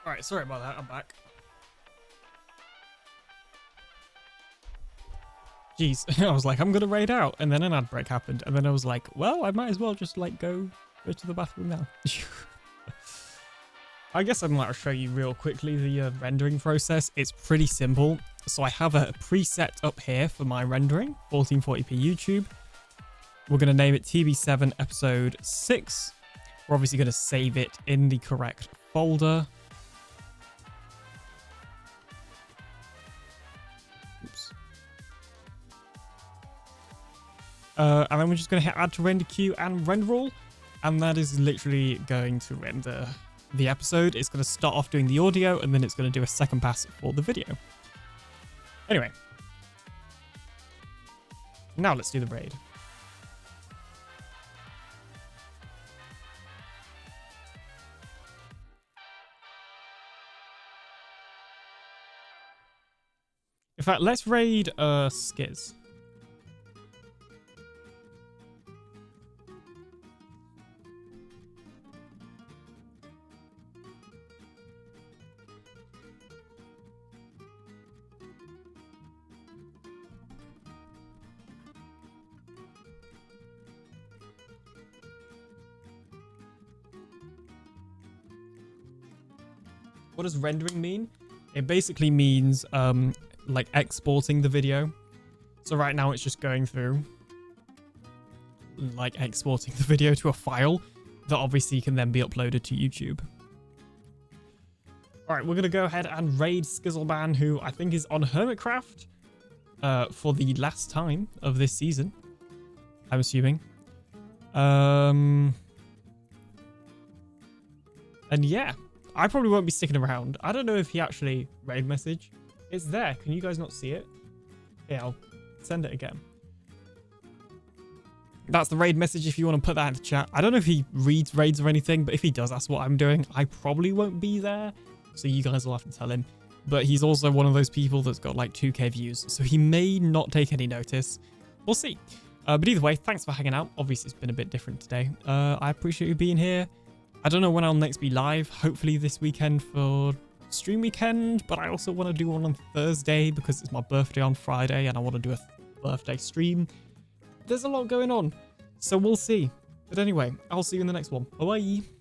Alright, sorry about that. I'm back. Jeez, I was like, I'm gonna raid out, and then an ad break happened, and then I was like, well, I might as well just like go to the bathroom now. I guess I might show you real quickly the rendering process. It's pretty simple. So I have a preset up here for my rendering, 1440p YouTube. We're gonna name it TB7 episode 6. We're obviously gonna save it in the correct folder. Oops. And then we're just going to hit add to render queue and render all. And that is literally going to render the episode. It's going to start off doing the audio and then it's going to do a second pass for the video. Anyway. Now let's do the raid. In fact, let's raid Skiz. What does rendering mean? It basically means like exporting the video. So right now it's just going through like exporting the video to a file that obviously can then be uploaded to YouTube. All right, we're going to go ahead and raid Skizzleman, who I think is on Hermitcraft for the last time of this season, I'm assuming. And yeah, I probably won't be sticking around. I don't know if he actually raid message. It's there. Can you guys not see it? Yeah, I'll send it again. That's the raid message if you want to put that in the chat. I don't know if he reads raids or anything, but if he does, that's what I'm doing. I probably won't be there, so you guys will have to tell him. But he's also one of those people that's got like 2k views, so he may not take any notice. We'll see. But either way, thanks for hanging out. Obviously, it's been a bit different today. I appreciate you being here. I don't know when I'll next be live. Hopefully this weekend for stream weekend, but I also want to do one on Thursday because it's my birthday on Friday and I want to do a birthday stream. There's a lot going on, so we'll see. But anyway, I'll see you in the next one. Bye-bye.